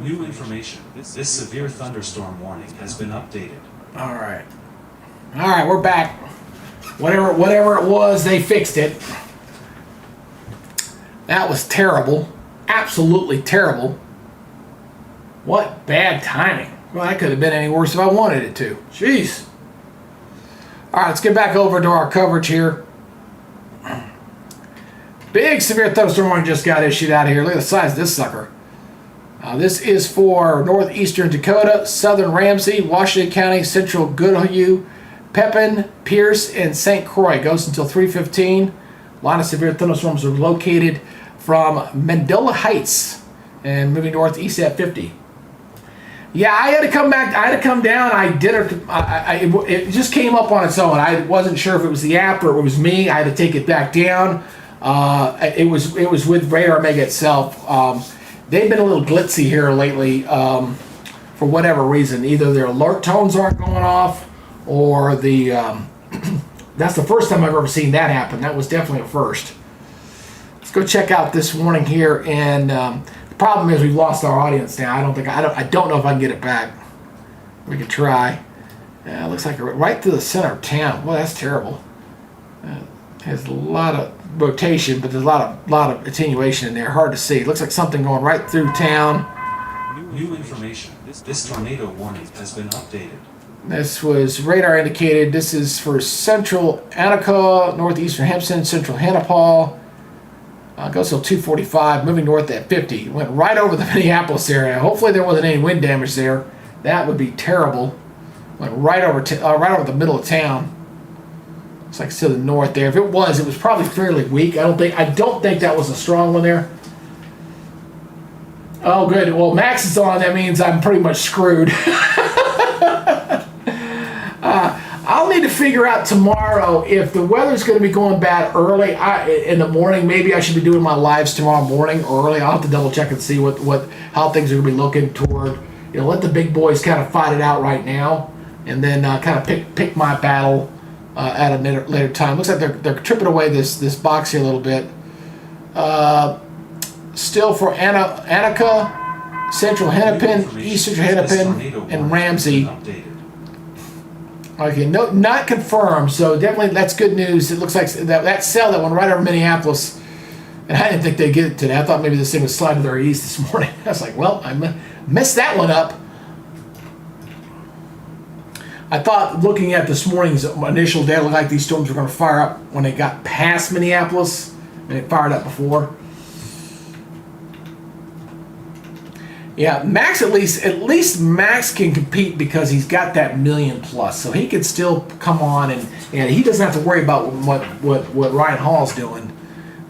New information. This severe thunderstorm warning has been updated. All right. All right, we're back. Whatever it was, they fixed it. That was terrible. Absolutely terrible. What bad timing. Well, that could have been any worse if I wanted it to. Jeez. All right, let's get back over to our coverage here. Big severe thunderstorm warning just got issued out of here. Look at the size of this sucker. This is for northeastern Dakota, southern Ramsey, Washington County, central Goodhue, Pepin, Pierce, and St. Croix. Goes until 3:15. A lot of severe thunderstorms are located from Mendola Heights and moving northeast at 50. Yeah, I had to come back. I had to come down. I did it. It just came up on its own. I wasn't sure if it was the app or it was me. I had to take it back down. It was with Radar Mega itself. They've been a little glitzy here lately for whatever reason. Either their alert tones aren't going off, or the that's the first time I've ever seen that happen. That was definitely a first. Let's go check out this warning here. And the problem is we've lost our audience now. I don't know if I can get it back. We can try. It looks like right through the center of town. Well, that's terrible. Has a lot of rotation, but there's a lot of attenuation in there. Hard to see. It looks like something going right through town. New information. This tornado warning has been updated. This was radar indicated. This is for central Annika, northeastern Hempstead, central Hannibal. Goes till 2:45, moving north at 50. Went right over the Minneapolis area. Hopefully there wasn't any wind damage there. That would be terrible. Went right over the middle of town. Looks like it's to the north there. If it was probably fairly weak. I don't think that was a strong one there. Oh, good. Well, Max is on. That means I'm pretty much screwed. I'll need to figure out tomorrow if the weather's going to be going bad early in the morning. Maybe I should be doing my lives tomorrow morning early. I'll have to double check and see how things are going to be looking toward. Let the big boys kind of fight it out right now, and then kind of pick my battle at a later time. Looks like they're tripping away this box here a little bit. Still for Annika, Central Hennepin, East Central Hennepin, and Ramsey. Okay, no, not confirmed. So definitely that's good news. It looks like that cell that went right over Minneapolis, and I didn't think they'd get it today. I thought maybe this thing was sliding to their east this morning. I was like, well, I messed that one up. I thought looking at this morning's initial data, looked like these storms were going to fire up when they got past Minneapolis, and it fired up before. Yeah, Max at least Max can compete because he's got that million plus, so he can still come on and he doesn't have to worry about what Ryan Hall's doing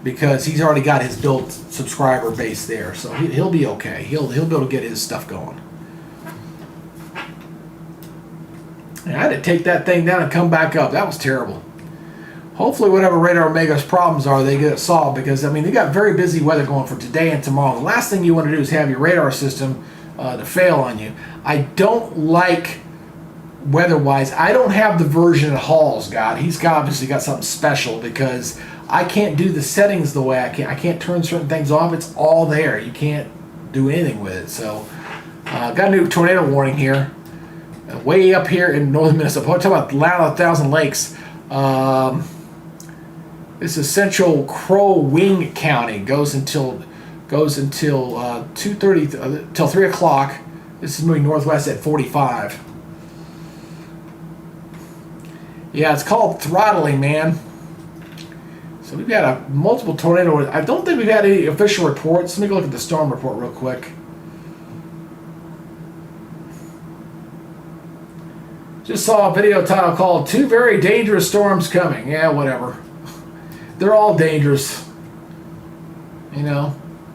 because he's already got his built subscriber base there, so he'll be okay. He'll be able to get his stuff going. And I had to take that thing down and come back up. That was terrible. Hopefully whatever Radar Omega's problems are, they get it solved because, I mean, they got very busy weather going for today and tomorrow. The last thing you want to do is have your radar system to fail on you. I don't like, weather-wise, I don't have the version that Hall's got. He's obviously got something special because I can't do the settings the way I can. I can't turn certain things off. It's all there. You can't do anything with it. So, got a new tornado warning here. Way up here in northern Minnesota. We're talking about Land of 1,000 Lakes. This is central Crow Wing County. Goes until 2:30 till 3 o'clock. This is moving northwest at 45. Yeah, it's called throttling, man. So we've got multiple tornado. I don't think we've had any official reports. Let me go look at the storm report real quick. Just saw a video title called "Two Very Dangerous Storms Coming." Yeah, whatever. They're all dangerous.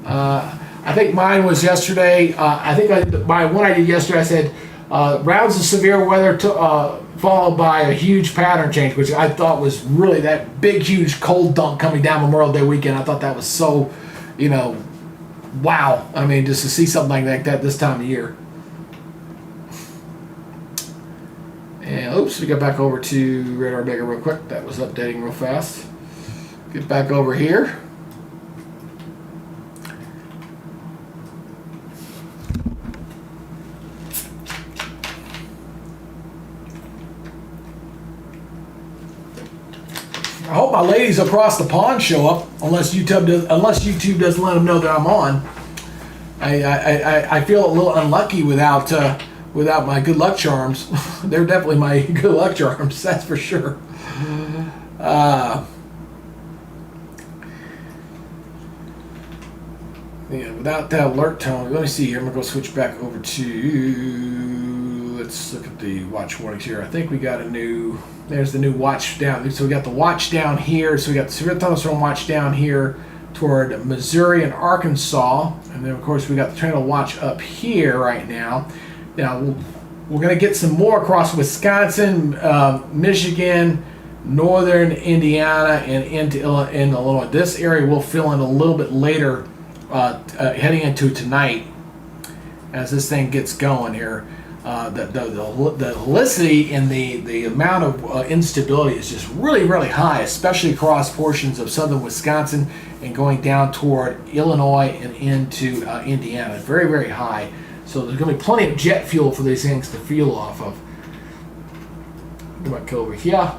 I think mine was yesterday. I think my one I did yesterday, I said rounds of severe weather followed by a huge pattern change, which I thought was really that big, huge cold dump coming down Memorial Day weekend. I thought that was so, wow. I mean, just to see something like that this time of year. And oops, we got back over to Radar Mega real quick. That was updating real fast. Get back over here. I hope my ladies across the pond show up, unless YouTube doesn't let them know that I'm on. I feel a little unlucky without my good luck charms. They're definitely my good luck charms, that's for sure. Yeah, without that alert tone, let me see here. I'm gonna go switch back over to. Let's look at the watch warnings here. I think we got a new. There's the new watch down. So we got the watch down here. So we got the severe thunderstorm watch down here toward Missouri and Arkansas, and then of course we got the tornado watch up here right now. Now we're gonna get some more across Wisconsin, Michigan, northern Indiana, and into Illinois. This area will fill in a little bit later. Heading into tonight, as this thing gets going here, the helicity and the amount of instability is just really high, especially across portions of southern Wisconsin and going down toward Illinois and into Indiana. Very high. So there's going to be plenty of jet fuel for these things to fuel off of. Come on, go over here.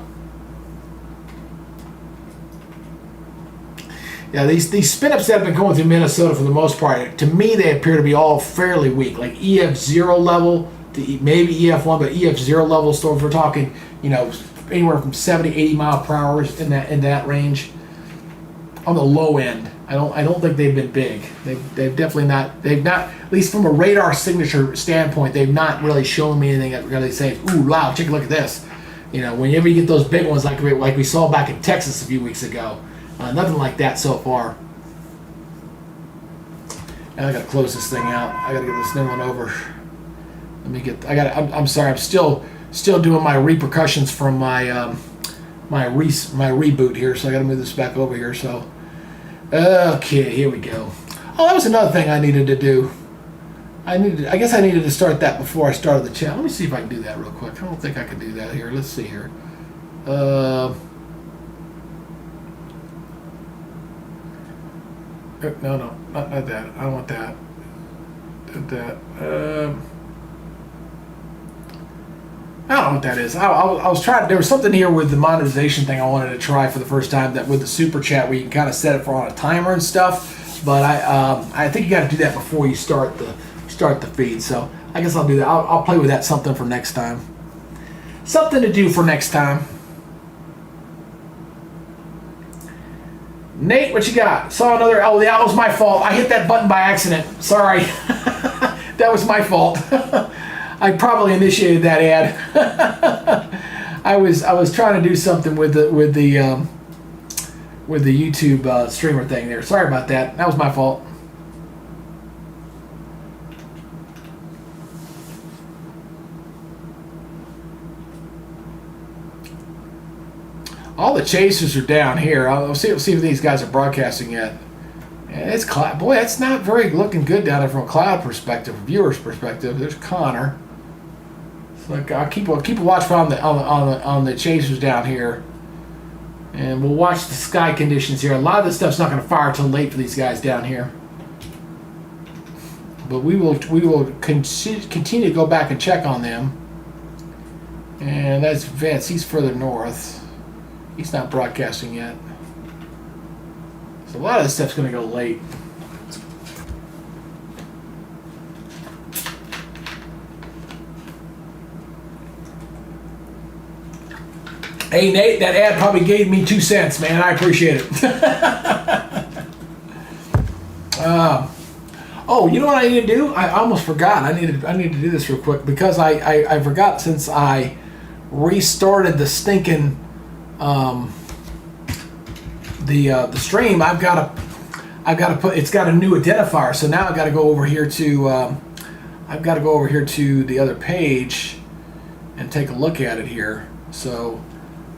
Yeah, these spin-ups that have been going through Minnesota for the most part, to me they appear to be all fairly weak, like EF0 level, to maybe EF1, but EF0 level. So if we're talking, anywhere from 70, 80 mile per hour in that range, on the low end. I don't think they've been big. They've definitely not. They've not, at least from a radar signature standpoint, they've not really shown me anything that really says, "Ooh, wow, take a look at this." Whenever you get those big ones like we saw back in Texas a few weeks ago. Nothing like that so far. Now I gotta close this thing out. I gotta get this new one over. I'm sorry. I'm still doing my repercussions from my my reboot here. So I gotta move this back over here. So okay, here we go. Oh, that was another thing I needed to do. I guess I needed to start that before I started the channel. Let me see if I can do that real quick. I don't think I can do that here. Let's see here. No, not that. I don't want that. That. I don't know what that is. I was trying. There was something here with the monetization thing I wanted to try for the first time. That with the super chat, where you can kind of set it for on a timer and stuff. But I think you got to do that before you start the feed. So I guess I'll do that. I'll play with that something for next time. Something to do for next time. Nate, what you got? Saw another. Oh, that was my fault. I hit that button by accident. Sorry. That was my fault. I probably initiated that ad. I was trying to do something with the YouTube streamer thing there. Sorry about that. That was my fault. All the chasers are down here. I'll see if these guys are broadcasting yet. And it's cloud. Boy, that's not very looking good down there from a cloud perspective, a viewer's perspective. There's Connor. So I'll keep a watch on the chasers down here, and we'll watch the sky conditions here. A lot of this stuff's not going to fire till late for these guys down here. But we will continue to go back and check on them. And that's Vince. He's further north. He's not broadcasting yet. So a lot of this stuff's going to go late. Hey, Nate, that ad probably gave me 2 cents, man. I appreciate it. Oh, you know what I need to do? I almost forgot. I need to do this real quick because I forgot since I restarted the stinking the stream. I've got to put. It's got a new identifier, so now I've got to go over here to the other page and take a look at it here. So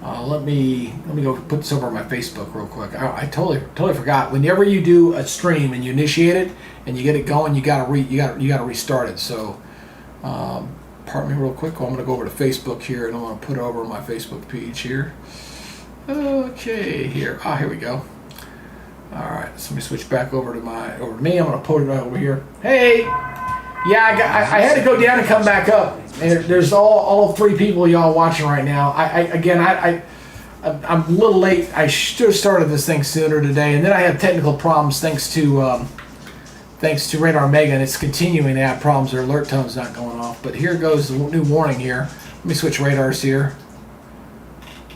let me go put this over on my Facebook real quick. I totally forgot. Whenever you do a stream and you initiate it and you get it going, you gotta restart it. So pardon me real quick. I'm gonna go over to Facebook here and I'm gonna put it over on my Facebook page here. Okay, here we go. All right, so let me switch back over to me. I'm gonna put it right over here. Hey, yeah, I had to go down and come back up. And there's all 3 people y'all watching right now. I'm a little late. I should have started this thing sooner today, and then I had technical problems thanks to Radar Mega, and it's continuing to have problems. Their alert tone's not going off. But here goes the new warning here. Let me switch radars here.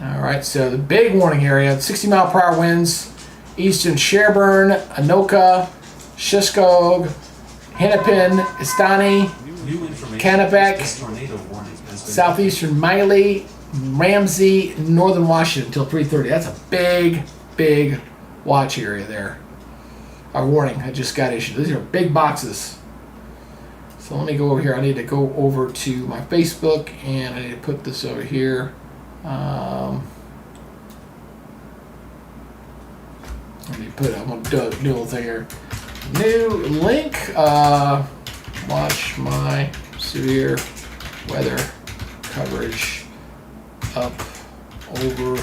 All right, so the big warning area: 60-mile-per-hour winds, eastern Sherburne, Anoka, Shishkog, Hennepin, Estani, Kennebec, southeastern Miley, Ramsey, northern Washington until 3:30. That's a big watch area there. Our warning I just got issued. These are big boxes. So let me go over here. I need to go over to my Facebook, and I need to put this over here. Let me put. I'm gonna do a little thing here. New link. Watch my severe weather coverage up over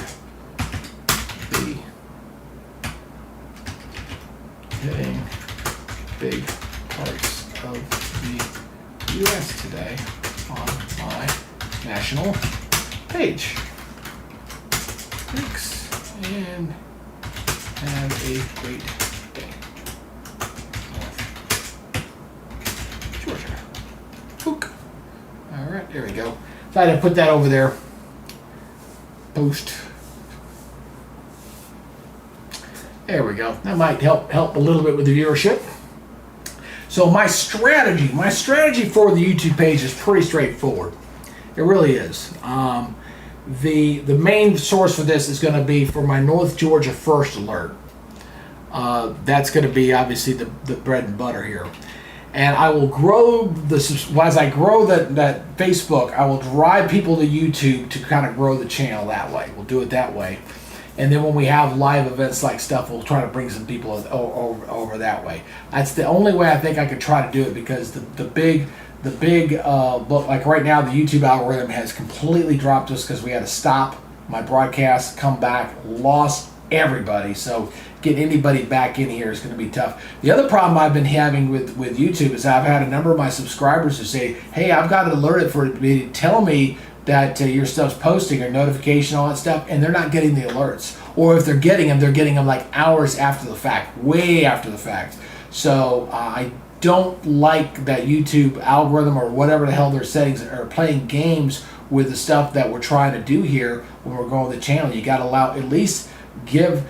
the hitting big parts of the U.S. today on my national page. Thanks, and have a great day. North Georgia. Hook. All right, there we go. So I had to put that over there. Post. There we go. That might help a little bit with the viewership. So my strategy for the YouTube page is pretty straightforward. It really is. The main source for this is going to be for my North Georgia first alert. That's going to be obviously the bread and butter here. And I will grow as I grow that Facebook, I will drive people to YouTube to kind of grow the channel that way. We'll do it that way. And then when we have live events like stuff, we'll try to bring some people over that way. That's the only way I think I could try to do it, because the big look, like right now the YouTube algorithm has completely dropped us because we had to stop my broadcast, come back, lost everybody. So getting anybody back in here is going to be tough. The other problem I've been having with YouTube is I've had a number of my subscribers who say, hey, I've got it alerted for it to tell me that your stuff's posting or notification, all that stuff, and they're not getting the alerts. Or if they're getting them like hours after the fact, way after the fact. So I don't like that YouTube algorithm or whatever the hell their settings are playing games with the stuff that we're trying to do here when we're growing the channel. You got to allow, at least give,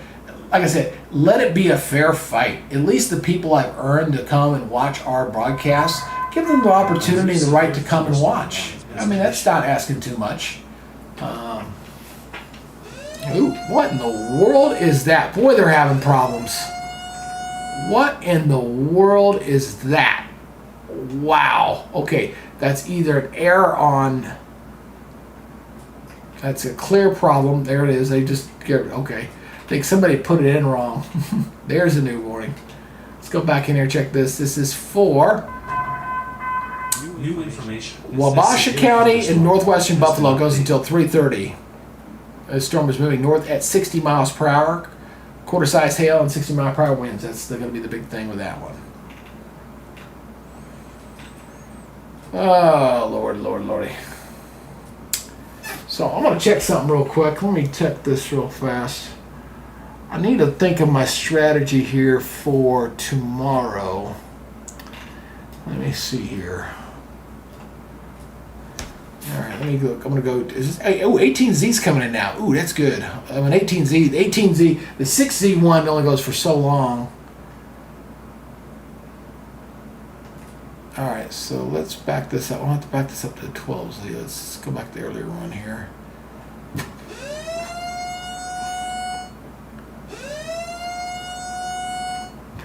like I said, let it be a fair fight. At least the people I've earned to come and watch our broadcasts, give them the opportunity and the right to come and watch. I mean, that's not asking too much. Ooh, what in the world is that? Boy, they're having problems. What in the world is that? Wow. Okay, that's either an error on... That's a clear problem. There it is. They just get... Okay. I think somebody put it in wrong. There's a new warning. Let's go back in here and check this. This is for... New information. Wabasha County in northwestern Buffalo goes until 3:30. The storm is moving north at 60 miles per hour. Quarter-size hail and 60-mile-per-hour winds. That's going to be the big thing with that one. Oh, Lordy. So I'm going to check something real quick. Let me check this real fast. I need to think of my strategy here for tomorrow. Let me see here. All right, let me go. I'm gonna go. Is this, oh, 18Z's coming in now. Ooh, that's good. I'm an 18Z. The 18Z, the 6Z one only goes for so long. All right, so let's back this up. I'll have to back this up to 12Z. Let's go back to the earlier one here.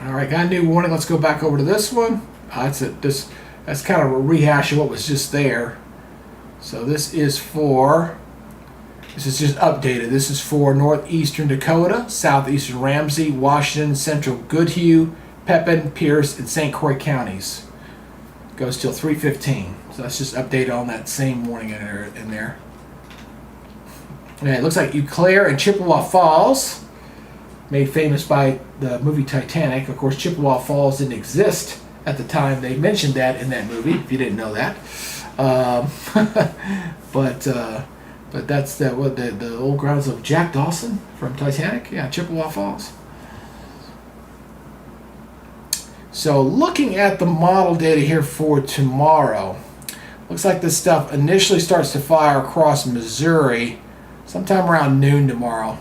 All right, got a new warning. Let's go back over to this one. That's it. That's kind of a rehash of what was just there. So this is just updated. This is for northeastern Dakota, southeastern Ramsey, Washington, central Goodhue, Pepin, Pierce, and St. Croix counties. Goes till 3:15. So that's just updated on that same warning in there. And it looks like Eau Claire and Chippewa Falls, made famous by the movie Titanic. Of course, Chippewa Falls didn't exist at the time they mentioned that in that movie, if you didn't know that. But But that's the old grounds of Jack Dawson from Titanic. Yeah, Chippewa Falls. So looking at the model data here for tomorrow, looks like this stuff initially starts to fire across Missouri sometime around noon tomorrow.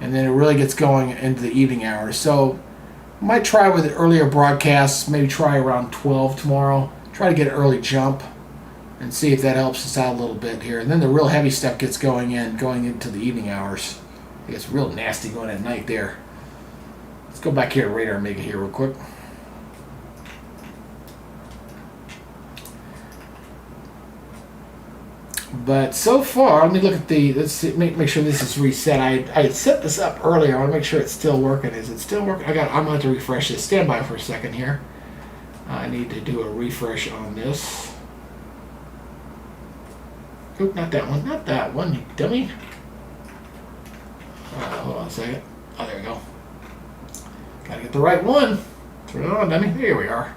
And then it really gets going into the evening hours. So might try with earlier broadcasts, maybe try around 12 tomorrow. Try to get an early jump and see if that helps us out a little bit here. And then the real heavy stuff gets going into the evening hours. It gets real nasty going at night there. Let's go back here to Radar Omega here real quick. But so far, let me look at let's see, make sure this is reset. I had set this up earlier. I want to make sure it's still working. Is it still working? I'm going to have to refresh this. Stand by for a second here. I need to do a refresh on this. Oop, not that one. Not that one, you dummy. Hold on a second. Oh, there we go. Gotta get the right one. Turn it on, dummy. Here we are.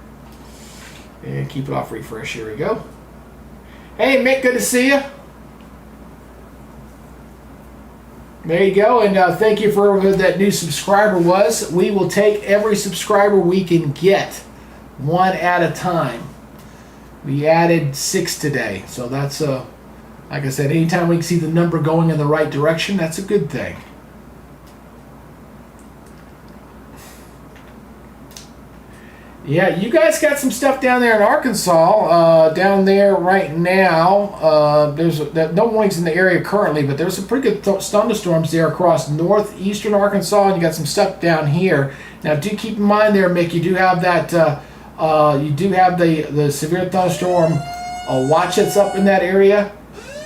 And keep it off refresh. Here we go. Hey, Mick, good to see you. There you go, and thank you for whoever that new subscriber was. We will take every subscriber we can get, one at a time. We added 6 today, so that's like I said, anytime we can see the number going in the right direction, that's a good thing. Yeah, you guys got some stuff down there in Arkansas. Down there right now, there's no warnings in the area currently, but there's some pretty good thunderstorms there across northeastern Arkansas, and you got some stuff down here. Now, do keep in mind there, Mick, you do have that. You do have the severe thunderstorm watch that's up in that area.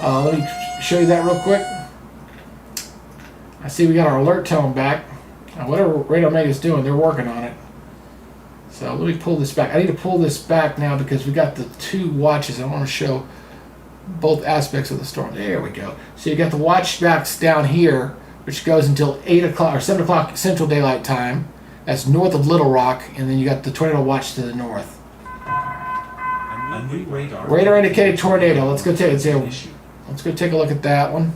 Let me show you that real quick. I see we got our alert tone back. Whatever Radar Omega's doing, they're working on it. So let me pull this back. I need to pull this back now because we got the 2 watches. I want to show both aspects of the storm. There we go. So you got the watch backs down here, which goes until 8 o'clock or 7 o'clock Central Daylight Time. That's north of Little Rock, and then you got the tornado watch to the north. A new Radar indicated tornado. Let's go take it. Let's go take a look at that one.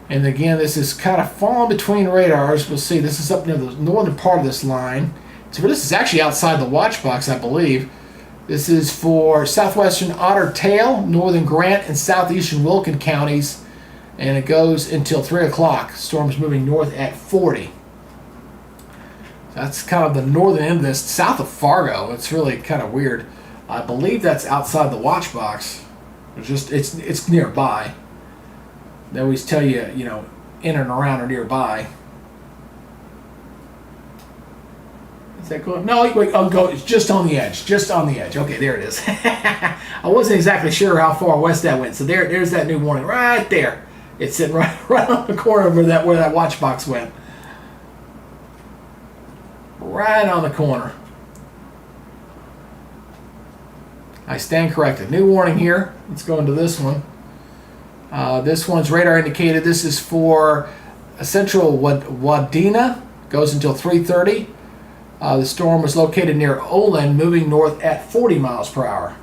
And again, this is kind of falling between radars. We'll see. This is up near the northern part of this line. So this is actually outside the watch box, I believe. This is for southwestern Otter Tail, northern Grant, and southeastern Wilkin counties. And it goes until 3 o'clock. Storm's moving north at 40. That's kind of the northern end of this, south of Fargo. It's really kind of weird. I believe that's outside the watch box. It's nearby. They always tell you, in and around or nearby. Is that going? No, wait, I'll go. It's just on the edge. Just on the edge. Okay, there it is. I wasn't exactly sure how far west that went. So there's that new warning right there. It's sitting right on the corner where that watch box went. Right on the corner. I stand corrected. New warning here. Let's go into this one. This one's radar indicated. This is for central Wadena. Goes until 3:30. The storm was located near Olin, moving north at 40 miles per hour.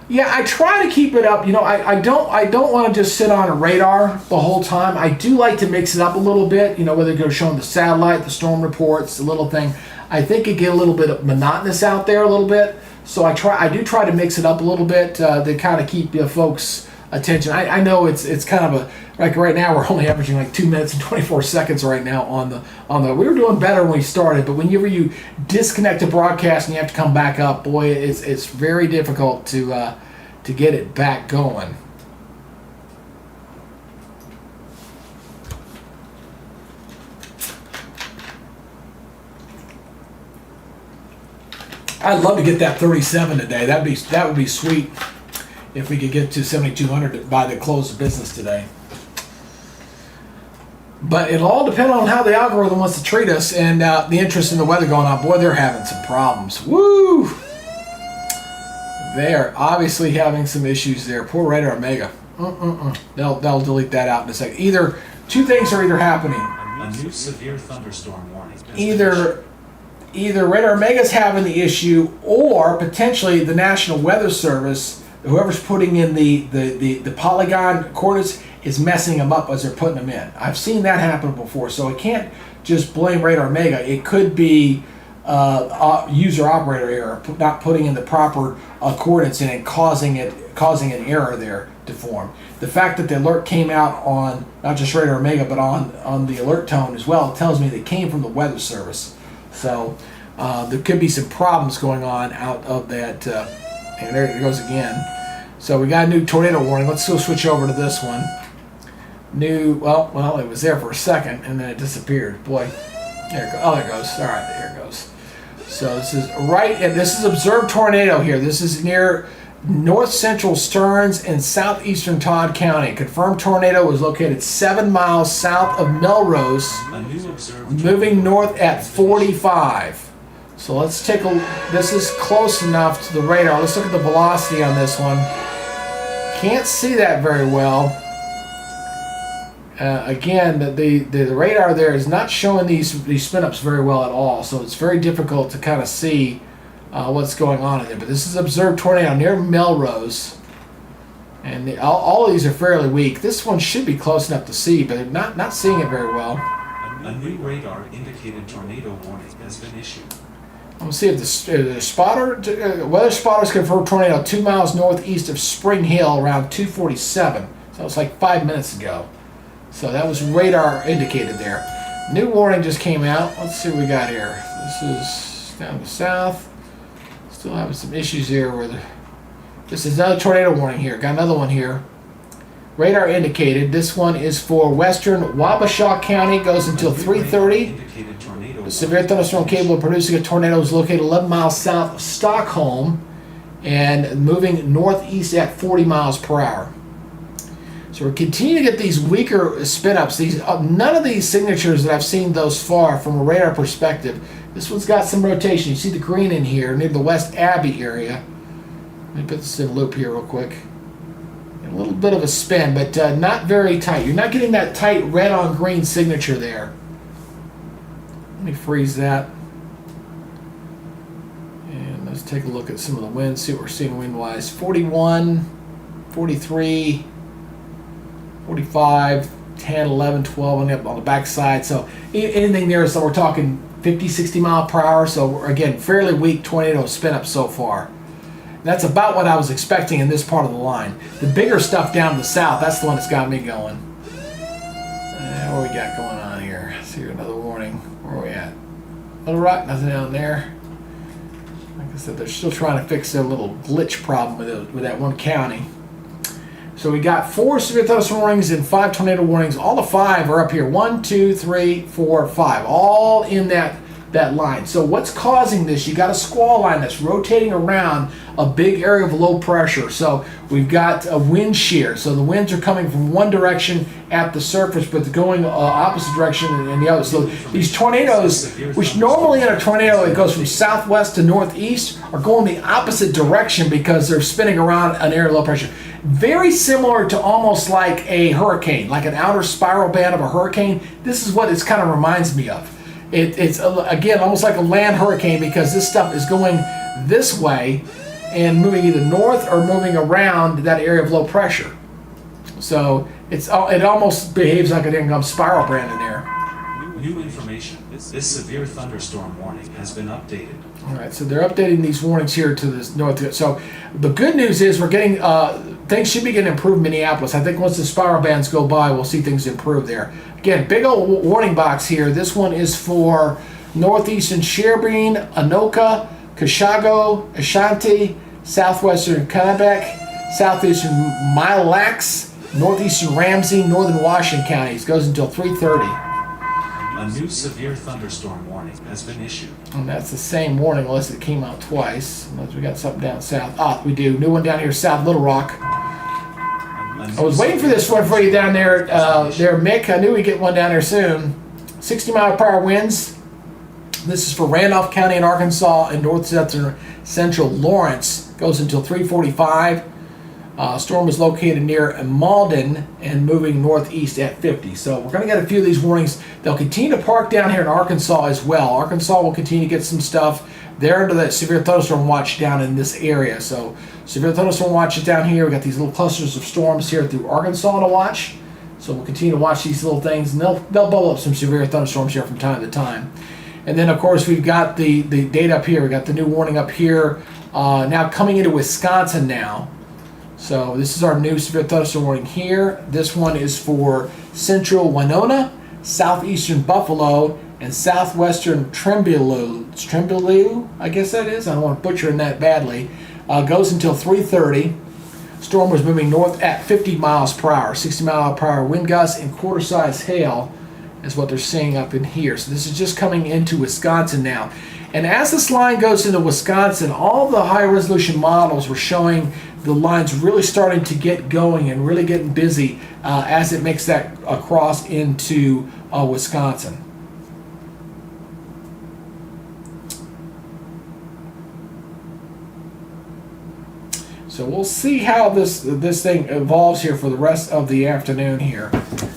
Yeah, I try to keep it up. I don't want to just sit on a radar the whole time. I do like to mix it up a little bit. Whether you're showing the satellite, the storm reports, the little thing. I think it get a little bit monotonous out there a little bit. So I do try to mix it up a little bit to kind of keep folks' attention. I know it's kind of like right now we're only averaging like 2 minutes and 24 seconds right now on the. We were doing better when we started, but whenever you disconnect a broadcast and you have to come back up, boy, it's very difficult to get it back going. I'd love to get that 37 today. That would be sweet if we could get to 7,200 by the close of business today. But it'll all depend on how the algorithm wants to treat us and the interest in the weather going on. Boy, they're having some problems. Woo! They're obviously having some issues there. Poor Radar Omega. They'll delete that out in a second. Two things are either happening. A new severe thunderstorm warning. either Radar Omega's having the issue, or potentially the National Weather Service, whoever's putting in the polygon coordinates, is messing them up as they're putting them in. I've seen that happen before, so I can't just blame Radar Omega. It could be user operator error, not putting in the proper coordinates in and causing an error there to form. The fact that the alert came out on not just Radar Omega but on the alert tone as well tells me that it came from the Weather Service. So there could be some problems going on out of that. And there it goes again. So we got a new tornado warning. Let's go switch over to this one. Well, it was there for a second and then it disappeared. Boy, there it goes. Oh, there it goes. All right, there it goes. So this is this is observed tornado here. This is near north central Stearns and southeastern Todd County. Confirmed tornado was located 7 miles south of Melrose, moving north at 45. So let's take this is close enough to the radar. Let's look at the velocity on this one. Can't see that very well. Again, the radar there is not showing these spin-ups very well at all, so it's very difficult to kind of see what's going on in there. But this is observed tornado near Melrose, and all of these are fairly weak. This one should be close enough to see, but not seeing it very well. A new radar indicated tornado warning has been issued. Let's see if the weather spotters confirmed tornado 2 miles northeast of Spring Hill around 2:47. So it was like 5 minutes ago. So that was radar indicated there. New warning just came out. Let's see what we got here. This is down to south. Still having some issues here this is another tornado warning here. Got another one here. Radar indicated. This one is for western Wabasha County. Goes until 3:30. The severe thunderstorm capable of producing a tornado is located 11 miles south of Stockholm and moving northeast at 40 miles per hour. So we're continuing to get these weaker spin-ups. None of these signatures that I've seen thus far from a radar perspective. This one's got some rotation. You see the green in here near the West Abbey area. Let me put this in loop here real quick. A little bit of a spin, but not very tight. You're not getting that tight red on green signature there. Let me freeze that. And let's take a look at some of the winds, see what we're seeing wind-wise. 41, 43, 45, 10, 11, 12 on the back side. So anything there, so we're talking 50, 60 mile per hour. So we're, again, fairly weak tornado spin up so far. And that's about what I was expecting in this part of the line. The bigger stuff down to the south, that's the one that's got me going. What we got going on here? Let's see, another warning. Where are we at? Little Rock, nothing down there. Like I said, they're still trying to fix their little glitch problem with that one county. So we got 4 severe thunderstorm warnings and 5 tornado warnings. All the 5 are up here. 1, 2, 3, 4, 5. All in that line. So what's causing this? You got a squall line that's rotating around a big area of low pressure. So we've got a wind shear. So the winds are coming from one direction at the surface, but they're going opposite direction in the other. So these tornadoes, which normally in a tornado it goes from southwest to northeast, are going the opposite direction because they're spinning around an area of low pressure. Very similar to almost like a hurricane, like an outer spiral band of a hurricane. This is what it kind of reminds me of. It's again almost like a land hurricane because this stuff is going this way and moving either north or moving around that area of low pressure. So it almost behaves like an income spiral band in there. New information. This severe thunderstorm warning has been updated. All right, so they're updating these warnings here to the north. So the good news is we're getting things should be getting improved in Minneapolis. I think once the spiral bands go by, we'll see things improve there. Again, big old warning box here. This one is for northeastern Sherbrooke, Anoka, Kashago, Ashanti, southwestern Kennebec, southeastern Mille Lacs, northeastern Ramsey, northern Washington counties. Goes until 3:30. A new severe thunderstorm warning has been issued. And that's the same warning unless it came out twice. Unless we got something down south. We do. New one down here, South Little Rock. I was waiting for this one for you down there, Mick. I knew we'd get one down there soon. 60 mile per hour winds. This is for Randolph County in Arkansas and north central Lawrence. Goes until 3:45. Storm is located near Malden and moving northeast at 50. So we're going to get a few of these warnings. They'll continue to park down here in Arkansas as well. Arkansas will continue to get some stuff. They're under that severe thunderstorm watch down in this area. So severe thunderstorm watch is down here. We've got these little clusters of storms here through Arkansas to watch. So we'll continue to watch these little things, and they'll bubble up some severe thunderstorms here from time to time. And then, of course, we've got the data up here. We've got the new warning up here. Now coming into Wisconsin now. So this is our new severe thunderstorm warning here. This one is for central Winona, southeastern Buffalo, and southwestern Tremblue, I guess that is. I don't want to butcher that badly. Goes until 3:30. Storm was moving north at 50 miles per hour, 60 mile per hour wind gusts, and quarter-size hail is what they're seeing up in here. So this is just coming into Wisconsin now. And as this line goes into Wisconsin, all the high-resolution models were showing the lines really starting to get going and really getting busy as it makes that across into Wisconsin. So we'll see how this thing evolves here for the rest of the afternoon here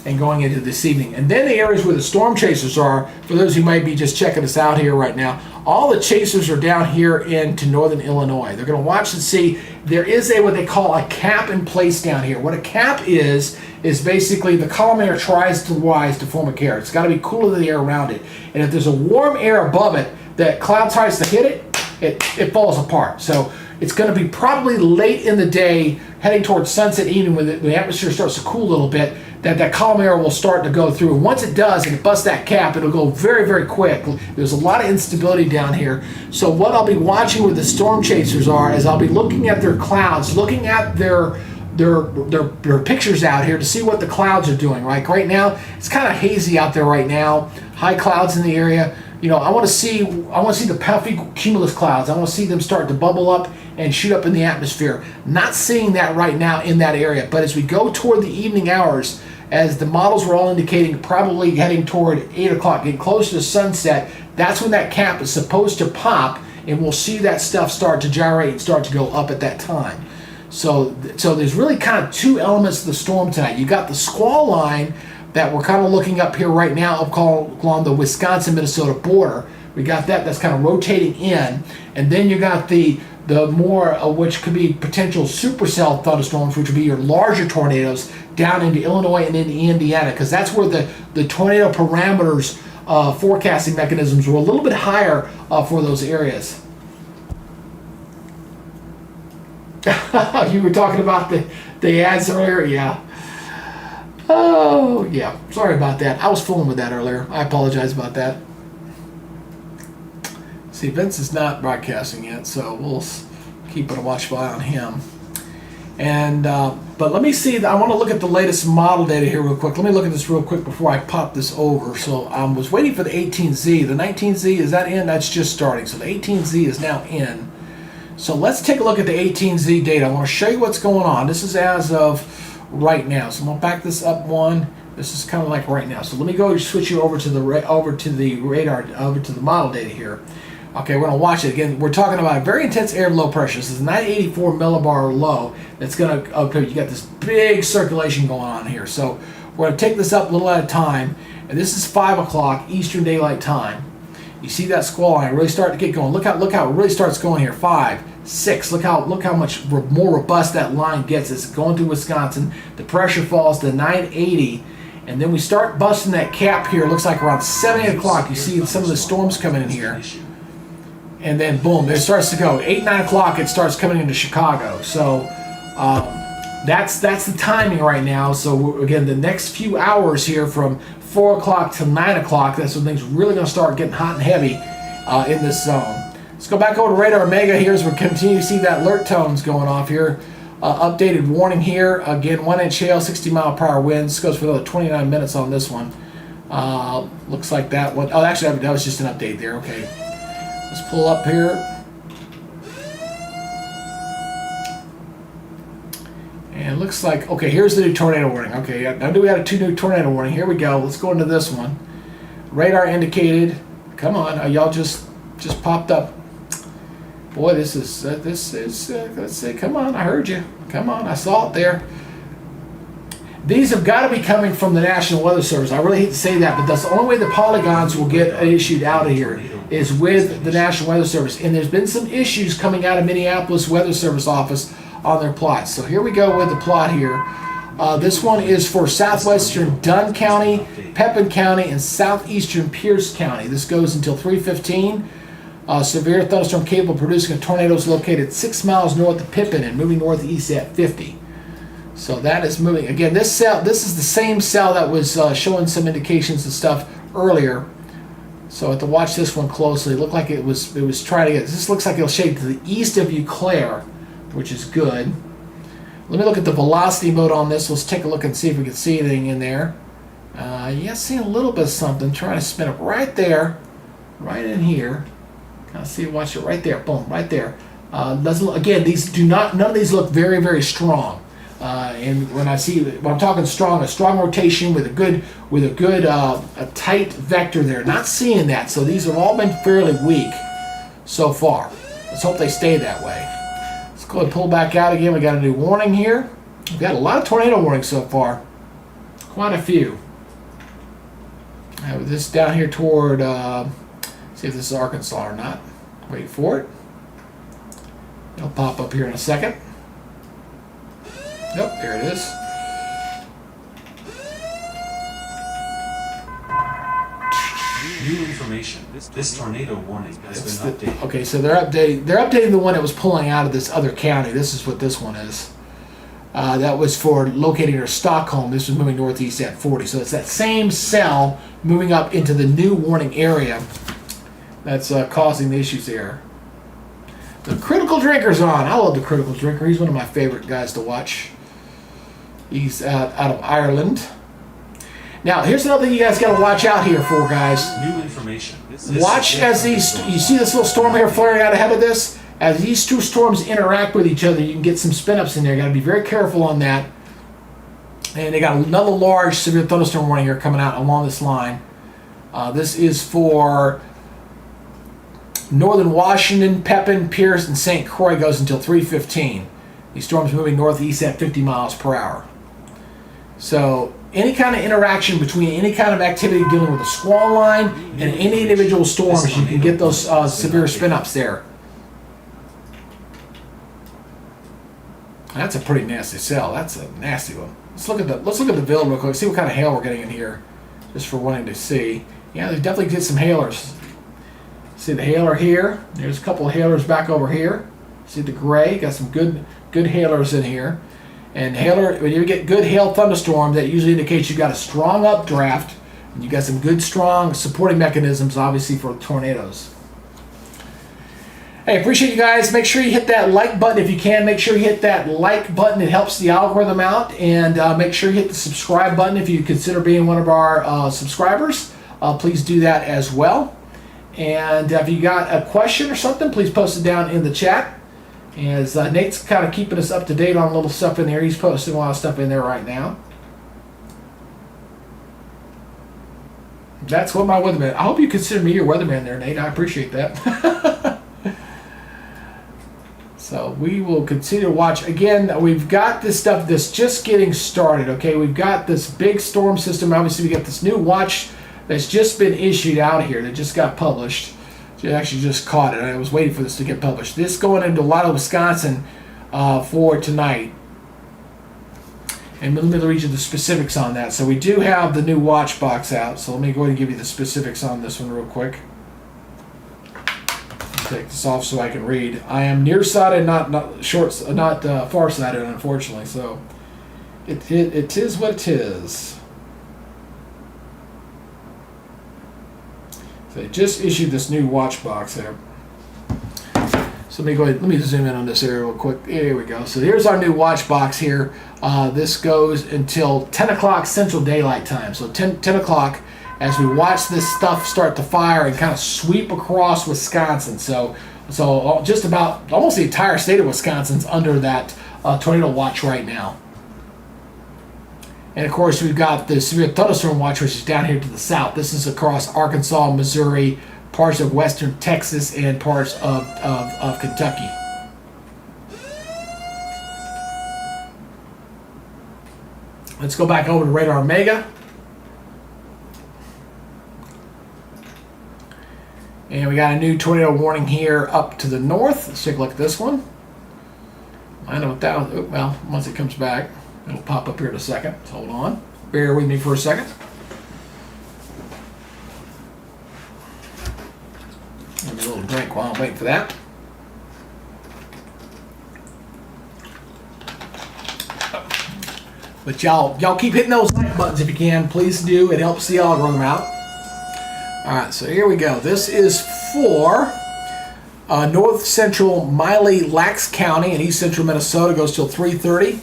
and going into this evening. And then the areas where the storm chasers are, for those who might be just checking us out here right now, all the chasers are down here into northern Illinois. They're going to watch and see. There is what they call a cap in place down here. What a cap is basically the column air tries to rise to form a carrot. It's got to be cooler than the air around it. And if there's a warm air above it, that cloud tries to hit it, it falls apart. So it's going to be probably late in the day, heading towards sunset evening, when the atmosphere starts to cool a little bit, that column air will start to go through. And once it does, and it busts that cap, it'll go very, very quick. There's a lot of instability down here. So what I'll be watching with the storm chasers is I'll be looking at their clouds, looking at their pictures out here to see what the clouds are doing. Right now, it's kind of hazy out there right now. High clouds in the area. You know, I want to see the puffy cumulus clouds. I want to see them start to bubble up and shoot up in the atmosphere. Not seeing that right now in that area, but as we go toward the evening hours, as the models were all indicating, probably heading toward 8 o'clock, getting closer to sunset, that's when that cap is supposed to pop, and we'll see that stuff start to gyrate and start to go up at that time. So there's really kind of two elements to the storm tonight. You got the squall line that we're kind of looking up here right now up along the Wisconsin-Minnesota border. We got that's kind of rotating in, and then you got the more which could be potential supercell thunderstorms, which would be your larger tornadoes down into Illinois and into Indiana, because that's where the tornado parameters forecasting mechanisms were a little bit higher for those areas. You were talking about the ads earlier, yeah. Oh, yeah. Sorry about that. I was fooling with that earlier. I apologize about that. See, Vince is not broadcasting yet, so we'll keep a watchful eye on him. And but let me see. I want to look at the latest model data here real quick. Let me look at this real quick before I pop this over. So I was waiting for the 18Z. The 19Z, is that in? That's just starting. So the 18Z is now in. So let's take a look at the 18Z data. I want to show you what's going on. This is as of right now. So I'm going to back this up one. This is kind of like right now. So let me go switch you over to the radar, over to the model data here. Okay, we're going to watch it again. We're talking about a very intense air low pressure. This is a 984 millibar low. That's going to, okay, you got this big circulation going on here. So we're going to take this up a little at a time. And this is 5 o'clock Eastern Daylight Time. You see that squall line really start to get going. Look how it really starts going here. 5, 6. Look how much more robust that line gets. It's going through Wisconsin. The pressure falls to 980. And then we start busting that cap here. It looks like around 7, 8 o'clock. You see some of the storms coming in here. And then boom, it starts to go. 8, 9 o'clock, it starts coming into Chicago. So that's the timing right now. So again, the next few hours here from 4 o'clock to 9 o'clock, that's when things really going to start getting hot and heavy in this zone. Let's go back over to Radar Mega here as we continue to see that alert tones going off here. Updated warning here. Again, 1-inch hail, 60 mile per hour winds. This goes for another 29 minutes on this one. Looks like that one. Oh, actually, that was just an update there. Okay. Let's pull up here. And it looks like, okay, here's the new tornado warning. Okay, I knew we had a new tornado warning. Here we go. Let's go into this one. Radar indicated. Come on, y'all just popped up. Boy, this is let's see, come on, I heard you. Come on, I saw it there. These have got to be coming from the National Weather Service. I really hate to say that, but that's the only way the polygons will get issued out of here is with the National Weather Service. And there's been some issues coming out of Minneapolis Weather Service office on their plots. So here we go with the plot here. This one is for southwestern Dunn County, Pepin County, and southeastern Pierce County. This goes until 3:15. Severe thunderstorm capable of producing a tornado is located 6 miles north of Pepin and moving northeast at 50. So that is moving. Again, this is the same cell that was showing some indications and stuff earlier. So I have to watch this one closely. It looked like it was trying to get. This looks like it'll shade to the east of Eau Claire, which is good. Let me look at the velocity mode on this. Let's take a look and see if we can see anything in there. Yeah, see a little bit of something. Trying to spin up right there, right in here. Kind of see, watch it right there. Boom, right there. Doesn't look, again, these do not. None of these look very, very strong. And when I'm talking strong, a strong rotation with a tight vector there. Not seeing that. So these have all been fairly weak so far. Let's hope they stay that way. Let's go and pull back out again. We got a new warning here. We've got a lot of tornado warnings so far. Quite a few. I have this down here toward, see if this is Arkansas or not. Wait for it. It'll pop up here in a second. Yep, there it is. New information. This tornado warning has been updated. Okay, so they're updating the one that was pulling out of this other county. This is what this one is. That was for located near Stockholm. This was moving northeast at 40. So it's that same cell moving up into the new warning area that's causing the issues there. The Critical Drinker's on. I love the Critical Drinker. He's one of my favorite guys to watch. He's out of Ireland. Now, here's another thing you guys got to watch out here for, guys. New information. Watch as these, you see this little storm here flaring out ahead of this? As these two storms interact with each other, you can get some spin-ups in there. You got to be very careful on that. And they got another large severe thunderstorm warning here coming out along this line. This is for northern Washington, Pepin, Pierce, and St. Croix. Goes until 3:15. These storms moving northeast at 50 miles per hour. So any kind of interaction between any kind of activity dealing with a squall line and any individual storms, you can get those severe spin-ups there. That's a pretty nasty cell. That's a nasty one. Let's look at the build real quick. See what kind of hail we're getting in here, just for wanting to see. Yeah, they definitely get some hailers. See the hailer here. There's a couple of hailers back over here. See the gray. Got some good hailers in here. And hailer, when you get good hail thunderstorm, that usually indicates you got a strong updraft, and you got some good strong supporting mechanisms, obviously, for tornadoes. Hey, appreciate you guys. Make sure you hit that like button if you can. Make sure you hit that like button. It helps the algorithm out. And make sure you hit the subscribe button if you consider being one of our subscribers. Please do that as well. And if you got a question or something, please post it down in the chat. As Nate's kind of keeping us up to date on little stuff in there. He's posting a lot of stuff in there right now. That's what my weatherman. I hope you consider me your weatherman there, Nate. I appreciate that. So we will continue to watch. Again, we've got this stuff that's just getting started, okay? We've got this big storm system. Obviously, we got this new watch that's just been issued out here that just got published. I actually just caught it. I was waiting for this to get published. This going into a lot of Wisconsin for tonight. And let me read you the specifics on that. So we do have the new watch box out. So let me go ahead and give you the specifics on this one real quick. Take this off so I can read. I am nearsighted, not farsighted, unfortunately. So it is what it is. So they just issued this new watch box there. So let me go ahead. Let me zoom in on this area real quick. Here we go. So here's our new watch box here. This goes until 10 o'clock Central Daylight Time. So 10 o'clock. As we watch this stuff start to fire and kind of sweep across Wisconsin. So just about almost the entire state of Wisconsin's under that tornado watch right now. And of course, we've got the severe thunderstorm watch, which is down here to the south. This is across Arkansas, Missouri, parts of western Texas, and parts of Kentucky. Let's go back over to Radar Mega. And we got a new tornado warning here up to the north. Let's take a look at this one. I know what that was. Oh, well, once it comes back, it'll pop up here in a second. So hold on. Bear with me for a second. Give me a little drink while I'm waiting for that. But y'all keep hitting those like buttons if you can. Please do. It helps the algorithm out. All right, so here we go. This is for north central Miley-Lax County in east central Minnesota. Goes till 3:30.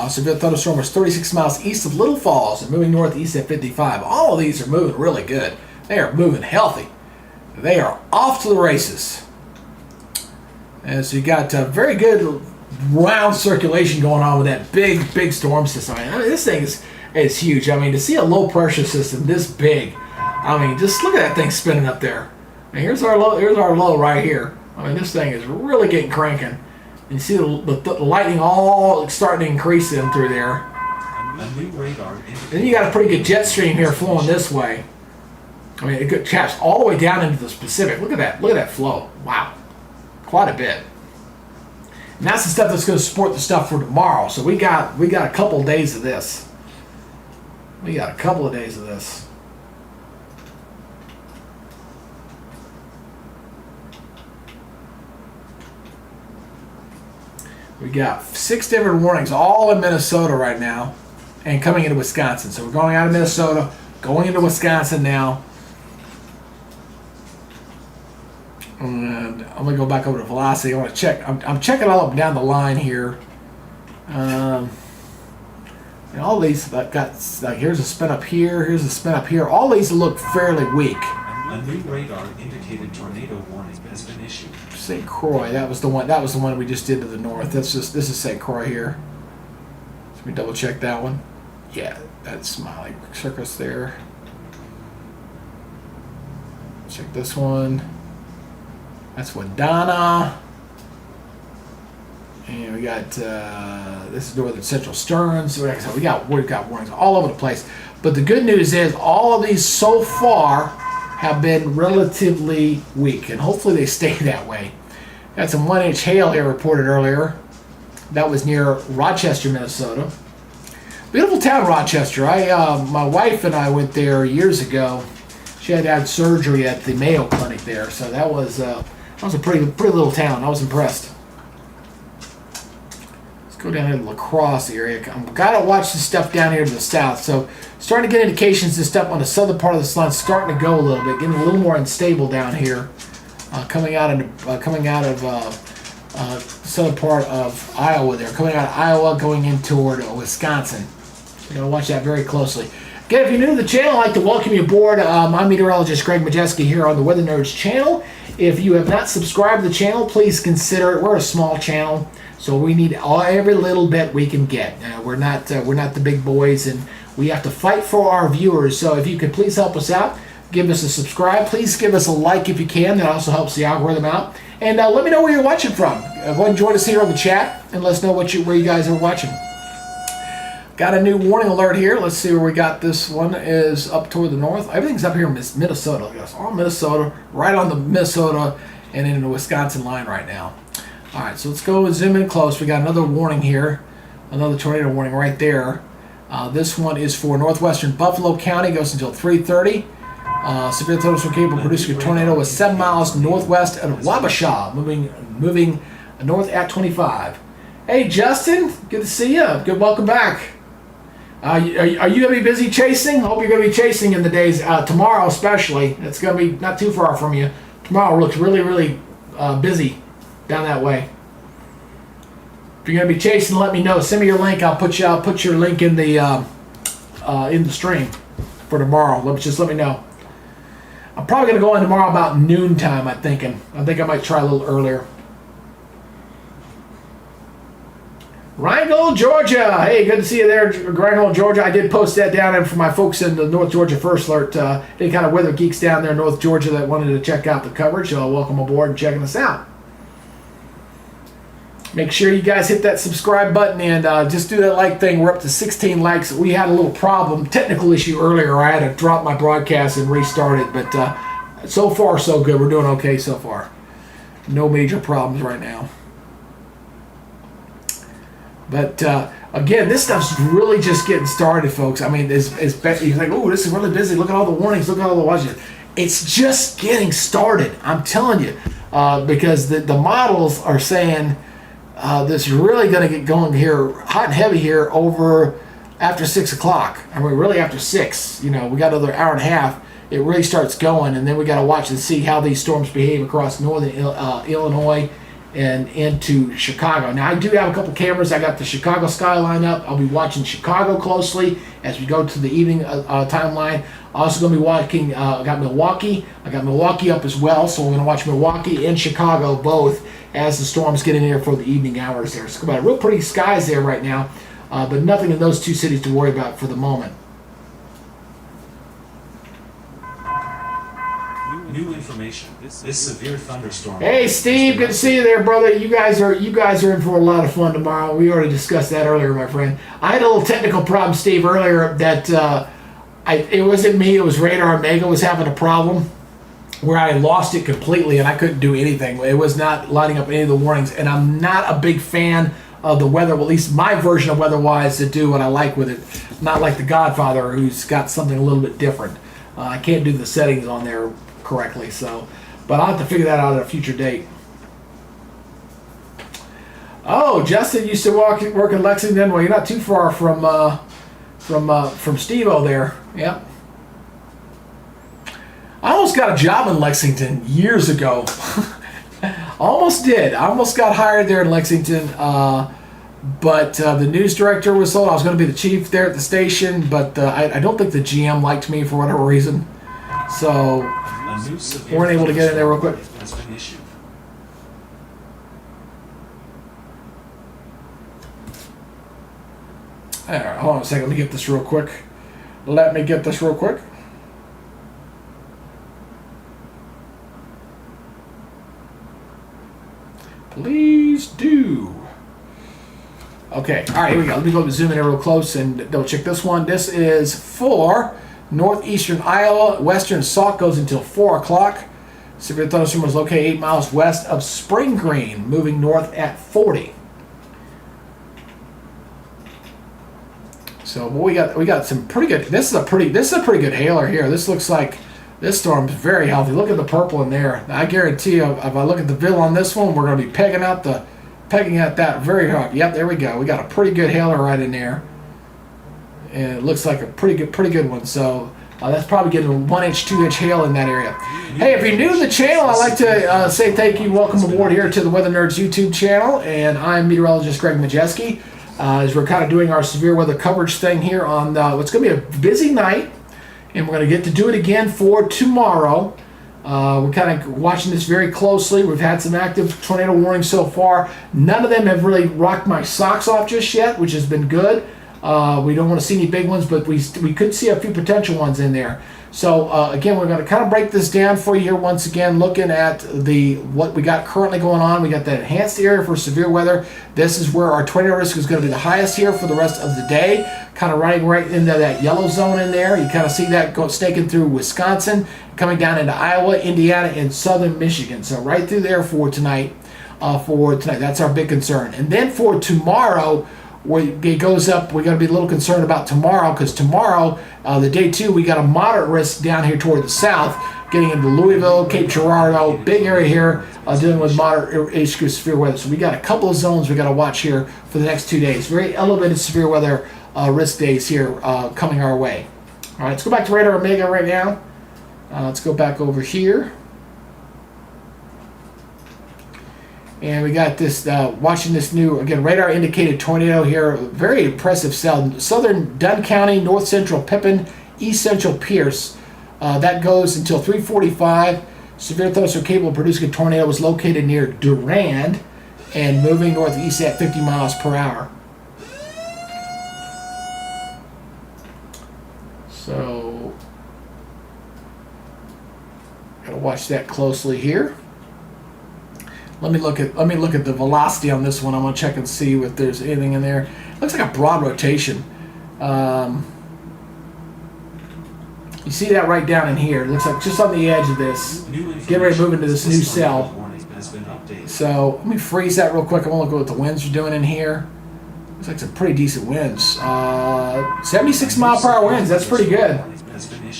Severe thunderstorm was 36 miles east of Little Falls and moving northeast at 55. All of these are moving really good. They are moving healthy. They are off to the races. And so you got very good round circulation going on with that big storm system. I mean, this thing is huge. I mean, to see a low pressure system this big, I mean, just look at that thing spinning up there. And here's our low right here. I mean, this thing is really getting cranking. And you see the lightning all starting to increase in through there. A new radar Then you got a pretty good jet stream here flowing this way. I mean, it chaps all the way down into the Pacific. Look at that. Look at that flow. Wow. Quite a bit. And that's the stuff that's going to support the stuff for tomorrow. So we got a couple of days of this. We got a couple of days of this. We got 6 different warnings, all in Minnesota right now, and coming into Wisconsin. So we're going out of Minnesota, going into Wisconsin now. And I'm gonna go back over to velocity. I want to check. I'm checking all up and down the line here. And all these got like here's a spin up here. Here's a spin up here. All these look fairly weak. A new radar indicated tornado warning has been issued. St. Croix. That was the one. That was the one we just did to the north. This is St. Croix here. Let me double check that one. Yeah, that's Smiley Circus there. Check this one. That's Wadena. And we got this is northern central Stearns. So we've got warnings all over the place. But the good news is all of these so far have been relatively weak, and hopefully they stay that way. Got some 1-inch hail here reported earlier. That was near Rochester, Minnesota. Beautiful town, Rochester. My wife and I went there years ago. She had to have surgery at the Mayo Clinic there, so that was a pretty little town. I was impressed. Let's go down to the La Crosse area. I've got to watch the stuff down here to the south. So starting to get indications this stuff on the southern part of the line starting to go a little bit, getting a little more unstable down here, coming out of southern part of Iowa there, coming out of Iowa, going in toward Wisconsin. You're going to watch that very closely. Again, if you're new to the channel, I'd like to welcome you aboard. I'm meteorologist Greg Majeski here on the Weather Nerds channel. If you have not subscribed to the channel, please consider it. We're a small channel, so we need every little bit we can get. We're not the big boys, and we have to fight for our viewers. So if you could please help us out, give us a subscribe. Please give us a like if you can. That also helps the algorithm out. And let me know where you're watching from. Go ahead and join us here on the chat, and let us know where you guys are watching. Got a new warning alert here. Let's see where we got. This one is up toward the north. Everything's up here in Minnesota. It's all Minnesota, right on the Minnesota and into the Wisconsin line right now. All right, so let's go and zoom in close. We got another warning here, another tornado warning right there. This one is for northwestern Buffalo County. Goes until 3:30. Severe thunderstorm capable of producing a tornado with 7 miles northwest of Wabasha, moving north at 25. Hey, Justin, good to see you. Good, welcome back. Are you going to be busy chasing? I hope you're going to be chasing in the days, tomorrow especially. It's going to be not too far from you. Tomorrow looks really busy down that way. If you're going to be chasing, let me know. Send me your link. I'll put your link in the stream for tomorrow. Just let me know. I'm probably going to go in tomorrow about noontime, I'm thinking. I think I might try a little earlier. Rheingold, Georgia. Hey, good to see you there, Rheingold, Georgia. I did post that down there for my folks in the North Georgia First Alert. Any kind of weather geeks down there in North Georgia that wanted to check out the coverage, welcome aboard and checking us out. Make sure you guys hit that subscribe button and just do that like thing. We're up to 16 likes. We had a little problem, technical issue earlier. I had to drop my broadcast and restart it, but so far so good. We're doing okay so far. No major problems right now. But again, this stuff's really just getting started, folks. I mean, it's you think, oh, this is really busy. Look at all the warnings. Look at all the watches. It's just getting started. I'm telling you, because the models are saying this is really going to get going here, hot and heavy here over after 6 o'clock. I mean, really after 6. You know, we got another hour and a half. It really starts going, and then we got to watch and see how these storms behave across northern Illinois and into Chicago. Now, I do have a couple cameras. I got the Chicago skyline up. I'll be watching Chicago closely as we go to the evening timeline. Also going to be watching, I got Milwaukee up as well, so we're going to watch Milwaukee and Chicago both as the storms get in here for the evening hours there. So, real pretty skies there right now, but nothing in those two cities to worry about for the moment. New information. This severe thunderstorm. Hey Steve, good to see you there, brother. You guys are in for a lot of fun tomorrow. We already discussed that earlier, my friend. I had a little technical problem, Steve, earlier that it wasn't me. It was Radar Omega was having a problem where I lost it completely and I couldn't do anything. It was not lighting up any of the warnings, and I'm not a big fan of the weather. Well, at least my version of WeatherWise to do what I like with it. Not like the Godfather, who's got something a little bit different. I can't do the settings on there correctly, so, but I'll have to figure that out at a future date. Oh, Justin used to work in Lexington. Well, you're not too far from Steve-O there. Yep. I almost got a job in Lexington years ago. Almost did. I almost got hired there in Lexington, but the news director was told I was going to be the chief there at the station, but I don't think the GM liked me for whatever reason, so weren't able to get in there real quick. Has been issued. All right, hold on a second. Let me get this real quick. Please do. Okay, all right, here we go. Let me go zoom in real close and double check this one. This is for northeastern Iowa. Western Sauk goes until 4 o'clock. Severe thunderstorm was located 8 miles west of Spring Green, moving north at 40. So we got some pretty good. This is a pretty good hailer here. This looks like this storm's very healthy. Look at the purple in there. I guarantee you, if I look at the bill on this one, we're going to be pegging at that very hard. Yep, there we go. We got a pretty good hailer right in there, and it looks like a pretty good one. So that's probably getting a 1-inch, 2-inch hail in that area. Hey, if you're new to the channel, I'd like to say thank you. Welcome aboard here to the Weather Nerds YouTube channel, and I'm meteorologist Greg Majeski. As we're kind of doing our severe weather coverage thing here on what's going to be a busy night, and we're going to get to do it again for tomorrow. We're kind of watching this very closely. We've had some active tornado warnings so far. None of them have really rocked my socks off just yet, which has been good. We don't want to see any big ones, but we could see a few potential ones in there. So again, we're going to kind of break this down for you here once again, looking at what we got currently going on. We got that enhanced area for severe weather. This is where our tornado risk is going to be the highest here for the rest of the day, kind of running right into that yellow zone in there. You kind of see that snaking through Wisconsin, coming down into Iowa, Indiana, and southern Michigan. So right through there for tonight. That's our big concern. And then for tomorrow, it goes up. We're going to be a little concerned about tomorrow, because tomorrow, the day 2, we got a moderate risk down here toward the south, getting into Louisville, Cape Girardeau, big area here, dealing with moderate to severe weather. So we got a couple of zones we got to watch here for the next 2 days. Very elevated severe weather risk days here coming our way. All right, let's go back to Radar Omega right now. Let's go back over here. And we got this, watching this new, again, radar indicated tornado here. Very impressive cell. Southern Dunn County, north central Pippin, east central Pierce. That goes until 3:45. Severe thunderstorm capable of producing a tornado was located near Durand and moving northeast at 50 miles per hour. So gotta watch that closely here. Let me look at the velocity on this one. I'm gonna check and see if there's anything in there. Looks like a broad rotation. You see that right down in here. It looks like just on the edge of this. Get ready to move into this new cell. So let me freeze that real quick. I want to look at what the winds are doing in here. Looks like some pretty decent winds. 76 mile per hour winds. That's pretty good.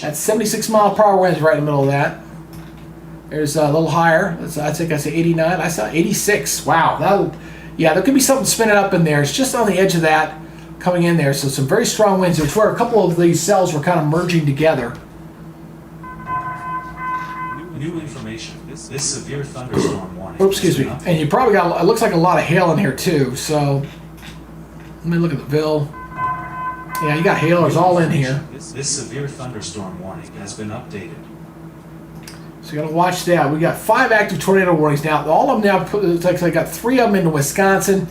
That's 76 mile per hour winds right in the middle of that. There's a little higher. I think I said 89. I saw 86. Wow. Yeah, there could be something spinning up in there. It's just on the edge of that coming in there. So some very strong winds. It's where a couple of these cells were kind of merging together. New information. This severe thunderstorm warning. Oops, excuse me. And you probably got, it looks like a lot of hail in here too. So let me look at the bill. Yeah, you got hailers all in here. This severe thunderstorm warning has been updated. So you got to watch that. We got 5 active tornado warnings now. All of them now, it's like I got 3 of them into Wisconsin,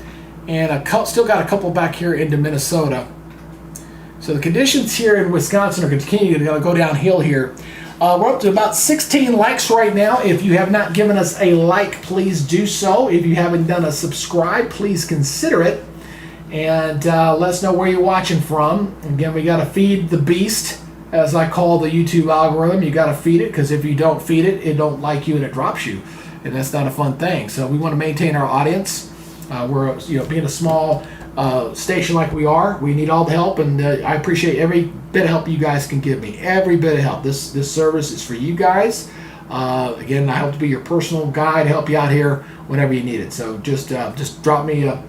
and still got a couple back here into Minnesota. So the conditions here in Wisconsin are continuing to go downhill here. We're up to about 16 likes right now. If you have not given us a like, please do so. If you haven't done a subscribe, please consider it. And let us know where you're watching from. Again, we got to feed the beast, as I call the YouTube algorithm. You got to feed it, because if you don't feed it, it don't like you and it drops you, and that's not a fun thing. So we want to maintain our audience. We're being a small station like we are, we need all the help, and I appreciate every bit of help you guys can give me. Every bit of help. This service is for you guys. Again, I hope to be your personal guide, help you out here whenever you need it. So just drop me a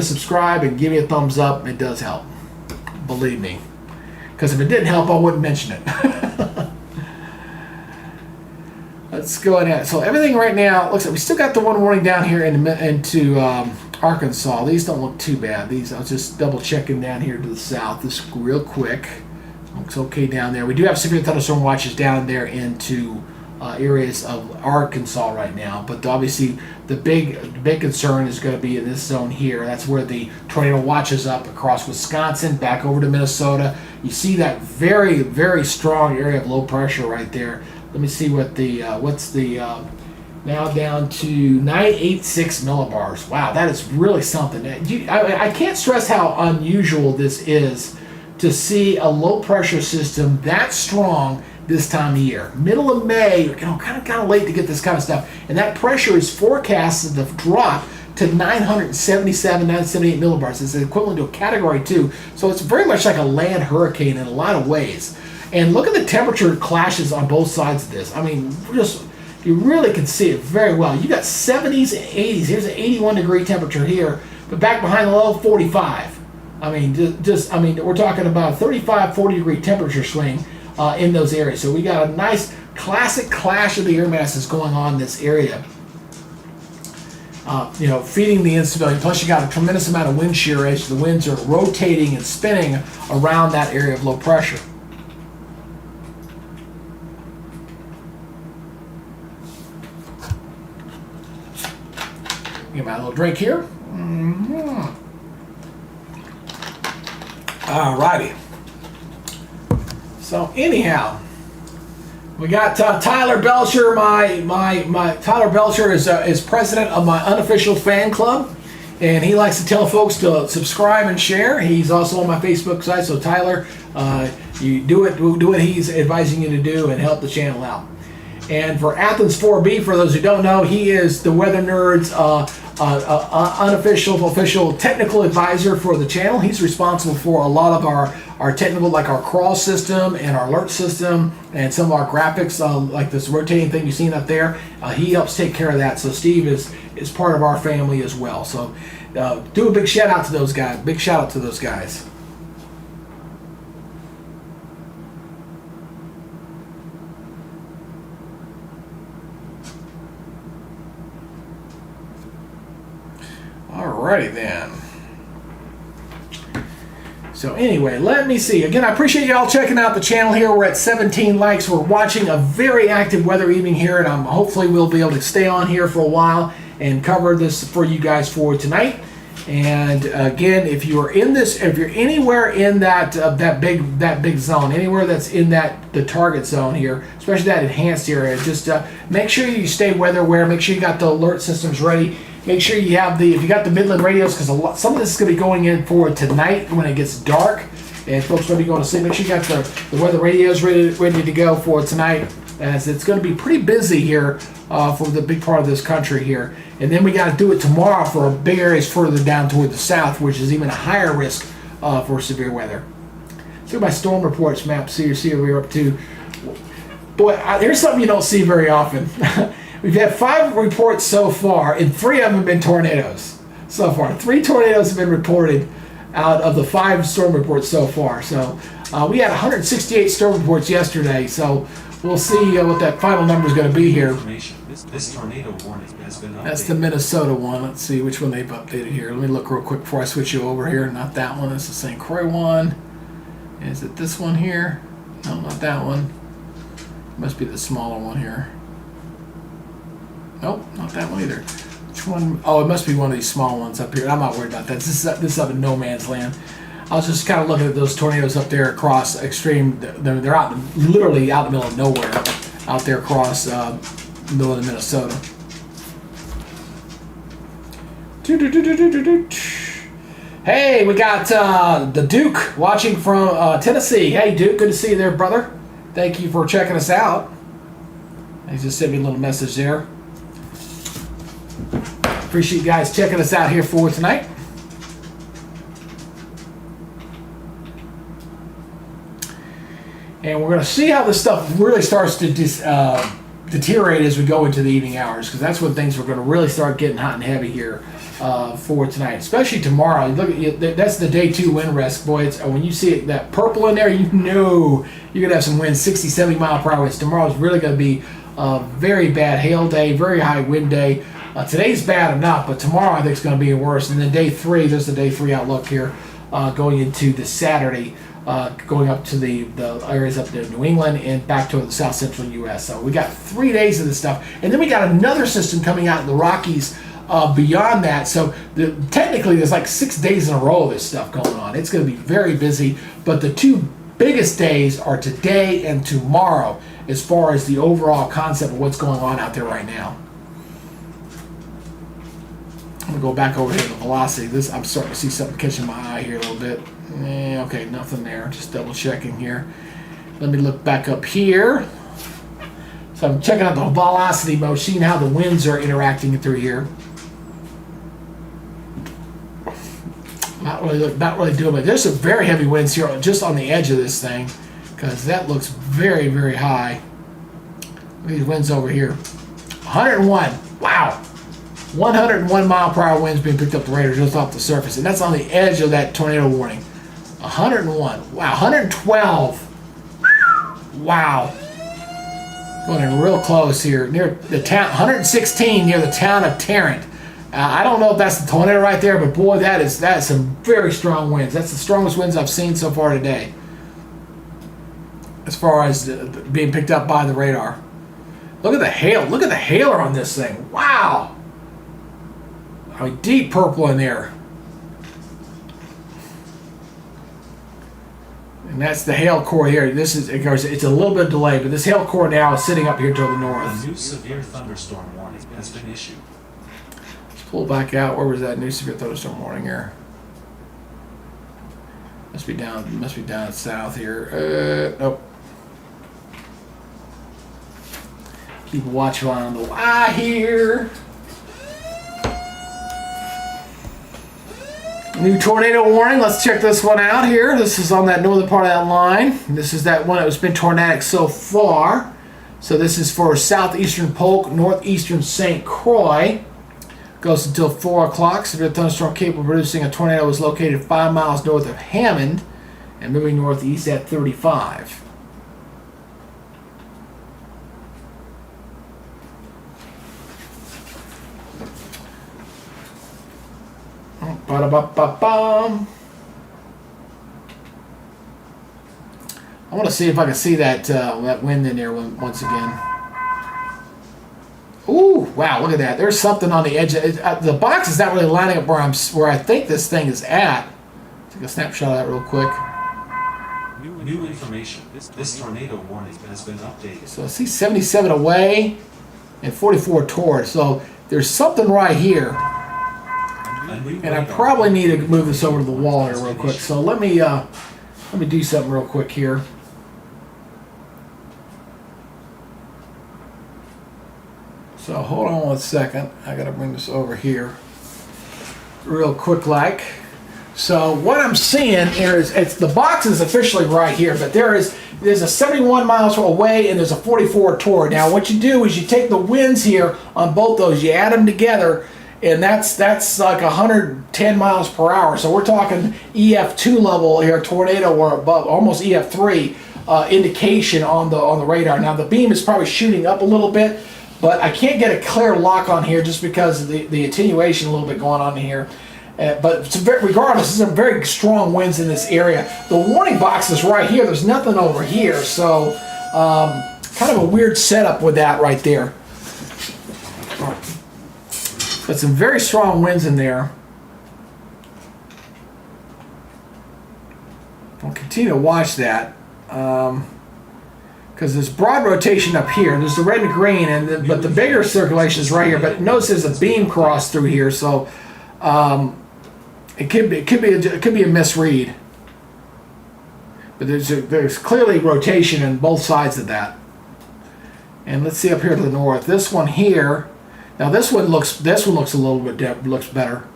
subscribe and give me a thumbs up. It does help, believe me. Because if it didn't help, I wouldn't mention it. Let's go ahead. So everything right now looks like we still got the one warning down here into Arkansas. These don't look too bad. These, I was just double checking down here to the south. This real quick. Looks okay down there. We do have severe thunderstorm watches down there into areas of Arkansas right now. But obviously the big concern is going to be in this zone here. That's where the tornado watch is up across Wisconsin, back over to Minnesota. You see that very, very strong area of low pressure right there. Let me see what the now down to 986 millibars. Wow, that is really something. I can't stress how unusual this is to see a low pressure system that strong this time of year. Middle of May, kind of late to get this kind of stuff. And that pressure is forecasted to drop to 977, 978 millibars. It's equivalent to a Category 2. So it's very much like a land hurricane in a lot of ways. And look at the temperature clashes on both sides of this. I mean, you really can see it very well. You got 70s and 80s. Here's an 81 degree temperature here, but back behind the low, 45. I mean, we're talking about a 35, 40 degree temperature swing in those areas. So we got a nice classic clash of the air masses going on in this area. Feeding the instability. Plus, you got a tremendous amount of wind shear edge. The winds are rotating and spinning around that area of low pressure. Get my little drink here. Alrighty. So anyhow, we got Tyler Belcher. My Tyler Belcher is president of my unofficial fan club, and he likes to tell folks to subscribe and share. He's also on my Facebook site. So Tyler, you do what he's advising you to do and help the channel out. And for Athens 4B, for those who don't know, he is the Weather Nerds unofficial, official technical advisor for the channel. He's responsible for a lot of our technical, like our crawl system and our alert system and some of our graphics, like this rotating thing you've seen up there. He helps take care of that. So Steve is part of our family as well. So do a big shout out to those guys. Big shout out to those guys. Alrighty then. So anyway, let me see. Again, I appreciate y'all checking out the channel here. We're at 17 likes. We're watching a very active weather evening here, and hopefully we'll be able to stay on here for a while and cover this for you guys for tonight. And again, if you're anywhere in that big zone, anywhere that's in the target zone here, especially that enhanced area, just make sure you stay weather aware. Make sure you got the alert systems ready. Make sure you have if you got the Midland radios, because some of this is going to be going in for tonight when it gets dark, and folks will be going to sleep. Make sure you got the weather radios ready to go for tonight, as it's going to be pretty busy here for the big part of this country here. And then we got to do it tomorrow for big areas further down toward the south, which is even a higher risk for severe weather. Let's look at my storm reports map, see what we're up to. Boy, here's something you don't see very often. We've had 5 reports so far, and 3 of them have been tornadoes so far. 3 tornadoes have been reported out of the 5 storm reports so far. So we had 168 storm reports yesterday, so we'll see what that final number is going to be here. This tornado warning has been updated. That's the Minnesota one. Let's see which one they've updated here. Let me look real quick before I switch you over here. Not that one. It's the St. Croix one. Is it this one here? No, not that one. Must be the smaller one here. Nope, not that one either. Which one? Oh, it must be one of these small ones up here. I'm not worried about that. This is up in no man's land. I was just kind of looking at those tornadoes up there across extreme. They're out, literally out in the middle of nowhere, out there across northern Minnesota. Hey, we got the Duke watching from Tennessee. Hey, Duke, good to see you there, brother. Thank you for checking us out. He just sent me a little message there. Appreciate you guys checking us out here for tonight. And we're going to see how this stuff really starts to deteriorate as we go into the evening hours, because that's when things are going to really start getting hot and heavy here for tonight, especially tomorrow. Look at that's the day 2 wind risk, boy. When you see that purple in there, you know you're going to have some winds, 60, 70 mile per hour winds. Tomorrow is really going to be a very bad hail day, very high wind day. Today's bad enough, but tomorrow I think it's going to be worse. And then day 3, there's the day 3 outlook here going into the Saturday. Going up to the areas up to New England and back to the south central U.S. So we got 3 days of this stuff. And then we got another system coming out in the Rockies beyond that. So technically there's like 6 days in a row of this stuff going on. It's going to be very busy. But the 2 biggest days are today and tomorrow as far as the overall concept of what's going on out there right now. I'm going to go back over here to the velocity. I'm starting to see something catching my eye here a little bit. Okay, nothing there. Just double checking here. Let me look back up here. So I'm checking out the velocity mode, seeing how the winds are interacting through here. Not really doing it. There's some very heavy winds here just on the edge of this thing, because that looks very, very high. Look at these winds over here. 101. Wow. 101 mile per hour winds being picked up the radar just off the surface, and that's on the edge of that tornado warning. 101. Wow. 112. Wow. Going in real close here near the town. 116 near the town of Tarrant. I don't know if that's the tornado right there, but boy, that is some very strong winds. That's the strongest winds I've seen so far today, as far as being picked up by the radar. Look at the hail. Look at the hailer on this thing. Wow. I mean, deep purple in there. And that's the hail core here. This is, of course, it's a little bit delayed, but this hail core now is sitting up here to the north. A new severe thunderstorm warning has been issued. Let's pull back out. Where was that new severe thunderstorm warning here? Must be down south here. Nope. Keep watching on the Y here. New tornado warning. Let's check this one out here. This is on that northern part of that line. This is that one that has been tornadic so far. So this is for southeastern Polk, northeastern St. Croix. Goes until 4 o'clock. Severe thunderstorm capable of producing a tornado was located 5 miles north of Hammond and moving northeast at 35. Ba-da-ba-ba-bum. I want to see if I can see that wind in there once again. Ooh, wow, look at that. There's something on the edge. The box is not really lining up where I think this thing is at. Take a snapshot of that real quick. New information. This tornado warning has been updated. So I see 77 away and 44 toward. So there's something right here. And I probably need to move this over to the wall here real quick. So let me do something real quick here. So hold on 1 second. I gotta bring this over here real quick like. So what I'm seeing here is the box is officially right here, but there's a 71 miles away and there's a 44 toward. Now what you do is you take the winds here on both those, you add them together, and that's like 110 miles per hour. So we're talking EF2 level here, tornado, or above, almost EF3 indication on the radar. Now the beam is probably shooting up a little bit, but I can't get a clear lock on here just because of the attenuation a little bit going on here. But regardless, there's some very strong winds in this area. The warning box is right here. There's nothing over here. So kind of a weird setup with that right there. But some very strong winds in there. I'll continue to watch that. Because there's broad rotation up here. There's the red and green, but the bigger circulation is right here. But notice there's a beam cross through here, so it could be a misread. But there's clearly rotation in both sides of that. And let's see up here to the north. This one here. Now this one looks a little bit looks better.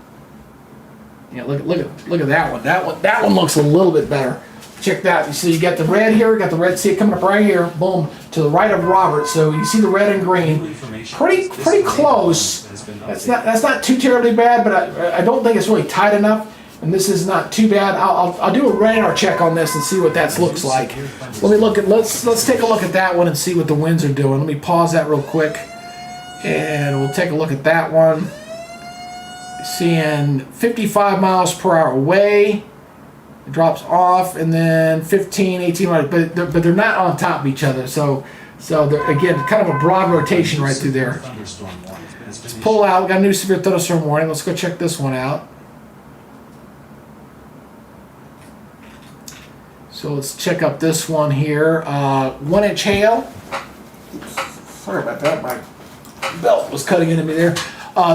Yeah, look at that one. That one looks a little bit better. Check that. You see, you got the red here, got the red. See it coming up right here. Boom, to the right of Robert. So you see the red and green. Pretty close. That's not too terribly bad, but I don't think it's really tight enough. And this is not too bad. I'll do a radar check on this and see what that looks like. Let's take a look at that one and see what the winds are doing. Let me pause that real quick, and we'll take a look at that one. Seeing 55 miles per hour away. It drops off, and then 15, 18 miles, but they're not on top of each other. So they're, again, kind of a broad rotation right through there. Let's pull out. We got a new severe thunderstorm warning. Let's go check this one out. So let's check up this one here. 1 inch hail. Oops, sorry about that. My belt was cutting into me there.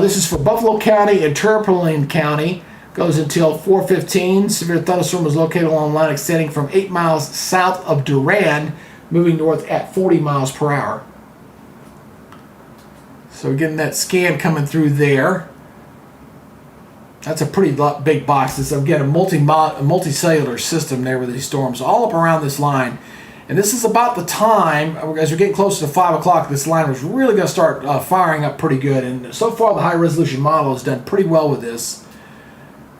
This is for Buffalo County and Turpentine County. Goes until 4:15. Severe thunderstorm was located along a line extending from 8 miles south of Durand, moving north at 40 miles per hour. So we're getting that scan coming through there. That's a pretty big box. It's, again, a multicellular system there with these storms all up around this line. And this is about the time, as we're getting closer to 5 o'clock, this line was really going to start firing up pretty good. And so far, the high-resolution model has done pretty well with this.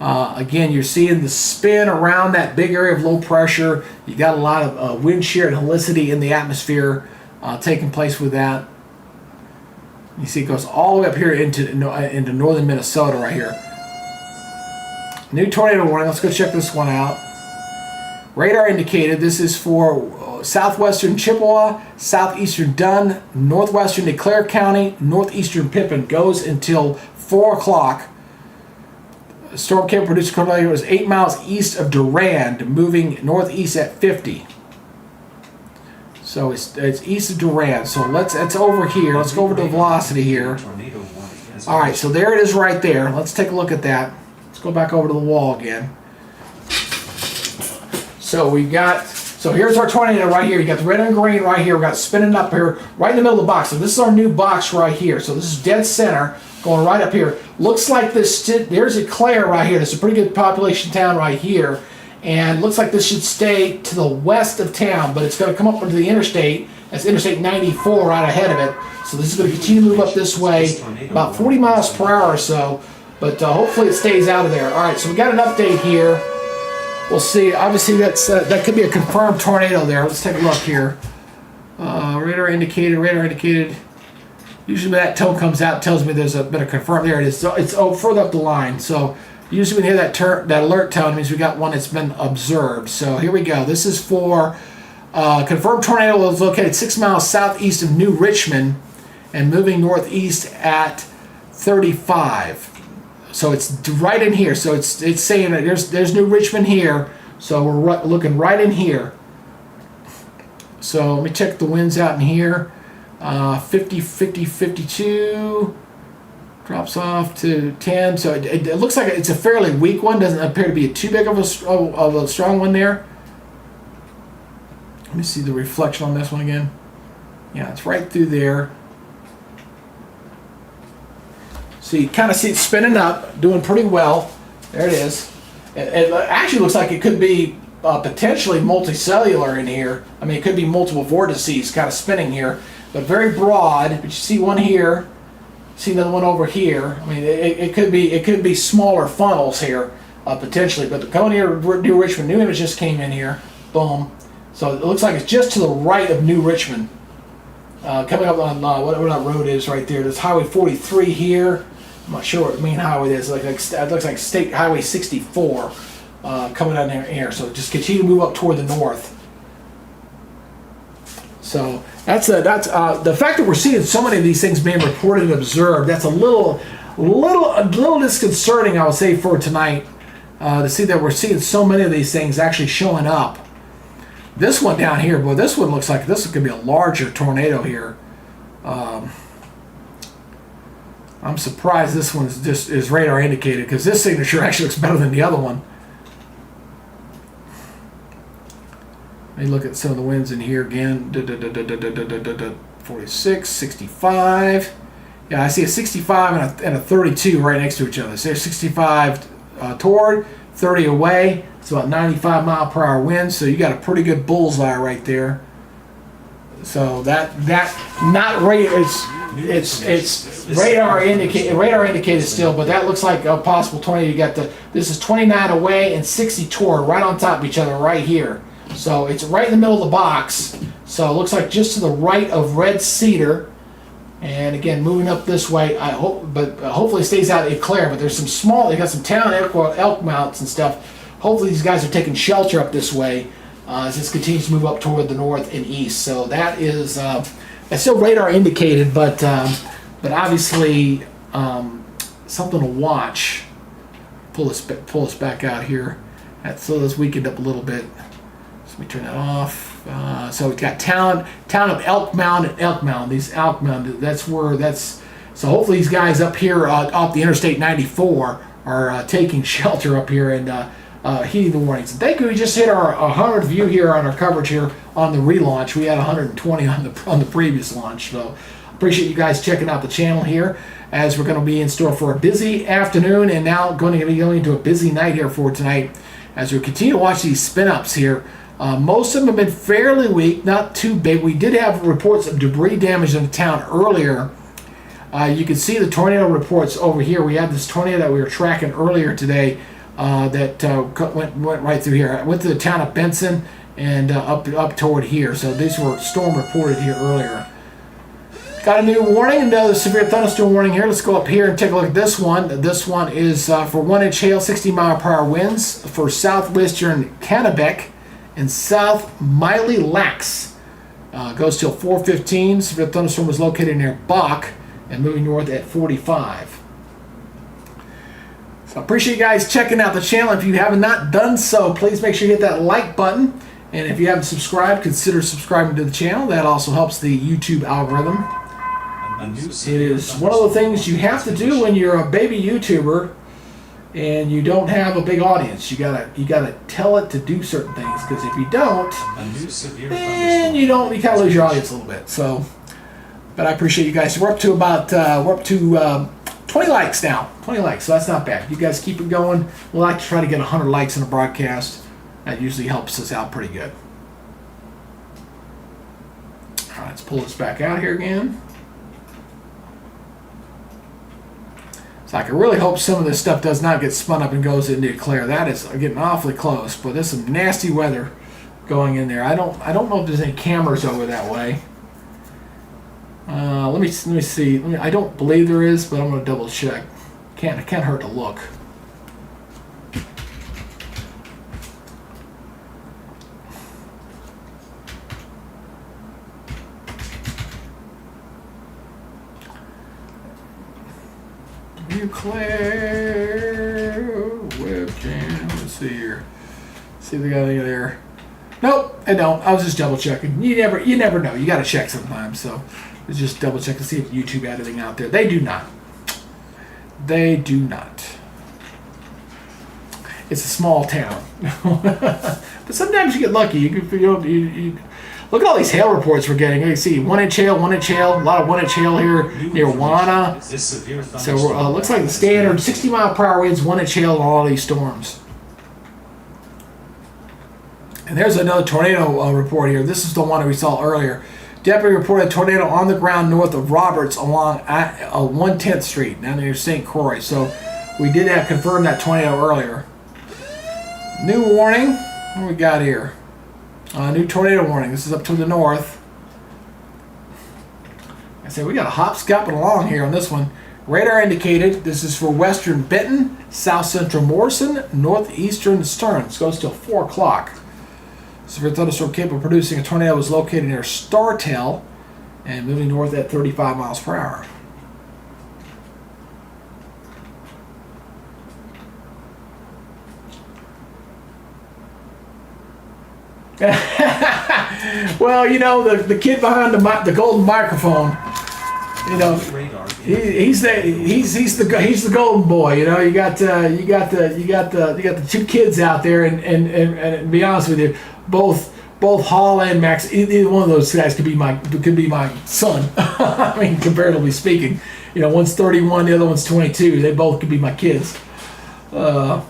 Again, you're seeing the spin around that big area of low pressure. You got a lot of wind shear and helicity in the atmosphere taking place with that. You see it goes all the way up here into northern Minnesota right here. New tornado warning. Let's go check this one out. Radar indicated. This is for southwestern Chippewa, southeastern Dunn, northwestern Eclair County, northeastern Pippin. Goes until 4 o'clock. Storm cable produced tornado was 8 miles east of Durand, moving northeast at 50. So it's east of Durand. So it's over here. Let's go over to the velocity here. All right, so there it is right there. Let's take a look at that. Let's go back over to the wall again. So here's our tornado right here. You got the red and green right here. We got it spinning up here right in the middle of the box. So this is our new box right here. So this is dead center. Going right up here. Looks like there's Eclair right here. There's a pretty good population town right here. And looks like this should stay to the west of town, but it's going to come up onto the interstate. That's Interstate 94 right ahead of it. So this is going to continue to move up this way, about 40 miles per hour or so. But hopefully it stays out of there. All right, so we got an update here. We'll see. Obviously, that could be a confirmed tornado there. Let's take a look here. Radar indicated, radar indicated. Usually when that tone comes out, it tells me there's been a confirmed. There it is. So it's further up the line. So usually when you hear that alert tone, it means we got one that's been observed. So here we go. This is for confirmed tornado was located 6 miles southeast of New Richmond, and moving northeast at 35. So it's right in here. So it's saying that there's New Richmond here. So we're looking right in here. So let me check the winds out in here. 50, 50, 52. Drops off to 10. So it looks like it's a fairly weak one. Doesn't appear to be too big of a strong one there. Let me see the reflection on this one again. Yeah, it's right through there. So you kind of see it spinning up, doing pretty well. There it is. It actually looks like it could be potentially multicellular in here. I mean, it could be multiple vortices kind of spinning here, but very broad. But you see one here, see another one over here. I mean, it could be smaller funnels here potentially. But going here, New Richmond, new image just came in here. Boom. So it looks like it's just to the right of New Richmond. Coming up on whatever that road is right there. There's Highway 43 here. I'm not sure what the main highway is. It looks like State Highway 64 coming down here. So just continue to move up toward the north. So that's the fact that we're seeing so many of these things being reported and observed. That's a little disconcerting, I would say, for tonight to see that we're seeing so many of these things actually showing up. This one down here, boy, this one looks like this is going to be a larger tornado here. I'm surprised this one is radar indicated, because this signature actually looks better than the other one. Let me look at some of the winds in here again. 46, 65. Yeah, I see a 65 and a 32 right next to each other. So there's 65 toward, 30 away. It's about 95 mile per hour wind. So you got a pretty good bullseye right there. So that not radar. It's radar indicated still, but that looks like a possible tornado. You got this is 29 away and 60 toward, right on top of each other right here. So it's right in the middle of the box. So it looks like just to the right of Red Cedar. And again, moving up this way, I hope, but hopefully it stays out of Eclair. But there's some small, you got some town elk mounts and stuff. Hopefully these guys are taking shelter up this way as this continues to move up toward the north and east. So that is, it's still radar indicated, but obviously something to watch. Pull us back out here. So this weakened up a little bit. Let me turn that off. So we've got town of Elk Mound and Elk Mound. These Elk Mound, so hopefully these guys up here off the Interstate 94 are taking shelter up here and heeding the warnings. Thank you. We just hit our 100 view here on our coverage here on the relaunch. We had 120 on the previous launch. So appreciate you guys checking out the channel here as we're going to be in store for a busy afternoon and now going to be going into a busy night here for tonight as we continue to watch these spin-ups here. Most of them have been fairly weak, not too big. We did have reports of debris damage in the town earlier. You can see the tornado reports over here. We had this tornado that we were tracking earlier today that went right through here. I went to the town of Benson and up toward here. So these were storm reported here earlier. Got a new warning, another severe thunderstorm warning here. Let's go up here and take a look at this one. This one is for 1-inch hail, 60 mile per hour winds for southwestern Kennebec and South Miley Lacs. Goes till 4:15. Severe thunderstorm was located near Bach and moving north at 45. So I appreciate you guys checking out the channel. If you have not done so, please make sure you hit that like button. And if you haven't subscribed, consider subscribing to the channel. That also helps the YouTube algorithm. It is one of the things you have to do when you're a baby YouTuber and you don't have a big audience. You gotta tell it to do certain things, because if you don't, then you kind of lose your audience a little bit. So, but I appreciate you guys. We're up to 20 likes now. 20 likes, so that's not bad. You guys keep it going. We like to try to get 100 likes in a broadcast. That usually helps us out pretty good. All right, let's pull this back out here again. So I can really hope some of this stuff does not get spun up and goes into Eclair. That is getting awfully close, but there's some nasty weather going in there. I don't know if there's any cameras over that way. Let me see. I don't believe there is, but I'm going to double check. It can't hurt to look. Nuclear webcam. Let's see here. See if they got anything there. Nope, I don't. I was just double checking. You never know. You got to check sometimes. So let's just double check to see if YouTube had anything out there. They do not. They do not. It's a small town. But sometimes you get lucky. You look at all these hail reports we're getting. You can see 1 inch hail, 1 inch hail, a lot of 1 inch hail here near Wana. So looks like the standard 60-mile-per-hour winds, 1 inch hail on all these storms. And there's another tornado report here. This is the one that we saw earlier. Deputy reported a tornado on the ground north of Roberts along 110th Street, down near St. Croix. So we did have confirmed that tornado earlier. New warning. What do we got here? New tornado warning. This is up to the north. I said we got a hopscopping along here on this one. Radar indicated this is for western Benton, south central Morrison, northeastern Stearns. Goes till 4 o'clock. Severe thunderstorm capable of producing a tornado was located near Startail and moving north at 35 miles per hour. Well, you know, the kid behind the golden microphone, you know, he's the golden boy. You know, you got the two kids out there, and to be honest with you, both Hall and Max, either one of those guys could be my son. I mean, comparatively speaking, you know, one's 31, the other one's 22. They both could be my kids. But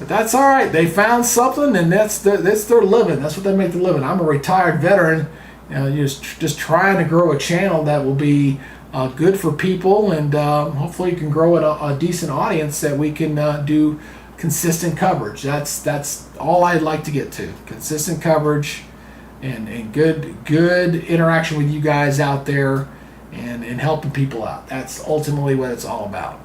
that's all right. They found something, and that's their living. That's what they make their living. I'm a retired veteran, you know, just trying to grow a channel that will be good for people, and hopefully you can grow a decent audience that we can do consistent coverage. That's all I'd like to get to. Consistent coverage and good interaction with you guys out there and helping people out. That's ultimately what it's all about.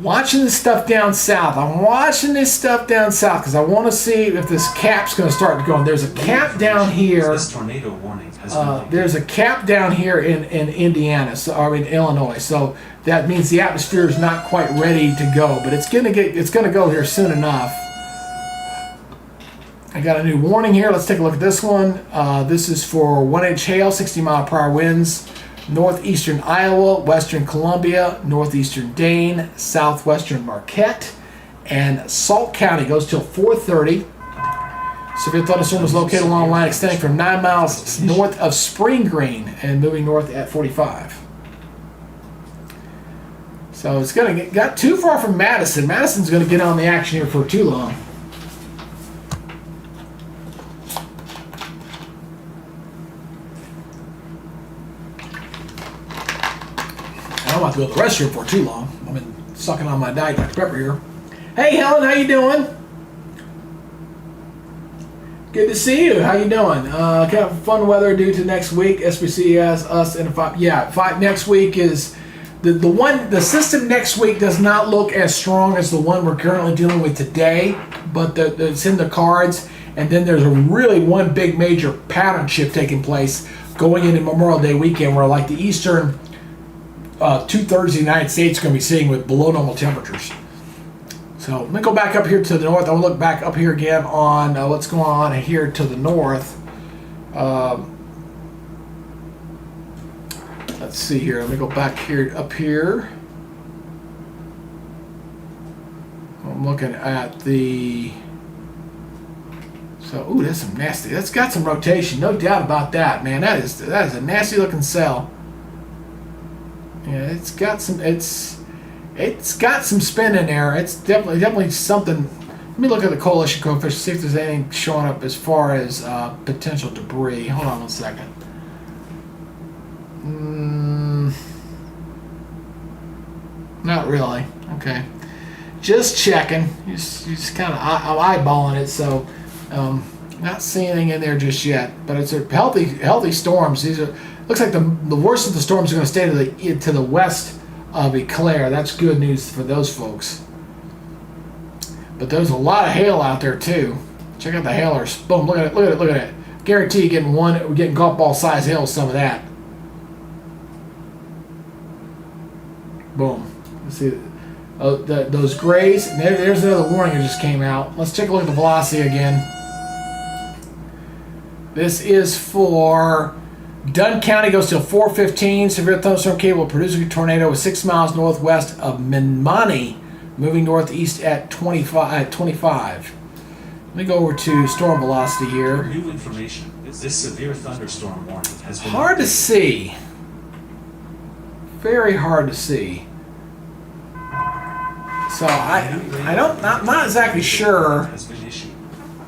Watching this stuff down south. I'm watching this stuff down south because I want to see if this cap's going to start going. There's a cap down here. This tornado warning has been there's a cap down here in Indiana, or in Illinois. So that means the atmosphere is not quite ready to go, but it's going to go here soon enough. I got a new warning here. Let's take a look at this one. This is for 1 inch hail, 60-mile-per-hour winds. Northeastern Iowa, western Columbia, northeastern Dane, southwestern Marquette, and Sauk County. Goes till 4:30. Severe thunderstorm was located along a line extending from 9 miles north of Spring Green and moving north at 45. So it's got too far from Madison. Madison's going to get on the action here for too long. I don't have to go to the restroom for too long. I've been sucking on my Diet Dr. Pepper here. Hey Helen, how you doing? Good to see you. How you doing? Kind of fun weather due to next week. SBC has us in a 5. Yeah, 5 next week is the system next week does not look as strong as the one we're currently dealing with today, but it's in the cards. And then there's one big major pattern shift taking place going into Memorial Day weekend, where like the eastern 2/3 of the United States are going to be sitting with below normal temperatures. So let me go back up here to the north. I'll look back up here again on what's going on here to the north. Let's see here. Let me go back here up here. I'm looking at the. So, ooh, that's some nasty. That's got some rotation, no doubt about that, man. That is a nasty looking cell. Yeah, it's got some spin in there. It's definitely something. Let me look at the coalition coefficient, see if there's anything showing up as far as potential debris. Hold on 1 second. Not really. Okay, just checking. Just kind of eyeballing it. So, not seeing anything in there just yet. But it's a healthy storms. These are. Looks like the worst of the storms are going to stay to the west of Eclair. That's good news for those folks. But there's a lot of hail out there too. Check out the hailers. Boom! Look at it! Guarantee you we're getting golf ball size hail, some of that. Boom. Let's see. Those grays. And there's another warning that just came out. Let's take a look at the velocity again. This is for Dunn County, goes till 4:15. Severe thunderstorm capable of producing a tornado with 6 miles northwest of Minmani, moving northeast at 25. Let me go over to storm velocity here. New information. This severe thunderstorm warning has been Hard to see. Very hard to see. So I'm not exactly sure has been issued.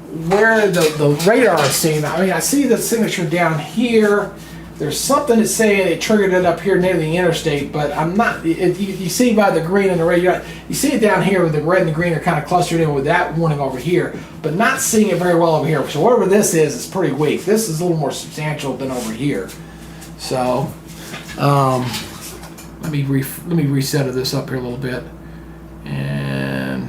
where the radar is seeing. I mean, I see the signature down here. There's something that's saying it triggered it up here near the interstate, but I'm not. You see by the green and the red, you see it down here where the red and the green are kind of clustered in with that warning over here, but not seeing it very well over here. So whatever this is pretty weak. This is a little more substantial than over here. So let me reset this up here a little bit. And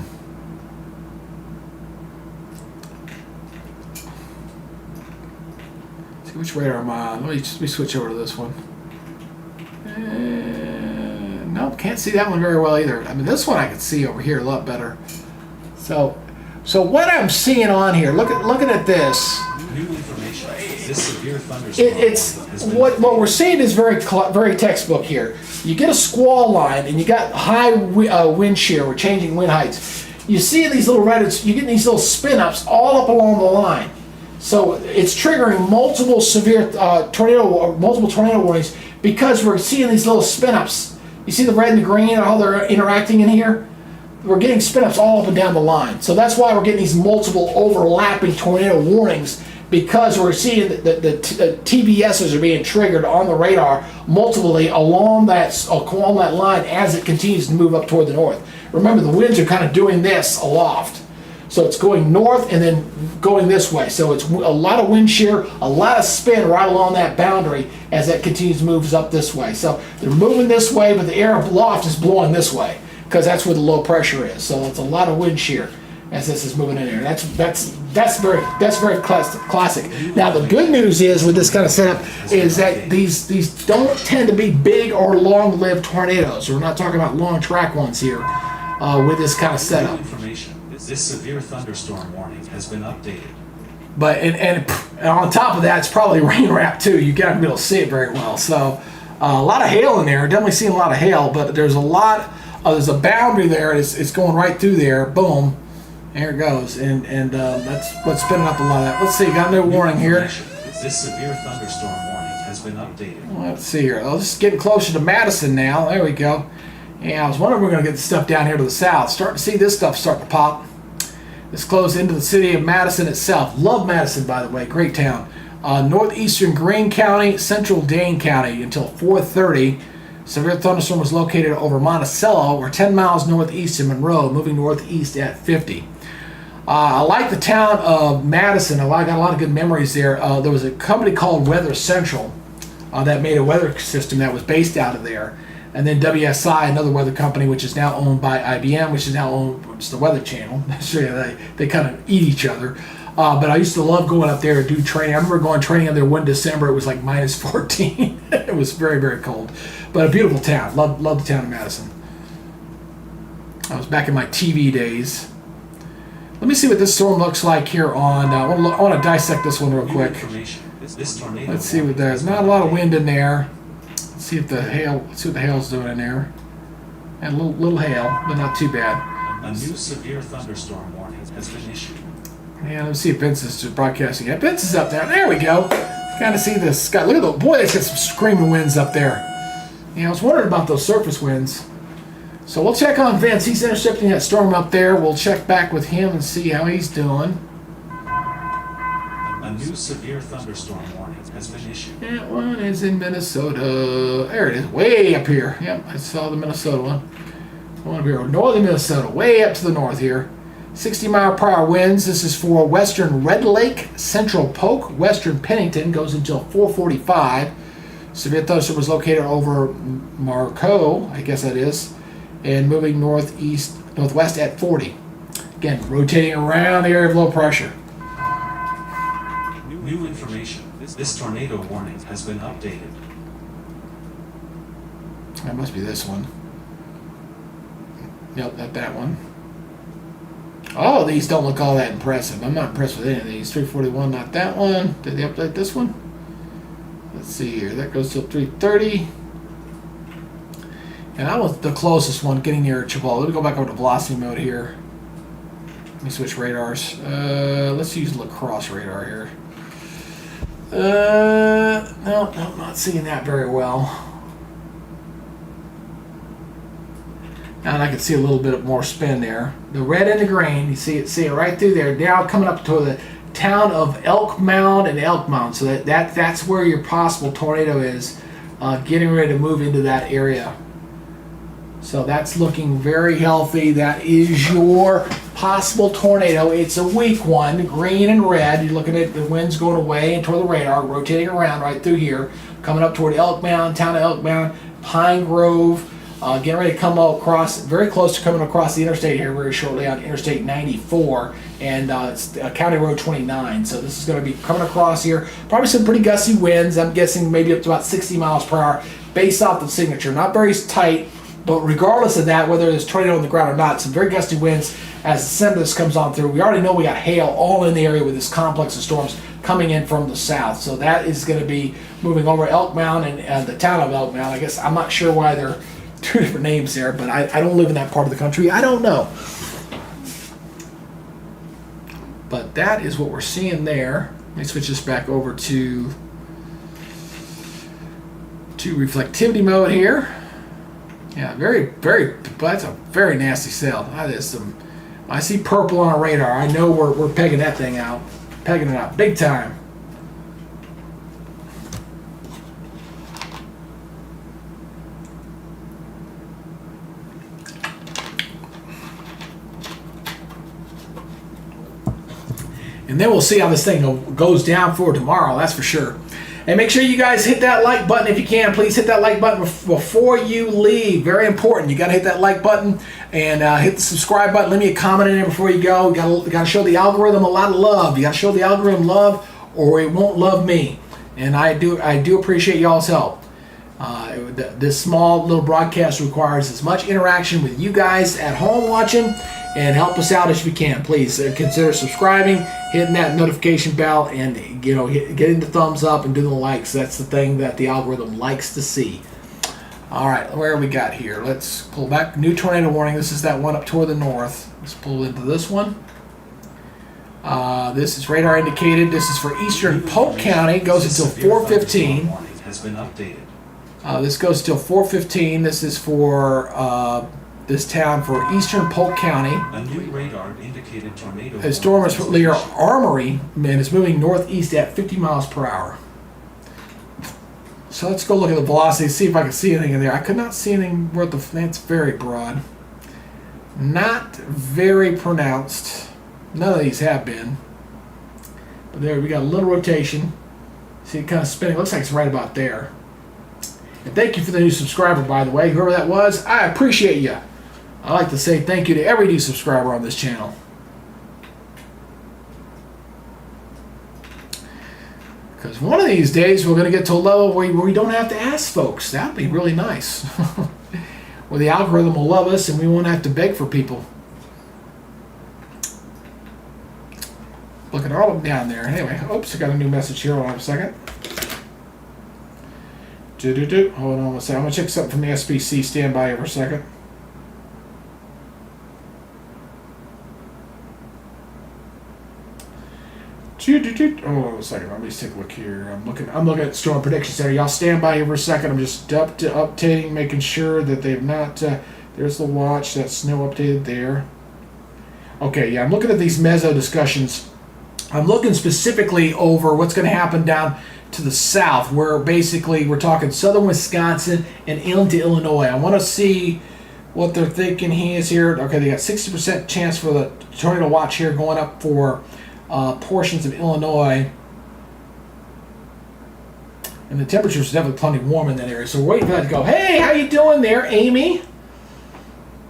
see which radar am I on. Let me switch over to this one. And nope, can't see that one very well either. I mean, this one I can see over here a lot better. So what I'm seeing on here, looking at this. New information. This severe thunderstorm. It's what we're seeing is very textbook here. You get a squall line and you got high wind shear. We're changing wind heights. You see these little you get these little spin ups all up along the line. So it's triggering multiple severe multiple tornado warnings because we're seeing these little spin ups. You see the red and the green and how they're interacting in here. We're getting spin ups all up and down the line. So that's why we're getting these multiple overlapping tornado warnings. Because we're seeing that the TBSs are being triggered on the radar multiply along that line as it continues to move up toward the north. Remember, the winds are kind of doing this aloft. So it's going north and then going this way. So it's a lot of wind shear, a lot of spin right along that boundary as that continues to move up this way. So they're moving this way, but the air aloft is blowing this way because that's where the low pressure is. So it's a lot of wind shear as this is moving in there. That's very classic. Now the good news is with this kind of setup is that these don't tend to be big or long-lived tornadoes. We're not talking about long track ones here with this kind of setup. Information. This severe thunderstorm warning has been updated. But and on top of that, it's probably rain wrapped too. You got to be able to see it very well. So a lot of hail in there. Definitely seeing a lot of hail, but there's a lot. There's a boundary there. It's going right through there. Boom. There it goes, and that's what's spinning up a lot of that. Let's see, got a new warning here. This severe thunderstorm warning has been updated. Let's see here. Oh, this is getting closer to Madison now. There we go. Yeah, I was wondering if we're going to get the stuff down here to the south. Starting to see this stuff start to pop. This close into the city of Madison itself. Love Madison, by the way. Great town. Northeastern Greene County, central Dane County until 4:30. Severe thunderstorm was located over Monticello, or 10 miles northeast of Monroe, moving northeast at 50. I like the town of Madison. I got a lot of good memories there. There was a company called Weather Central that made a weather system that was based out of there. And then WSI, another weather company, which is now owned by IBM, which is now owned, it's the Weather Channel. So yeah, they kind of eat each other. But I used to love going up there to do training. I remember going training up there one December. It was like minus 14. It was very, very cold. But a beautiful town. Love the town of Madison. I was back in my TV days. Let me see what this storm looks like here on. I want to dissect this one real quick. Let's see what there's. Not a lot of wind in there. Let's see if the hail. Let's see what the hail's doing in there. And a little hail, but not too bad. A new severe thunderstorm warning has been issued. Yeah, let's see if Vince is just broadcasting. Yeah, Vince is up there. There we go. Kind of see this sky. Look at the boy. That's got some screaming winds up there. Yeah, I was wondering about those surface winds. So we'll check on Vince. He's intercepting that storm up there. We'll check back with him and see how he's doing. A new severe thunderstorm warning has been issued. That one is in Minnesota. There it is, way up here. Yep, I saw the Minnesota one. One up here, northern Minnesota, way up to the north here. 60-mile-per-hour winds. This is for western Red Lake, central Polk, western Pennington. Goes until 4:45. Severe thunderstorm was located over Marco, I guess that is, and moving northwest at 40. Again, rotating around the area of low pressure. New New information. This tornado warning has been updated. That must be this one. Yep, not that one. All of these don't look all that impressive. I'm not impressed with any of these. 341, not that one. Did they update this one? Let's see here. That goes till 330. And I was the closest one getting near Chipotle. Let me go back over to velocity mode here. Let me switch radars. Let's use lacrosse radar here. No, not seeing that very well. And I can see a little bit more spin there. The red and the green, you see it right through there. Now coming up to the town of Elk Mound and Elk Mound. So that's where your possible tornado is, getting ready to move into that area. So that's looking very healthy. That is your possible tornado. It's a weak one, green and red. You're looking at the winds going away and toward the radar, rotating around right through here, coming up toward Elk Mound, town of Elk Mound, Pine Grove. Getting ready to come across, very close to coming across the interstate here very shortly on Interstate 94 and it's County Road 29. So this is going to be coming across here. Probably some pretty gusty winds. I'm guessing maybe up to about 60 miles per hour based off the signature. Not very tight, but regardless of that, whether there's tornado on the ground or not, some very gusty winds as the center of this comes on through. We already know we got hail all in the area with this complex of storms coming in from the south. So that is going to be moving over Elk Mound and the town of Elk Mound. I guess I'm not sure why they're two different names there, but I don't live in that part of the country. I don't know. But that is what we're seeing there. Let me switch this back over to reflectivity mode here. Yeah, that's a very nasty cell. That is some. I see purple on a radar. I know we're pegging that thing out. Pegging it out big time. And then we'll see how this thing goes down for tomorrow, that's for sure. And make sure you guys hit that like button if you can. Please hit that like button before you leave. Very important. You got to hit that like button and hit the subscribe button. Leave me a comment in there before you go. You got to show the algorithm a lot of love. You got to show the algorithm love or it won't love me. And I do appreciate y'all's help. This small little broadcast requires as much interaction with you guys at home watching. And help us out if you can. Please consider subscribing, hitting that notification bell, and getting the thumbs up and doing the likes. That's the thing that the algorithm likes to see. All right, where we got here? Let's pull back. New tornado warning. This is that one up toward the north. Let's pull into this one. This is radar indicated. This is for eastern Polk County. Goes until 4:15. Has been updated. This goes till 4:15. This is for this town for eastern Polk County. A new radar indicated tornado. A storm is near Armory and is moving northeast at 50 miles per hour. So let's go look at the velocity, see if I can see anything in there. I could not see anything worth the. That's very broad. Not very pronounced. None of these have been. But there we got a little rotation. See it kind of spinning. Looks like it's right about there. And thank you for the new subscriber, by the way. Whoever that was, I appreciate you. I like to say thank you to every new subscriber on this channel. Because one of these days we're going to get to a level where we don't have to ask folks. That would be really nice. Where the algorithm will love us and we won't have to beg for people. Looking all up down there. Anyway, oops, I got a new message here. Hold on a second. Hold on a second. I'm going to check something from the SBC. Stand by for a second. Oh, a second. Let me just take a look here. I'm looking at Storm Prediction Center. Y'all stand by here for a second. I'm just updating, making sure that they've not. There's the watch. That's snow updated there. Okay, yeah. I'm looking at these meso discussions. I'm looking specifically over what's going to happen down to the south, where basically we're talking southern Wisconsin and into Illinois. I want to see what they're thinking here. Okay, they got 60% chance for the tornado watch here going up for portions of Illinois. And the temperature's definitely plenty warm in that area. So we're waiting for that to go. Hey, how you doing there, Amy?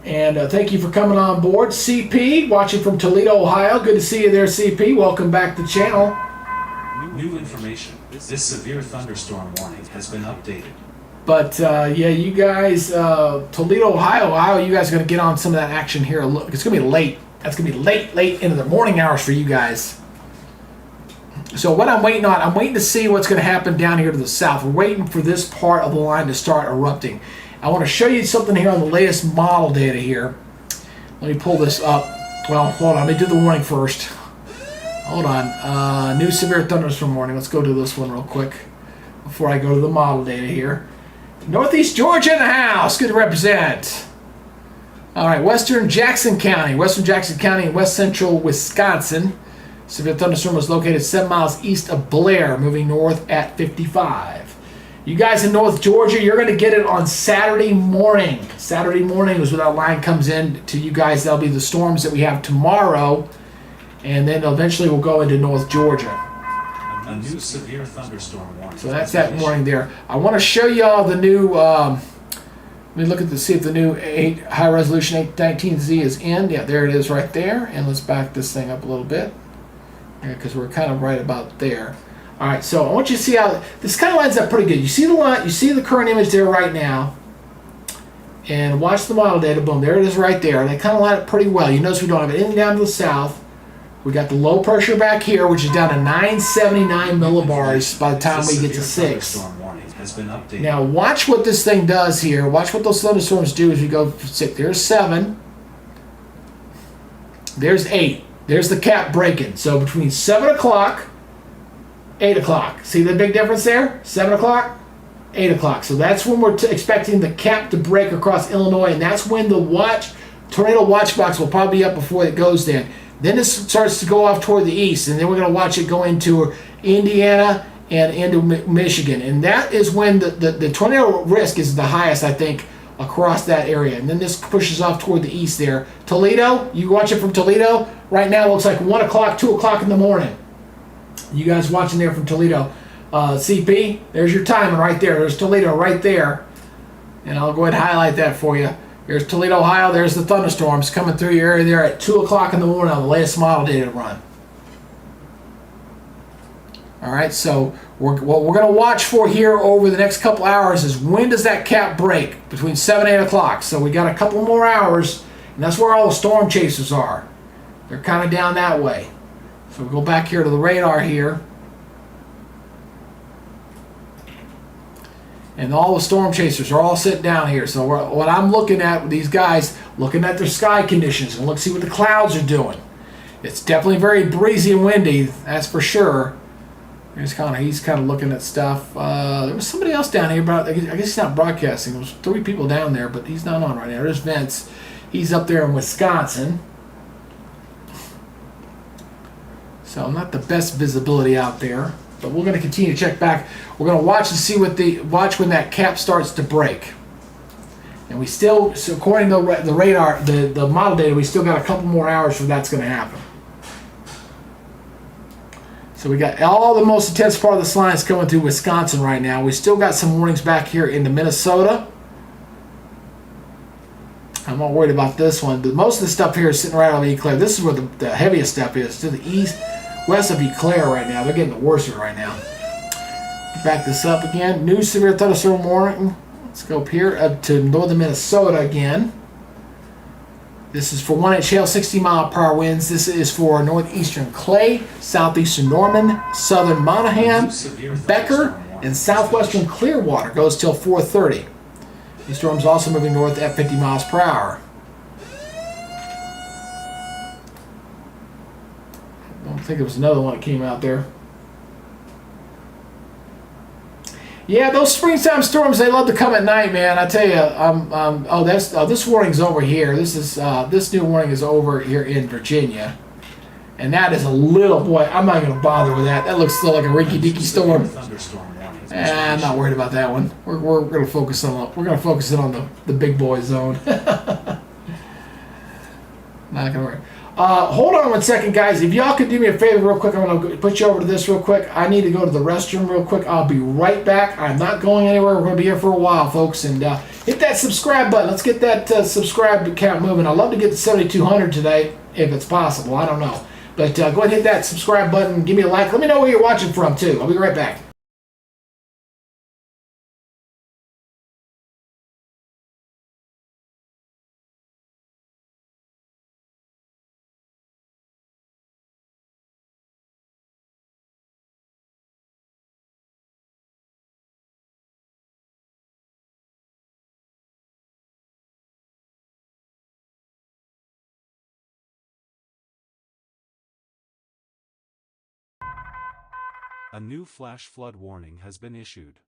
And thank you for coming on board. CP, watching from Toledo, Ohio. Good to see you there, CP. Welcome back to the channel. New information. This severe thunderstorm warning has been updated. But yeah, you guys, Toledo, Ohio, you guys are going to get on some of that action here. Look, it's going to be late. That's going to be late into the morning hours for you guys. So what I'm waiting on, I'm waiting to see what's going to happen down here to the south. We're waiting for this part of the line to start erupting. I want to show you something here on the latest model data here. Let me pull this up. Well, hold on. Let me do the warning first. Hold on. New severe thunderstorm warning. Let's go to this one real quick before I go to the model data here. Northeast Georgia in the house. Good to represent. All right. Western Jackson County, and west central Wisconsin. Severe thunderstorm was located 7 miles east of Blair, moving north at 55. You guys in North Georgia, you're going to get it on Saturday morning. Saturday morning is when that line comes in to you guys. That'll be the storms that we have tomorrow. And then eventually we'll go into North Georgia. A new severe thunderstorm warning. So that's that morning there. I want to show y'all the new, let me look at see if the new high resolution 819Z is in. Yeah, there it is right there. And let's back this thing up a little bit. Because we're kind of right about there. All right, so I want you to see how this kind of lines up pretty good. You see the line, you see the current image there right now, and watch the model data. Boom, there it is right there. They kind of line up pretty well. You notice we don't have anything down to the south. We got the low pressure back here, which is down to 979 millibars by the time we get to 6. Now watch what this thing does here. Watch what those thunderstorms do as we go 6. There's 7. There's 8. There's the cap breaking. So between 7 o'clock, 8 o'clock. See the big difference there? 7 o'clock, 8 o'clock. So that's when we're expecting the cap to break across Illinois, and that's when the tornado watch box will probably be up before it goes there. Then this starts to go off toward the east, and then we're going to watch it go into Indiana and into Michigan. And that is when the tornado risk is the highest, I think, across that area. And then this pushes off toward the east there. Toledo, you watch it from Toledo. Right now it looks like 1 o'clock, 2 o'clock in the morning. You guys watching there from Toledo. CP, there's your timing right there. There's Toledo right there. And I'll go ahead and highlight that for you. There's Toledo, Ohio. There's the thunderstorms coming through your area there at 2 o'clock in the morning on the latest model data run. All right, so what we're going to watch for here over the next couple hours is when does that cap break between 7 and 8 o'clock. So we got a couple more hours, and that's where all the storm chasers are. They're kind of down that way. So we'll go back here to the radar here. And all the storm chasers are all sitting down here. So what I'm looking at with these guys, looking at their sky conditions and see what the clouds are doing. It's definitely very breezy and windy, that's for sure. He's kind of looking at stuff. There was somebody else down here, but I guess he's not broadcasting. There was 3 people down there, but he's not on right now. There's Vince. He's up there in Wisconsin. So not the best visibility out there, but we're going to continue to check back. We're going to watch and see watch when that cap starts to break. And we still, so according to the radar, the model data, we still got a couple more hours for that's going to happen. So we got all the most intense part of this line is coming through Wisconsin right now. We still got some warnings back here into Minnesota. I'm not worried about this one, but most of the stuff here is sitting right over Eau Claire. This is where the heaviest stuff is, to the west of Eau Claire right now. They're getting the worst of it right now. Back this up again. New severe thunderstorm warning. Let's go up here up to northern Minnesota again. This is for 1-inch hail, 60-mile-per-hour winds. This is for northeastern Clay, southeastern Norman, southern Monaghan, Becker, and southwestern Clearwater. Goes till 4:30. These storms also moving north at 50 miles per hour. I don't think there was another one that came out there. Yeah, those springtime storms, they love to come at night, man. I tell you, this warning's over here. This new warning is over here in Virginia. And that is a little, boy, I'm not going to bother with that. That looks still like a rinky-dinky storm. I'm not worried about that one. We're going to focus in on the big boy zone. Not going to worry. Hold on 1 second, guys. If y'all could do me a favor real quick, I'm going to put you over to this real quick. I need to go to the restroom real quick. I'll be right back. I'm not going anywhere. We're going to be here for a while, folks. And hit that subscribe button. Let's get that subscribe count moving. I'd love to get to 7,200 today, if it's possible. I don't know. But go ahead and hit that subscribe button. Give me a like. Let me know where you're watching from, too. I'll be right back. A new flash flood warning has been issued.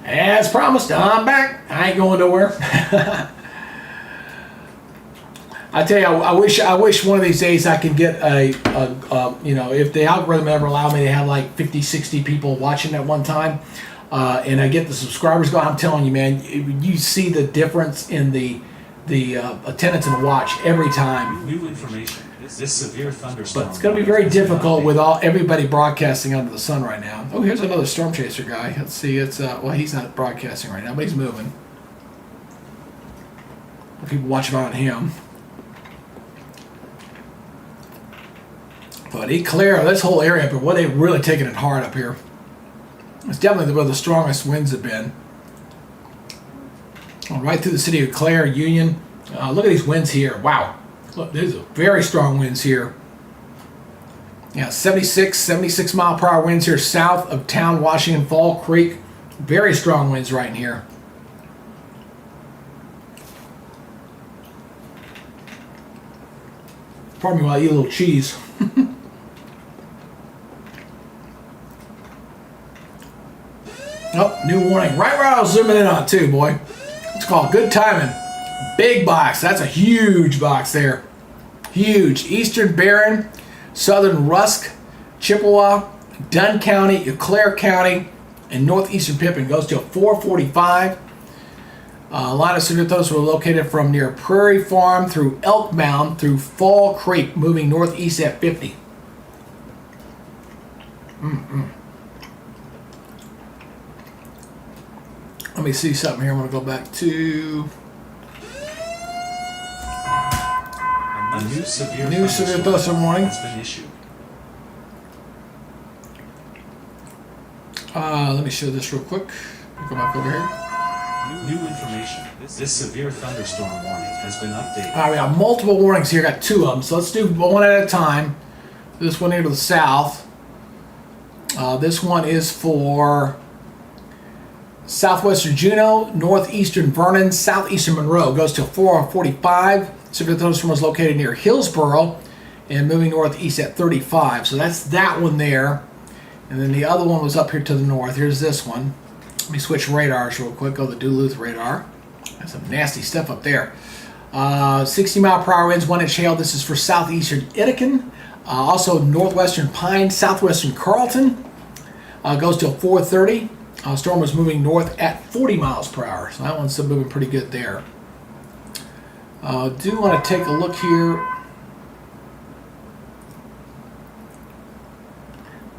As promised, I'm back. I ain't going nowhere. I tell you, I wish one of these days I could get if the algorithm ever allowed me to have like 50, 60 people watching at one time, and I get the subscribers going. I'm telling you, man, you see the difference in the attendance and watch every time. New information. This severe thunderstorm. But it's going to be very difficult with everybody broadcasting under the sun right now. Oh, here's another storm chaser guy. Let's see. It's well, he's not broadcasting right now, but he's moving. People watching on him. But Eclair, this whole area up here, what they've really taken it hard up here. It's definitely where the strongest winds have been. Right through the city of Eclair, Union. Look at these winds here. Wow. Look, there's very strong winds here. Yeah, 76 mile per hour winds here south of town, Washington, Fall Creek. Very strong winds right in here. Pardon me while I eat a little cheese. Oh, new warning. Right where I was zooming in on too, boy. It's called good timing. Big box. That's a huge box there. Huge. Eastern Barron, Southern Rusk, Chippewa, Dunn County, Eclair County, and Northeastern Pippin goes to 445. A lot of those were located from near Prairie Farm through Elk Mound through Fall Creek, moving northeast at 50. Let me see something here. I'm going to go back to A new severe thunderstorm warning has been issued. Let me show this real quick. Go back over here. New information. This severe thunderstorm warning has been updated. All right, we got multiple warnings here. Got two of them. So let's do one at a time. This one here to the south. This one is for southwestern Juneau, northeastern Vernon, southeastern Monroe. Goes to 445. Severe thunderstorm was located near Hillsboro and moving northeast at 35. So that's that one there. And then the other one was up here to the north. Here's this one. Let me switch radars real quick. Go to the Duluth radar. That's some nasty stuff up there. 60 mile per hour winds, 1 inch hail. This is for southeastern Ithacan. Also northwestern Pine, southwestern Carlton. Goes till 430. Storm was moving north at 40 miles per hour. So that one's still moving pretty good there. Do want to take a look here.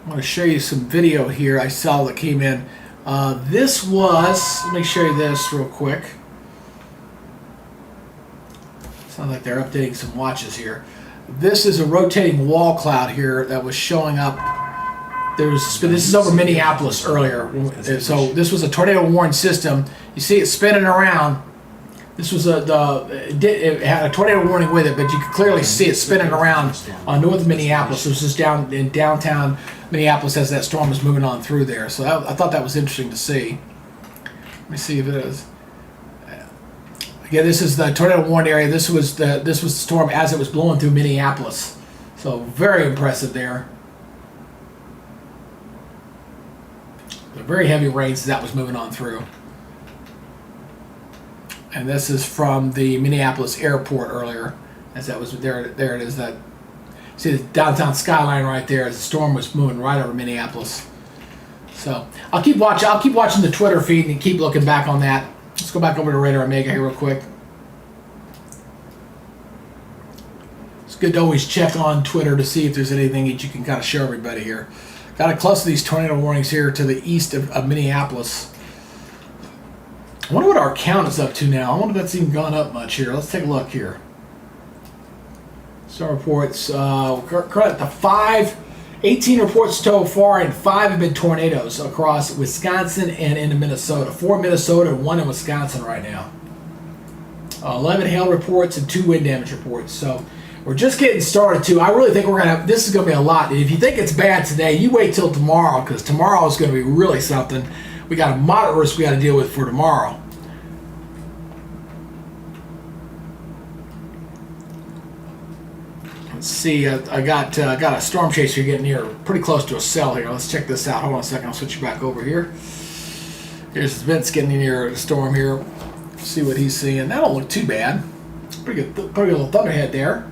I want to show you some video here I saw that came in. This was, let me show you this real quick. Sounds like they're updating some watches here. This is a rotating wall cloud here that was showing up. This is over Minneapolis earlier. So this was a tornado warning system. You see it spinning around. This was it had a tornado warning with it, but you could clearly see it spinning around on north of Minneapolis. This is down in downtown Minneapolis as that storm was moving on through there. So I thought that was interesting to see. Let me see if it is. Again, this is the tornado warning area. This was the storm as it was blowing through Minneapolis. So very impressive there. The very heavy rains that was moving on through. And this is from the Minneapolis airport earlier, as that was there. There it is. That see the downtown skyline right there as the storm was moving right over Minneapolis. So I'll keep watching. I'll keep watching the Twitter feed and keep looking back on that. Let's go back over to Radar Omega here real quick. It's good to always check on Twitter to see if there's anything that you can kind of show everybody here. Got to cluster these tornado warnings here to the east of Minneapolis. I wonder what our count is up to now. I wonder if that's even gone up much here. Let's take a look here. Some reports, current the 18 reports so far, and 5 have been tornadoes across Wisconsin and into Minnesota. 4 in Minnesota and 1 in Wisconsin right now. 11 hail reports and 2 wind damage reports. So we're just getting started too. I really think we're gonna have, this is gonna be a lot. If you think it's bad today, you wait till tomorrow, because tomorrow is gonna be really something. We got a moderate risk we got to deal with for tomorrow. Let's see. I got a storm chaser getting near, pretty close to a cell here. Let's check this out. Hold on a second. I'll switch you back over here. Here's Vince getting near the storm here. See what he's seeing. That don't look too bad. Pretty good little thunderhead there.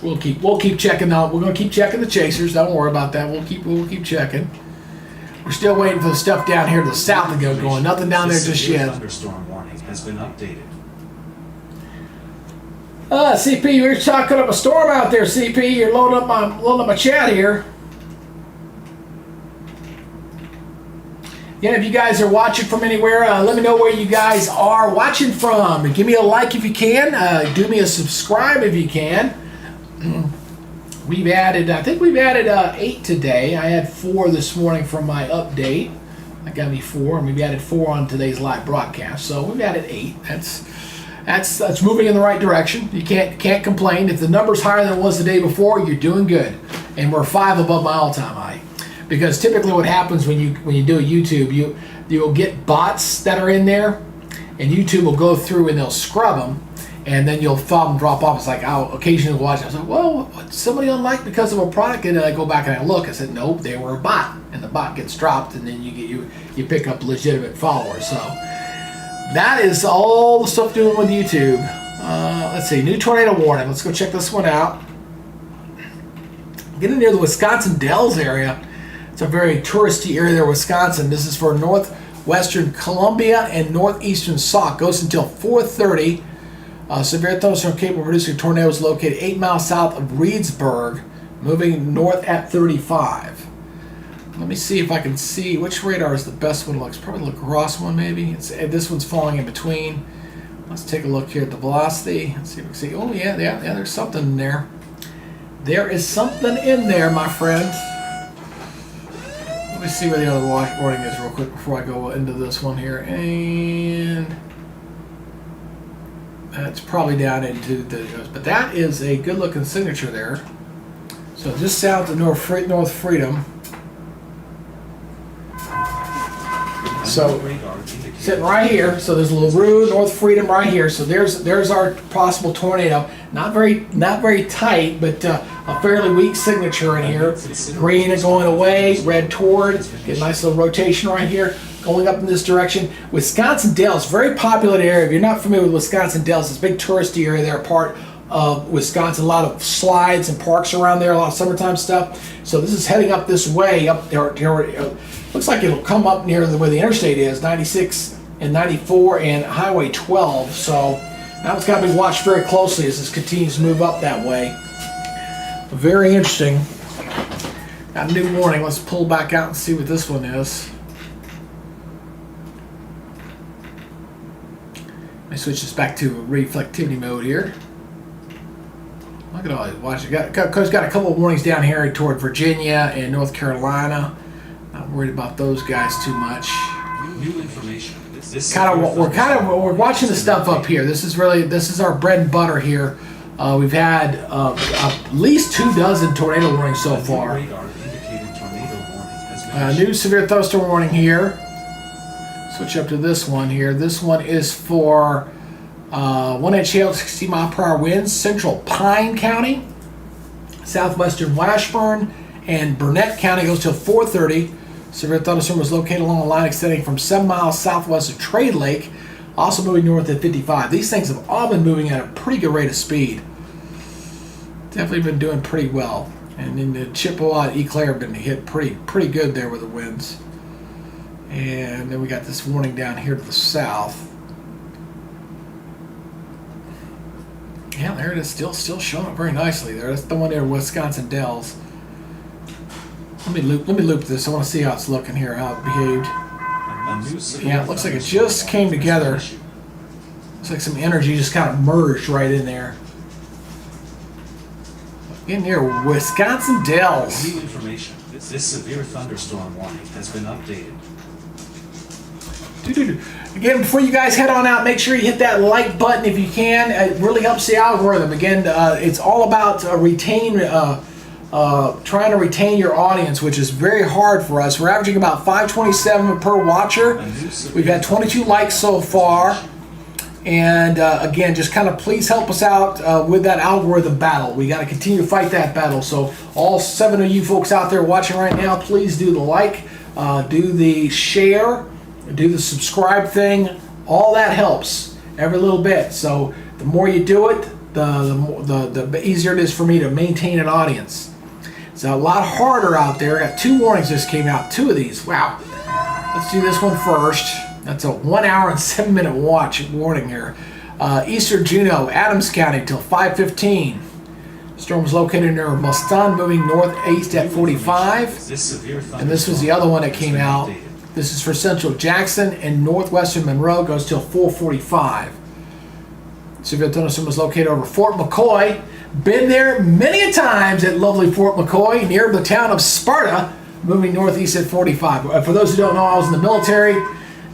We'll keep checking out. We're gonna keep checking the chasers. Don't worry about that. We'll keep checking. We're still waiting for the stuff down here to the south to get going. Nothing down there just yet. Thunderstorm warning has been updated. CP, you're talking up a storm out there. CP, you're loading up my chat here. Again, if you guys are watching from anywhere, let me know where you guys are watching from. And give me a like if you can. Do me a subscribe if you can. We've added, I think we've added 8 today. I had 4 this morning from my update. That got me 4, and we've added 4 on today's live broadcast. So we've added 8. That's moving in the right direction. You can't complain. If the number's higher than it was the day before, you're doing good. And we're 5 above my all-time high. Because typically what happens when you do a YouTube, you'll get bots that are in there, and YouTube will go through and they'll scrub them. And then you'll follow them drop off. It's like I'll occasionally watch. I was like, well, somebody unliked because of a product, and then I go back and I look. I said, nope, they were a bot, and the bot gets dropped, and then you pick up legitimate followers. So that is all the stuff doing with YouTube. Let's see, new tornado warning. Let's go check this one out. Getting near the Wisconsin Dells area. It's a very touristy area there, Wisconsin. This is for northwestern Columbia and northeastern Sauk. Goes until 4:30. Severe thunderstorm capable of producing tornadoes located 8 miles south of Reedsburg, moving north at 35. Let me see if I can see which radar is the best one to look. It's probably the lacrosse one, maybe. This one's falling in between. Let's take a look here at the velocity. Let's see if we can see. Oh, yeah, there's something in there. There is something in there, my friend. Let me see where the other warning is real quick before I go into this one here. And that's probably down into the, but that is a good looking signature there. So just south of North Freedom. So sitting right here. So there's LaRue, North Freedom right here. So there's our possible tornado. Not very tight, but a fairly weak signature in here. Green is going away, red toward. Get a nice little rotation right here. Going up in this direction. Wisconsin Dells, very popular area. If you're not familiar with Wisconsin Dells, it's a big touristy area there, part of Wisconsin. A lot of slides and parks around there, a lot of summertime stuff. So this is heading up this way, up there. Looks like it'll come up near where the interstate is, 96 and 94 and Highway 12. So now it's got to be watched very closely as this continues to move up that way. Very interesting. Got a new warning. Let's pull back out and see what this one is. Let me switch this back to reflectivity mode here. Look at all these. Watch it. Got a couple of warnings down here toward Virginia and North Carolina. Not worried about those guys too much. New information. We're watching the stuff up here. This is our bread and butter here. We've had at least 24 tornado warnings so far. New severe thunderstorm warning here. Switch up to this one here. This one is for 1 inch hail, 60-mile-per-hour winds, central Pine County, southwestern Washburn, and Burnett County goes till 4:30. Severe thunderstorm was located along a line extending from 7 miles southwest of Trade Lake, also moving north at 55. These things have all been moving at a pretty good rate of speed. Definitely been doing pretty well. And then the Chippewa and Eau Claire have been hit pretty good there with the winds. And then we got this warning down here to the south. Yeah, there it is, still showing up very nicely there. That's the one there, Wisconsin Dells. Let me loop this. I want to see how it's looking here, how it behaved. Yeah, it looks like it just came together. Looks like some energy just kind of merged right in there. In here, Wisconsin Dells. New information. This severe thunderstorm warning has been updated. Again, before you guys head on out, make sure you hit that like button if you can. It really helps the algorithm. Again, it's all about trying to retain your audience, which is very hard for us. We're averaging about 527 per watcher. We've had 22 likes so far. And again, just kind of please help us out with that algorithm battle. We got to continue to fight that battle. So all 7 of you folks out there watching right now, please do the like, do the share, do the subscribe thing. All that helps every little bit. So the more you do it, the easier it is for me to maintain an audience. It's a lot harder out there. I got 2 warnings just came out, 2 of these. Wow. Let's do this one first. That's a 1 hour and 7 minute warning here. Eastern Juneau, Adams County till 5:15. Storm was located near Muston, moving northeast at 45. And this was the other one that came out. This is for Central Jackson and northwestern Monroe, goes till 4:45. Severe thunderstorm was located over Fort McCoy. Been there many a times at lovely Fort McCoy, near the town of Sparta, moving northeast at 45. For those who don't know, I was in the military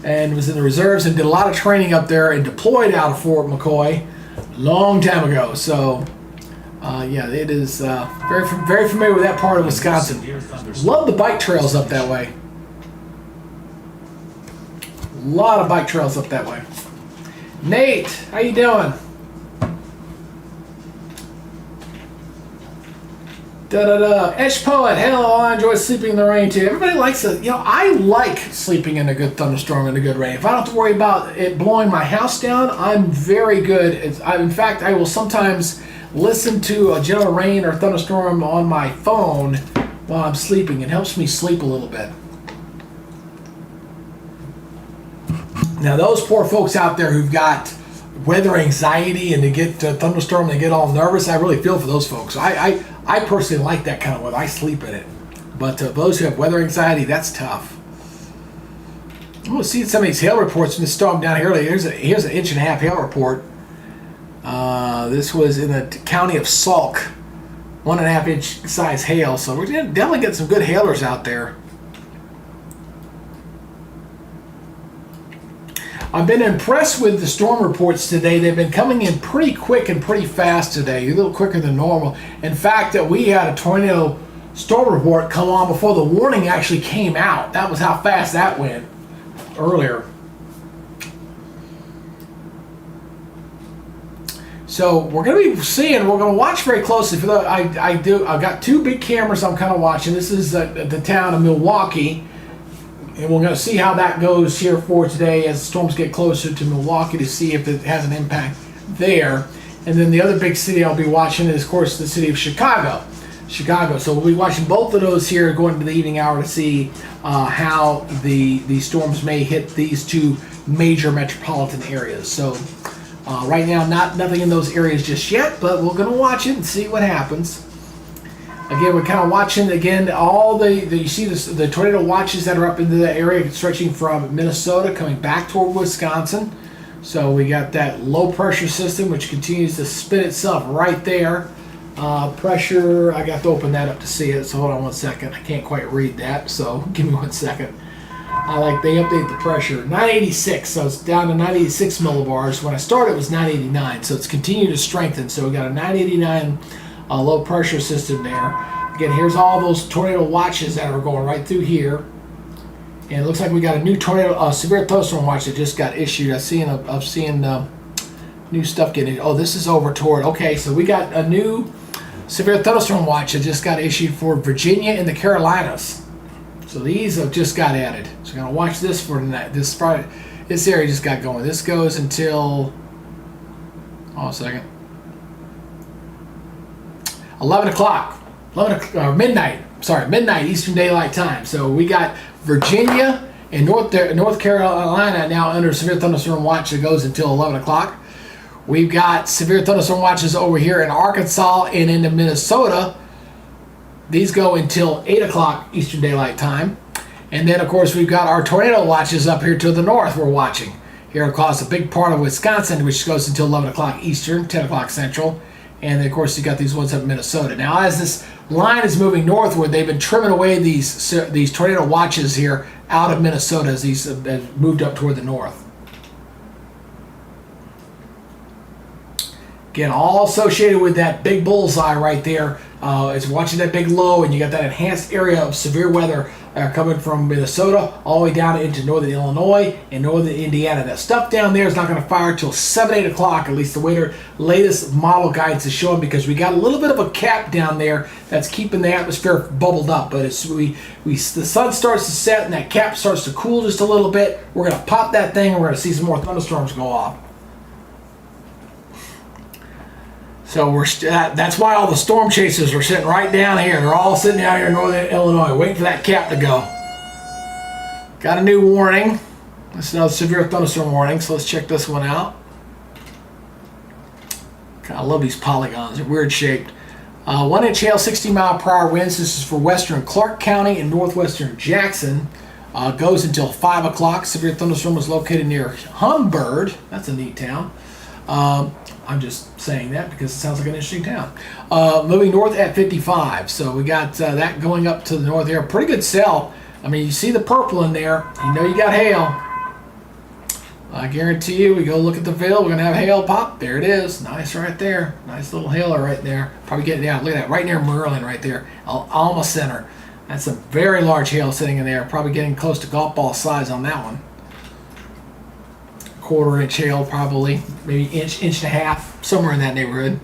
and was in the reserves and did a lot of training up there and deployed out of Fort McCoy a long time ago. So, yeah, it is very familiar with that part of Wisconsin. Love the bike trails up that way. A lot of bike trails up that way. Nate, how you doing? Esh Poet, hello, I enjoy sleeping in the rain too. Everybody likes it. You know, I like sleeping in a good thunderstorm and a good rain. If I don't have to worry about it blowing my house down, I'm very good. In fact, I will sometimes listen to a gentle rain or thunderstorm on my phone while I'm sleeping. It helps me sleep a little bit. Now, those poor folks out there who've got weather anxiety and they get a thunderstorm and they get all nervous, I really feel for those folks. I personally like that kind of weather. I sleep in it. But those who have weather anxiety, that's tough. I'm going to see some of these hail reports from this storm down here earlier. Here's an 1.5 inch hail report. This was in the county of Sauk. 1.5 inch size hail. So we're definitely getting some good hailers out there. I've been impressed with the storm reports today. They've been coming in pretty quick and pretty fast today, a little quicker than normal. In fact, we had a tornado storm report come on before the warning actually came out. That was how fast that went earlier. So we're going to watch very closely. I've got 2 big cameras I'm kind of watching. This is the town of Milwaukee. And we're going to see how that goes here for today as the storms get closer to Milwaukee to see if it has an impact there. And then the other big city I'll be watching is, of course, the city of Chicago. So we'll be watching both of those here going into the evening hour to see how the storms may hit these 2 major metropolitan areas. So right now, nothing in those areas just yet, but we're going to watch it and see what happens. Again, we're kind of watching, all you see the tornado watches that are up into the area stretching from Minnesota coming back toward Wisconsin. So we got that low pressure system which continues to spin itself right there. Pressure, I got to open that up to see it, so hold on 1 second. I can't quite read that, so give me 1 second. They update the pressure. 986, so it's down to 986 millibars. When I started it was 989, so it's continued to strengthen. So we got a 989 low pressure system there. Again, here's all those tornado watches that are going right through here. And it looks like we got a new severe thunderstorm watch that just got issued. I've seen new stuff getting. Oh, this is over toward. Okay, so we got a new severe thunderstorm watch that just got issued for Virginia and the Carolinas. So these have just got added. So we're gonna watch this for tonight. This area just got going. This goes until, a second, 11 o'clock, midnight. Sorry, midnight Eastern Daylight Time. So we got Virginia and North Carolina now under severe thunderstorm watch that goes until 11 o'clock. We've got severe thunderstorm watches over here in Arkansas and into Minnesota. These go until 8 o'clock Eastern Daylight Time. And then, of course, we've got our tornado watches up here to the north we're watching. Here across a big part of Wisconsin, which goes until 11 o'clock Eastern, 10 o'clock Central. And then, of course, you got these ones up in Minnesota. Now, as this line is moving northward, they've been trimming away these tornado watches here out of Minnesota as these have moved up toward the north. Again, all associated with that big bullseye right there. It's watching that big low, and you got that enhanced area of severe weather coming from Minnesota all the way down into northern Illinois and northern Indiana. That stuff down there is not going to fire till 7, 8 o'clock, at least the way their latest model guidance is showing, because we got a little bit of a cap down there that's keeping the atmosphere bubbled up. But as the sun starts to set and that cap starts to cool just a little bit, we're going to pop that thing and we're going to see some more thunderstorms go off. So that's why all the storm chasers are sitting right down here. They're all sitting down here in northern Illinois waiting for that cap to go. Got a new warning. That's another severe thunderstorm warning, so let's check this one out. I love these polygons. They're weird shaped. 1 inch hail, 60 mile per hour winds. This is for western Clark County and northwestern Jackson. Goes until 5 o'clock. Severe thunderstorm was located near Humbird. That's a neat town. I'm just saying that because it sounds like an interesting town. Moving north at 55. So we got that going up to the north here. Pretty good cell. I mean, you see the purple in there. You know you got hail. I guarantee you, we go look at the veil, we're going to have hail pop. There it is. Nice right there. Nice little hailer right there. Probably getting down. Look at that. Right near Merlin right there. Alma Center. That's a very large hail sitting in there. Probably getting close to golf ball size on that one. Quarter-inch hail, probably, maybe inch and a half, somewhere in that neighborhood.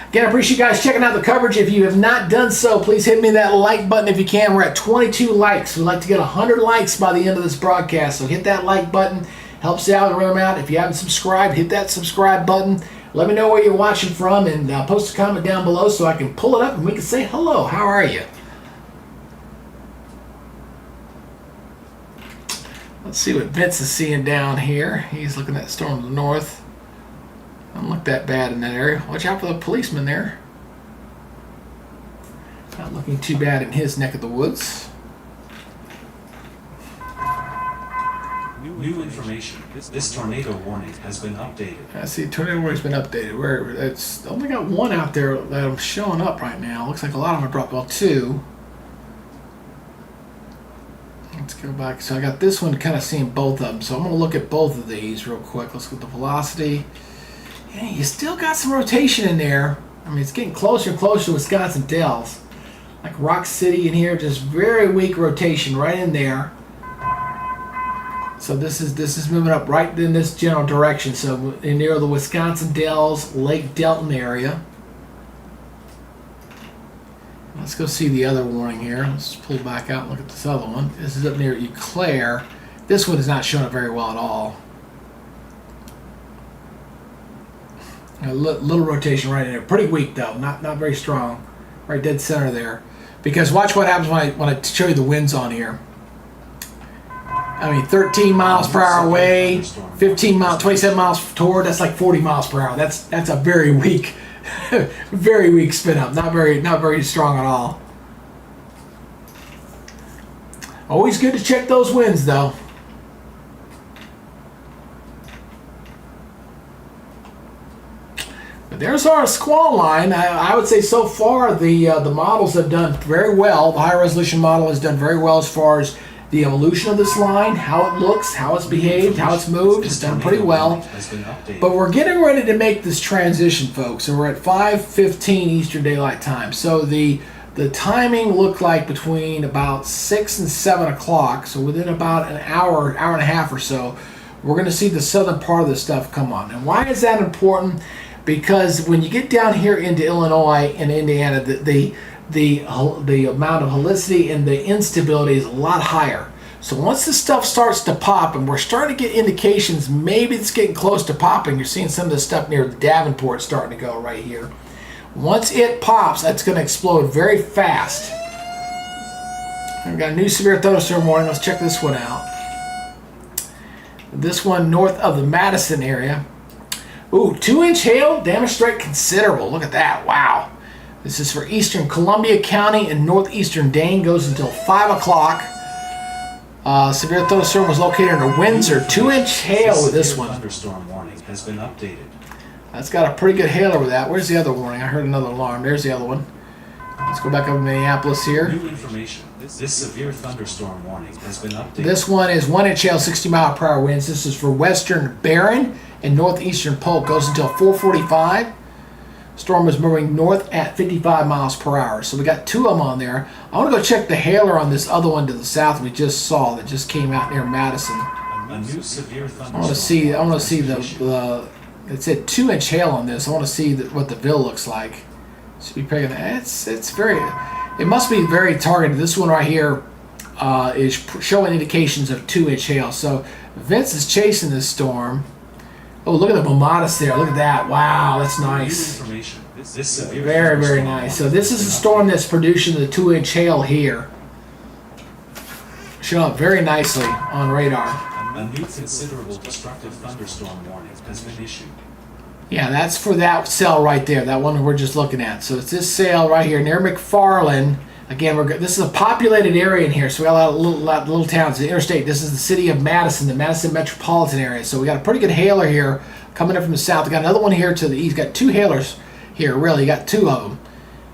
Again, I appreciate you guys checking out the coverage. If you have not done so, please hit me that like button if you can. We're at 22 likes. We'd like to get 100 likes by the end of this broadcast, so hit that like button. Helps the algorithm out. If you haven't subscribed, hit that subscribe button. Let me know where you're watching from, and post a comment down below so I can pull it up and we can say hello. How are you? Let's see what Vince is seeing down here. He's looking at storm to the north. Doesn't look that bad in that area. Watch out for the policeman there. Not looking too bad in his neck of the woods. New information. This tornado warning has been updated. I see tornado warning's been updated. Where it's only got one out there that's showing up right now. Looks like a lot of them are dropped. Well, two. Let's go back. So I got this one kind of seeing both of them. So I'm going to look at both of these real quick. Let's look at the velocity. Yeah, you still got some rotation in there. I mean, it's getting closer and closer to Wisconsin Dells. Like Rock City in here, just very weak rotation right in there. So this is moving up right in this general direction. So in near the Wisconsin Dells, Lake Delton area. Let's go see the other warning here. Let's pull back out and look at this other one. This is up near Eau Claire. This one is not showing up very well at all. A little rotation right in there. Pretty weak though, not very strong. Right dead center there. Because watch what happens when I show you the winds on here. I mean, 13 miles per hour away, 15 miles, 27 miles toward. That's like 40 miles per hour. That's a very weak. Very weak spin up, not very strong at all. Always good to check those winds though. But there's our squall line. I would say so far the models have done very well. The high resolution model has done very well as far as the evolution of this line, how it looks, how it's behaved, how it's moved. It's done pretty well. But we're getting ready to make this transition, folks. So we're at 5:15 Eastern Daylight Time. So the timing looked like between about 6 and 7 o'clock. So within about an hour and a half or so, we're going to see the southern part of this stuff come on. And why is that important? because when you get down here into Illinois and Indiana, the amount of helicity and the instability is a lot higher. So once this stuff starts to pop, and we're starting to get indications maybe it's getting close to popping, you're seeing some of the stuff near the Davenport starting to go right here. Once it pops, that's going to explode very fast. We've got a new severe thunderstorm warning. Let's check this one out. This one north of the Madison area. Ooh, 2-inch hail, demonstrate considerable. Look at that, wow. This is for eastern Columbia County and northeastern Dane, goes until 5 o'clock. Severe thunderstorm was located near Windsor. 2-inch hail with this one. Thunderstorm warning has been updated. That's got a pretty good hail over that. Where's the other warning? I heard another alarm. There's the other one. Let's go back up to Minneapolis here. New information. This severe thunderstorm warning has been updated. This one is 1-inch hail, 60-mile-per-hour winds. This is for western Barron and northeastern Polk. Goes until 4:45. Storm is moving north at 55 miles per hour. So we got 2 of them on there. I want to go check the hailer on this other one to the south we just saw that just came out near Madison. A new severe thunderstorm. I want to see the it said 2-inch hail on this. I want to see what the bill looks like. Should be picking. It's very. It must be very targeted. This one right here is showing indications of 2-inch hail. So Vince is chasing this storm. Oh, look at the Momatis there. Look at that. Wow, that's nice. Very, very nice. So this is a storm that's producing the 2-inch hail here. Showing up very nicely on radar. A new considerable destructive thunderstorm warning has been issued. Yeah, that's for that cell right there, that one we're just looking at. So it's this cell right here near McFarland. Again, this is a populated area in here, so we got a lot of little towns. The interstate. This is the city of Madison, the Madison metropolitan area. So we got a pretty good hailer here coming in from the south. We got another one here to the east. Got 2 hailers here, really. You got 2 of them.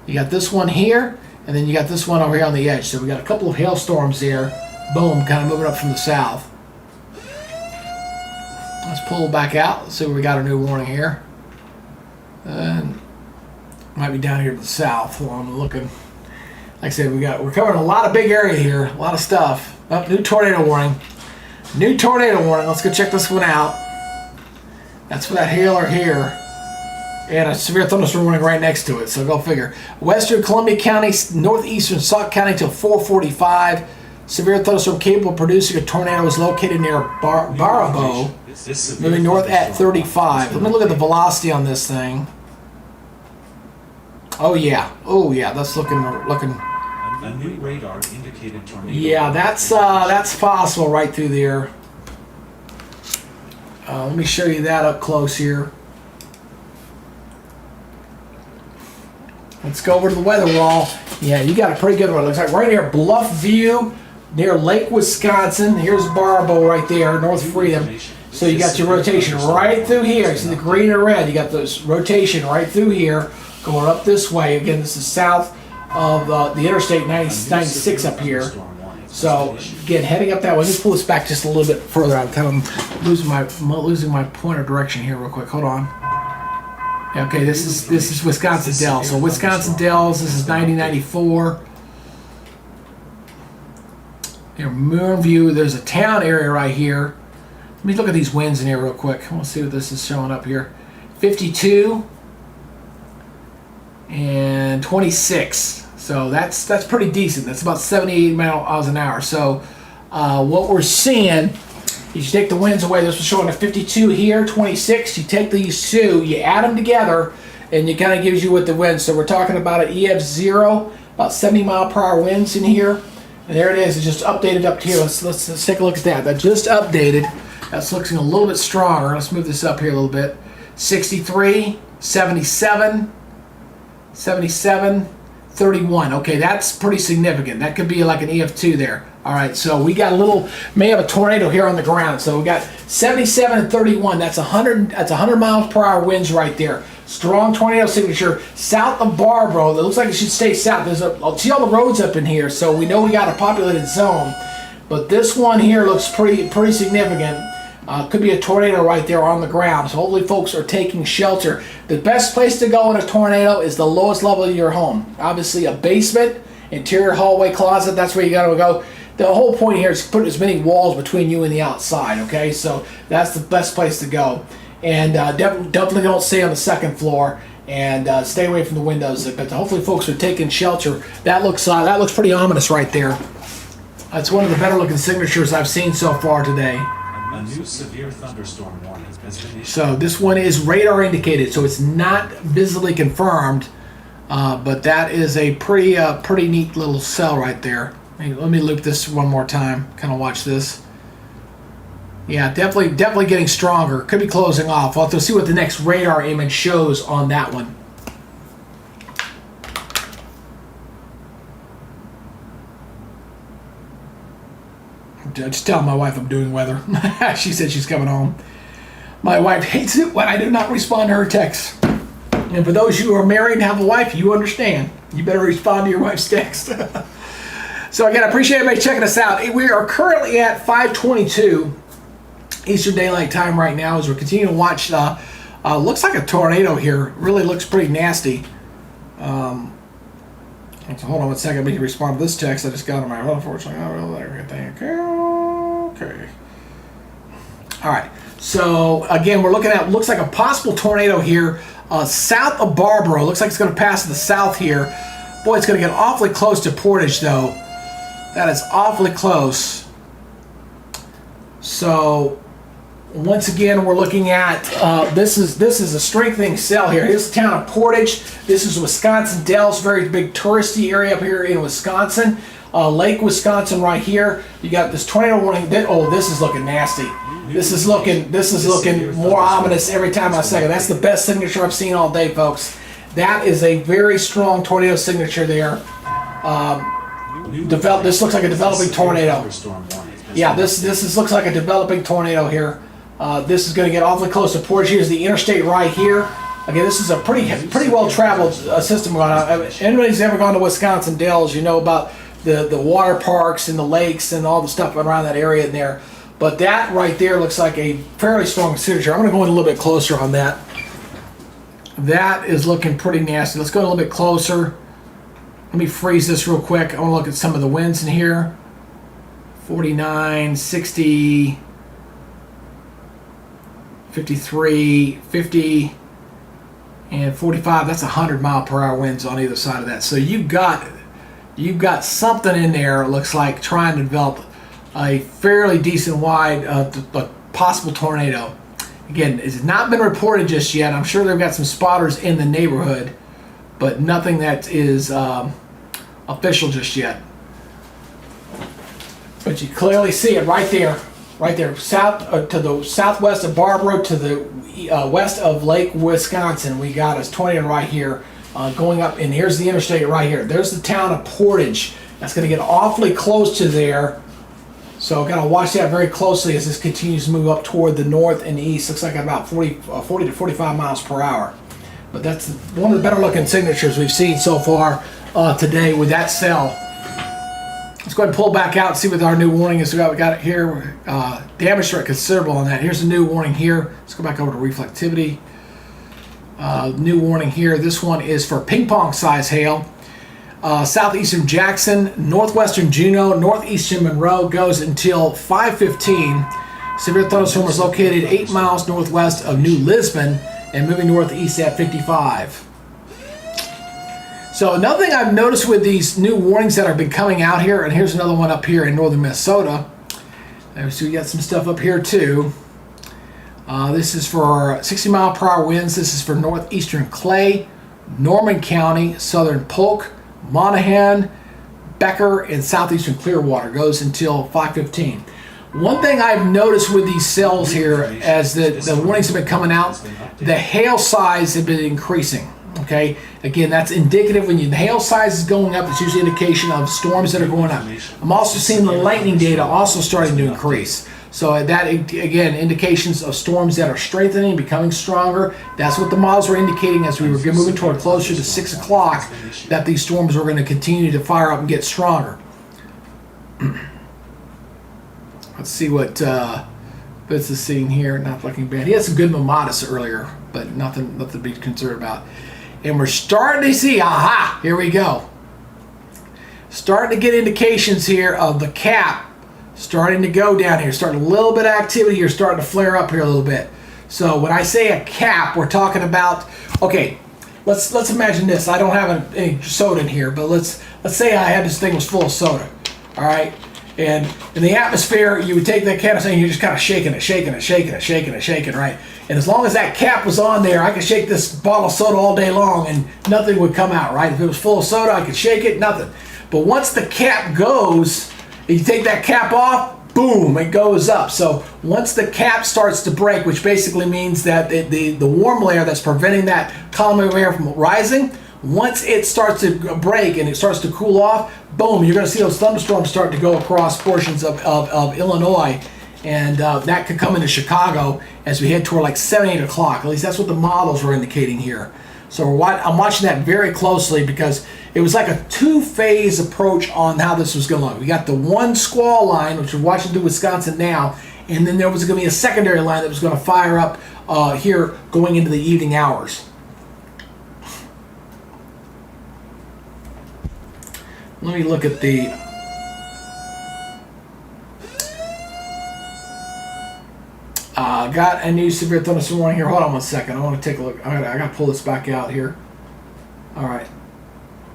You got this one here, and then you got this one over here on the edge. So we got a couple of hailstorms here. Boom, kind of moving up from the south. Let's pull back out. Let's see what we got a new warning here. Might be down here to the south while I'm looking. Like I said, we're covering a lot of big area here, a lot of stuff. Oh, new tornado warning. New tornado warning. Let's go check this one out. That's for that hailer here. And a severe thunderstorm warning right next to it, so go figure. Western Columbia County, northeastern Sauk County till 4:45. Severe thunderstorm capable of producing a tornado is located near Barabo, moving north at 35. Let me look at the velocity on this thing. Oh yeah, that's looking. A new radar indicated tornado. Yeah, that's possible right through there. Let me show you that up close here. Let's go over to the weather wall. Yeah, you got a pretty good one. Looks like right near Bluff View, near Lake Wisconsin. Here's Barbo right there, North Freedom. So you got your rotation right through here. You see the green and red. You got this rotation right through here, going up this way. Again, this is south of the Interstate 96 up here. So again, heading up that way. Let's pull this back just a little bit further. I'm kind of losing my point of direction here real quick. Hold on. Okay, this is Wisconsin Dells. So Wisconsin Dells, this is 9094. Near Moonview, there's a town area right here. Let me look at these winds in here real quick. I want to see what this is showing up here. 52 and 26. So that's pretty decent. That's about 78 miles an hour. So what we're seeing, you take the winds away. This was showing a 52 here, 26. You take these two, you add them together, and it kind of gives you what the winds. So we're talking about an EF0, about 70 mile per hour winds in here. And there it is. It's just updated up here. Let's take a look at that. That just updated. That's looking a little bit stronger. Let's move this up here a little bit. 63, 77, 77, 31. Okay, that's pretty significant. That could be like an EF2 there. All right, so we got may have a tornado here on the ground. So we got 77 and 31. That's 100 miles per hour winds right there. Strong tornado signature south of Barbaro. It looks like it should stay south. See all the roads up in here, so we know we got a populated zone. But this one here looks pretty significant. Could be a tornado right there on the ground. So hopefully folks are taking shelter. The best place to go in a tornado is the lowest level of your home. Obviously a basement, interior hallway, closet, that's where you gotta go. The whole point here is to put as many walls between you and the outside, okay? So that's the best place to go. and definitely don't stay on the second floor, and stay away from the windows. But hopefully folks are taking shelter. That looks pretty ominous right there. It's one of the better looking signatures I've seen so far today. A new severe thunderstorm warning has been issued. So this one is radar indicated, so it's not visibly confirmed, but that is a pretty neat little cell right there. Let me loop this one more time. Kind of watch this. Yeah, definitely getting stronger. Could be closing off. We'll have to see what the next radar image shows on that one. Just tell my wife I'm doing weather. She said she's coming home. My wife hates it when I do not respond to her texts. And for those of you who are married and have a wife, you understand. You better respond to your wife's text. So again, I appreciate everybody checking us out. We are currently at 5:22 Eastern Daylight Time right now as we're continuing to watch. Looks like a tornado here. Really looks pretty nasty. So hold on one second. Let me respond to this text I just got on my phone. Unfortunately, okay. All right. So again, we're looking at looks like a possible tornado here south of Barbaro. Looks like it's going to pass to the south here. Boy, it's going to get awfully close to Portage, though. That is awfully close. So once again, we're looking at this is a strengthening cell here. Here's the town of Portage. This is Wisconsin Dells, very big touristy area up here in Wisconsin. Lake Wisconsin right here. You got this tornado warning. Oh, this is looking nasty. This is looking more ominous every time I say it. That's the best signature I've seen all day, folks. That is a very strong tornado signature there. This looks like a developing tornado. Yeah, this looks like a developing tornado here. This is going to get awfully close to Portage. Here's the interstate right here. Again, this is a pretty well traveled system going on. Anybody's ever gone to Wisconsin Dells, you know about the water parks and the lakes and all the stuff around that area in there. But that right there looks like a fairly strong signature. I'm going to go in a little bit closer on that. That is looking pretty nasty. Let's go a little bit closer. Let me freeze this real quick. I want to look at some of the winds in here. 49, 60, 53, 50, and 45. That's 100-mile-per-hour winds on either side of that. So you've got something in there. It looks like trying to develop a fairly decent wide possible tornado. Again, it's not been reported just yet. I'm sure they've got some spotters in the neighborhood, but nothing that is official just yet. But you clearly see it right there, south to the southwest of Barbaro, to the west of Lake Wisconsin. We got a tornado right here going up, and here's the interstate right here. There's the town of Portage. That's going to get awfully close to there. So got to watch that very closely as this continues to move up toward the north and east. Looks like about 40 to 45 miles per hour. But that's one of the better looking signatures we've seen so far today with that cell. Let's go ahead and pull back out and see what our new warning is. We got it here. Damage threat considerable on that. Here's the new warning here. Let's go back over to reflectivity. New warning here. This one is for ping pong size hail. Southeastern Jackson, northwestern Juneau, northeastern Monroe goes until 5:15. Severe thunderstorm is located 8 miles northwest of New Lisbon and moving northeast at 55. So another thing I've noticed with these new warnings that have been coming out here, and here's another one up here in northern Minnesota. So we got some stuff up here too. This is for 60-mile-per-hour winds. This is for northeastern Clay, Norman County, southern Polk, Monaghan, Becker, and southeastern Clearwater. Goes until 5:15. One thing I've noticed with these cells here, as the warnings have been coming out, the hail size has been increasing. Okay, again, that's indicative when the hail size is going up. It's usually an indication of storms that are going up. I'm also seeing the lightning data also starting to increase. So that, again, indications of storms that are strengthening, becoming stronger. That's what the models were indicating as we were moving toward closer to 6 o'clock, that these storms were going to continue to fire up and get stronger. Let's see what Fitz is seeing here. Not looking bad. He had some good Mamatis earlier, but nothing to be concerned about. And we're starting to see, aha, here we go. Starting to get indications here of the cap starting to go down here. Starting a little bit of activity here, starting to flare up here a little bit. So when I say a cap, we're talking about, okay, let's imagine this. I don't have any soda in here, but let's say I had this thing was full of soda, all right? And in the atmosphere, you would take that can of soda and you're just kind of shaking it, right? And as long as that cap was on there, I could shake this bottle of soda all day long and nothing would come out, right? If it was full of soda, I could shake it, nothing. But once the cap goes, you take that cap off, boom, it goes up. So once the cap starts to break, which basically means that the warm layer that's preventing that column of air from rising, once it starts to break and it starts to cool off, boom, you're going to see those thunderstorms start to go across portions of Illinois. And that could come into Chicago as we head toward like 7, 8 o'clock. At least that's what the models were indicating here. So I'm watching that very closely because it was like a 2-phase approach on how this was going to look. We got the one squall line, which we're watching through Wisconsin now, and then there was going to be a secondary line that was going to fire up here going into the evening hours. Let me look at the... got a new severe thunderstorm warning here. Hold on one second. I want to take a look. I got to pull this back out here. All right.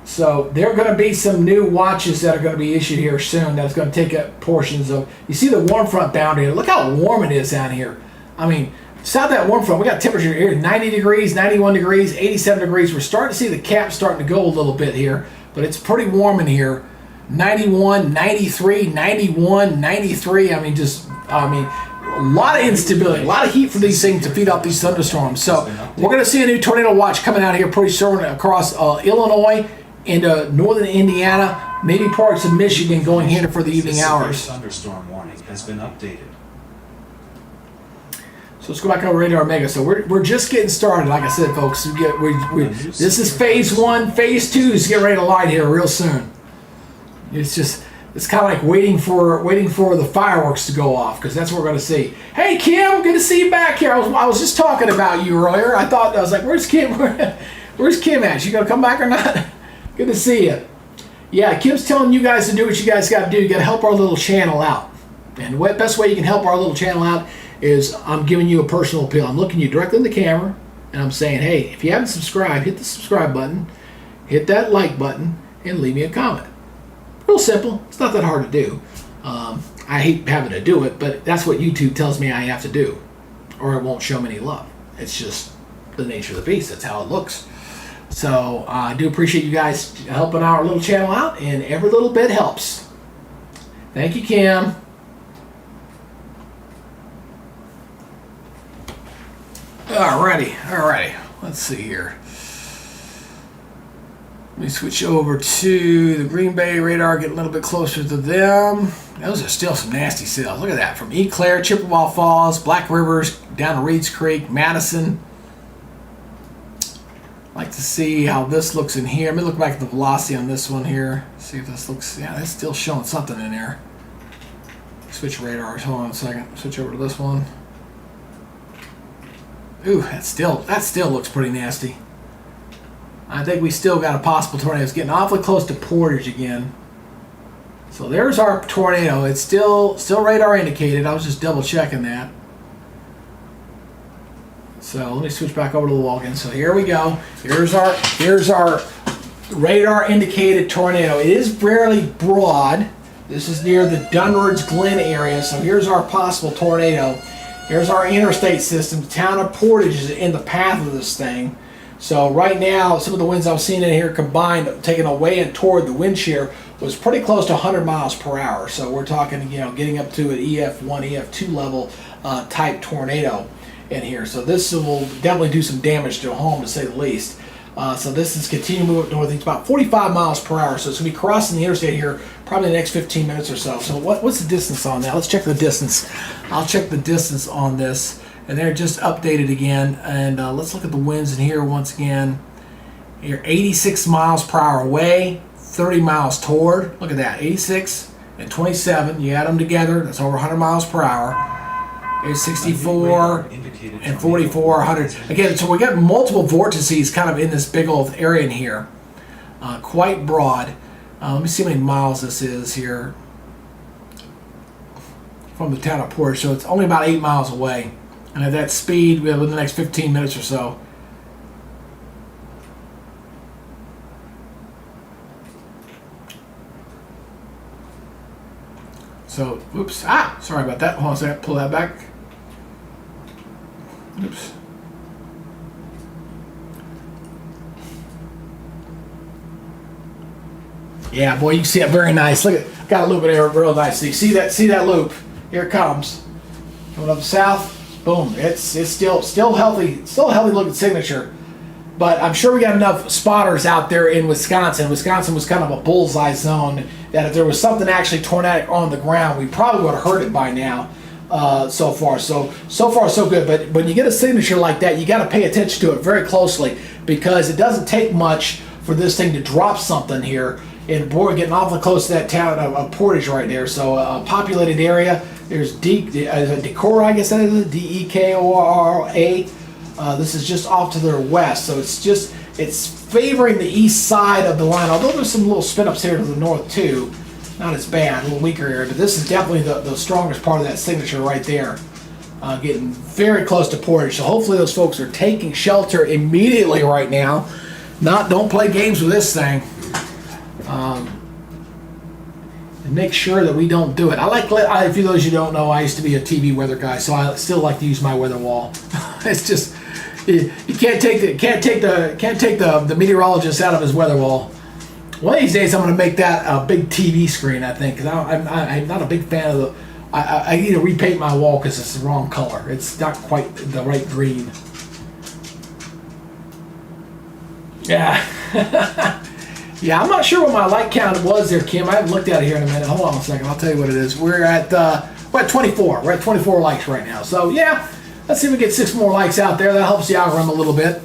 So there are going to be some new watches that are going to be issued here soon. That's going to take up portions of. You see the warm front boundary. Look how warm it is down here. I mean, south that warm front, we got temperature here 90 degrees, 91 degrees, 87 degrees. We're starting to see the cap starting to go a little bit here, but it's pretty warm in here. 91, 93, 91, 93. I mean, a lot of instability, a lot of heat for these things to feed off these thunderstorms. So we're going to see a new tornado watch coming out here pretty soon across Illinois into northern Indiana, maybe parts of Michigan going here for the evening hours. Thunderstorm warning has been updated. So let's go back over Radar Mega. So we're just getting started, like I said, folks. This is phase 1. Phase 2 is getting ready to light here real soon. It's kind of like waiting for the fireworks to go off, because that's what we're going to see. Hey, Kim, good to see you back here. I was just talking about you earlier. I was like, where's Kim? Where's Kim at? She going to come back or not? Good to see you. Yeah, Kim's telling you guys to do what you guys got to do. You got to help our little channel out. And the best way you can help our little channel out is I'm giving you a personal appeal. I'm looking you directly in the camera, and I'm saying, hey, if you haven't subscribed, hit the subscribe button, hit that like button, and leave me a comment. Real simple. It's not that hard to do. I hate having to do it, but that's what YouTube tells me I have to do, or it won't show me any love. It's just the nature of the beast. That's how it looks. So I do appreciate you guys helping our little channel out, and every little bit helps. Thank you, Kim. Alrighty. Let's see here. Let me switch over to the Green Bay radar, get a little bit closer to them. Those are still some nasty cells. Look at that. From Eau Claire, Chippewa Falls, Black Rivers, down to Reeds Creek, Madison. I'd like to see how this looks in here. Let me look back at the velocity on this one here. See if this looks, yeah, that's still showing something in there. Switch radars. Hold on a second. Switch over to this one. Ooh, that still looks pretty nasty. I think we still got a possible tornado. It's getting awfully close to Portage again. So there's our tornado. It's still radar indicated. I was just double checking that. So let me switch back over to the wall again. So here we go. Here's our radar indicated tornado. It is fairly broad. This is near the Dunward's Glen area. So here's our possible tornado. Here's our interstate system. The town of Portage is in the path of this thing. So right now, some of the winds I've seen in here combined, taken away and toward the wind shear, was pretty close to 100 miles per hour. So we're talking, getting up to an EF1, EF2 level type tornado in here. So this will definitely do some damage to a home, to say the least. So this is continuing to move up north. It's about 45 miles per hour. So it's going to be crossing the interstate here probably in the next 15 minutes or so. So what's the distance on that? Let's check the distance. I'll check the distance on this. And they're just updated again. And let's look at the winds in here once again. You're 86 miles per hour away, 30 miles toward. Look at that, 86 and 27. You add them together, that's over 100 miles per hour. Here's 64 and 44, 100. Again, so we got multiple vortices kind of in this big old area in here. Quite broad. Let me see how many miles this is here from the town of Portage. So it's only about 8 miles away. And at that speed, within the next 15 minutes or so. So, oops, sorry about that. Hold on a second, pull that back. Oops. Yeah, boy, you can see it very nice. Look at, got a loop in there real nice. So you see that loop? Here it comes. Coming up south, boom. It's still healthy, looking signature. But I'm sure we got enough spotters out there in Wisconsin. Wisconsin was kind of a bullseye zone that if there was something actually tornadic on the ground, we probably would have heard it by now. So far so good. But when you get a signature like that, you got to pay attention to it very closely, because it doesn't take much for this thing to drop something here. And boy, we're getting awfully close to that town of Portage right there. So a populated area. There's Decorah, I guess that is Dekorra. This is just off to their west, so it's favoring the east side of the line. Although there's some little spin ups here to the north too, not as bad, a little weaker area. But this is definitely the strongest part of that signature right there, getting very close to Portage. So hopefully those folks are taking shelter immediately right now. Don't play games with this thing. And make sure that we don't do it. If you those you don't know, I used to be a TV weather guy, so I still like to use my weather wall. It's just you can't take the meteorologist out of his weather wall. One of these days, I'm going to make that a big TV screen. I think, because I'm not a big fan of the. I need to repaint my wall because it's the wrong color. It's not quite the right green. Yeah. Yeah, I'm not sure what my light count was there, Kim. I haven't looked at it here in a minute. Hold on a second. I'll tell you what it is. We're at 24. We're at 24 likes right now. So, yeah, let's see if we get 6 more likes out there. That helps the algorithm a little bit.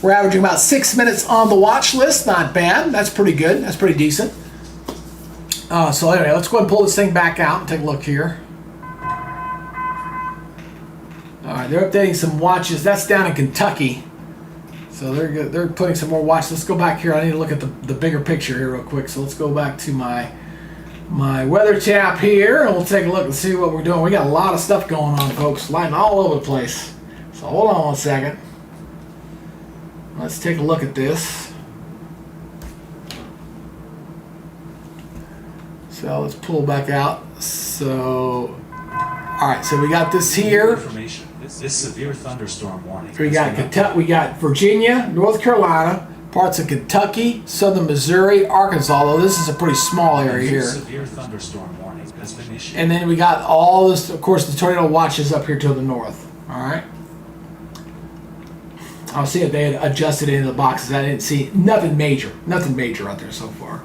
We're averaging about 6 minutes on the watch list. Not bad. That's pretty good. That's pretty decent. So, anyway, let's go ahead and pull this thing back out and take a look here. All right, they're updating some watches. That's down in Kentucky. So they're putting some more watches. Let's go back here. I need to look at the bigger picture here real quick. So let's go back to my weather tab here, and we'll take a look and see what we're doing. We got a lot of stuff going on, folks, lighting all over the place. So hold on one second. Let's take a look at this. So let's pull back out. So, all right. So we got this here. Information. This severe thunderstorm warning. We got Kentucky, we got Virginia, North Carolina, parts of Kentucky, southern Missouri, Arkansas. Although this is a pretty small area here. Severe thunderstorm warning has been issued. And then we got all this, of course, the tornado watches up here to the north. All right. I'll see if they had adjusted any of the boxes. I didn't see nothing major out there so far.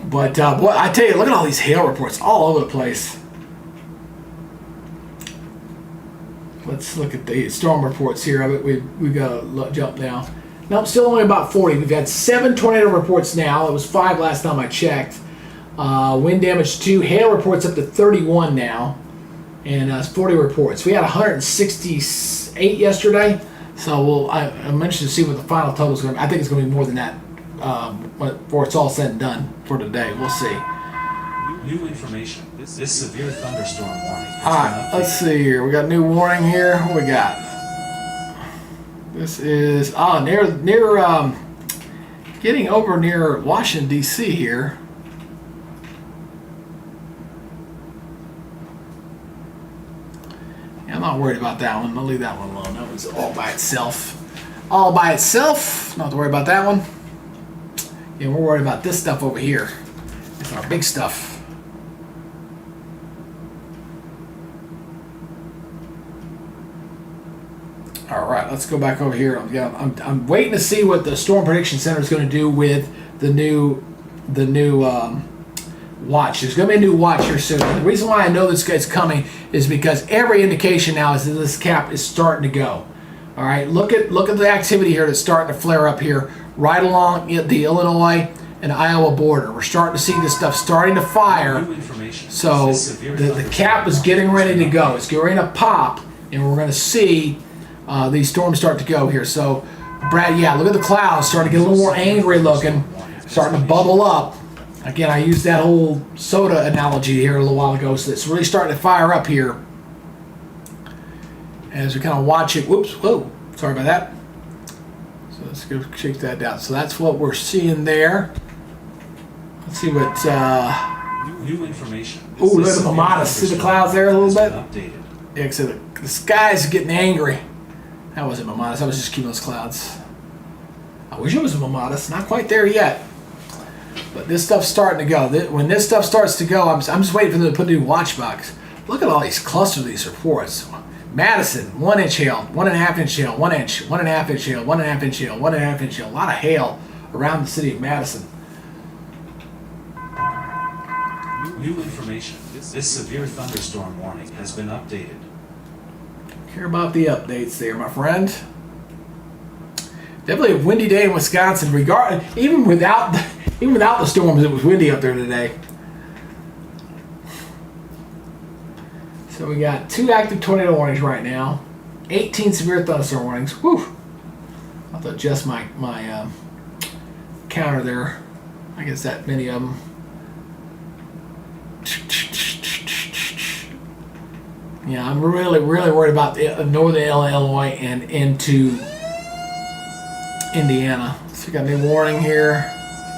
But boy, I tell you, look at all these hail reports all over the place. Let's look at the storm reports here. We've got to jump now. No, still only about 40. We've had 7 tornado reports now. It was 5 last time I checked. Wind damage 2. Hail reports up to 31 now. And 40 reports. We had 168 yesterday. So I'm interested to see what the final total is going to be. I think it's going to be more than that. Before it's all said and done for today. We'll see. New information. This severe thunderstorm warning. Alright, let's see here. We got a new warning here. What we got? This is near getting over near Washington D.C. here. Yeah, I'm not worried about that one. I'll leave that one alone. That one's all by itself. All by itself. Not to worry about that one. Yeah, we're worried about this stuff over here. It's our big stuff. All right, let's go back over here. I'm waiting to see what the Storm Prediction Center is going to do with the new watch. There's going to be a new watch here soon. And the reason why I know this guy's coming is because every indication now is that this cap is starting to go. All right, look at the activity here that's starting to flare up here. Right along the Illinois and Iowa border. We're starting to see this stuff starting to fire. So the cap is getting ready to go. It's getting ready to pop, and we're going to see these storms start to go here. So, Brad, yeah, look at the clouds starting to get a little more angry looking, starting to bubble up. Again, I used that whole soda analogy here a little while ago, so it's really starting to fire up here. As we kind of watch it, whoops, whoa, sorry about that. So let's go shake that down. So that's what we're seeing there. Let's see what, New information. ooh, look at the modest. See the clouds there a little bit? Updated. Yeah, so the sky's getting angry. That wasn't modest, that was just cumulus clouds. I wish it was modest, not quite there yet. But this stuff's starting to go. When this stuff starts to go, I'm just waiting for them to put a new watch box. Look at all these clusters of these reports. Madison, 1 inch hail, 1.5 inch hail, 1 inch, 1.5 inch hail, 1.5 inch hail, 1.5 inch hail. A lot of hail around the city of Madison. New information. This severe thunderstorm warning has been updated. Care about the updates there, my friend. Definitely a windy day in Wisconsin. Even without the storms, it was windy up there today. So we got 2 active tornado warnings right now, 18 severe thunderstorm warnings. Whew! I'll have to adjust my counter there. I guess that many of them. Yeah, I'm really worried about the northern Illinois and into Indiana. So we got a new warning here.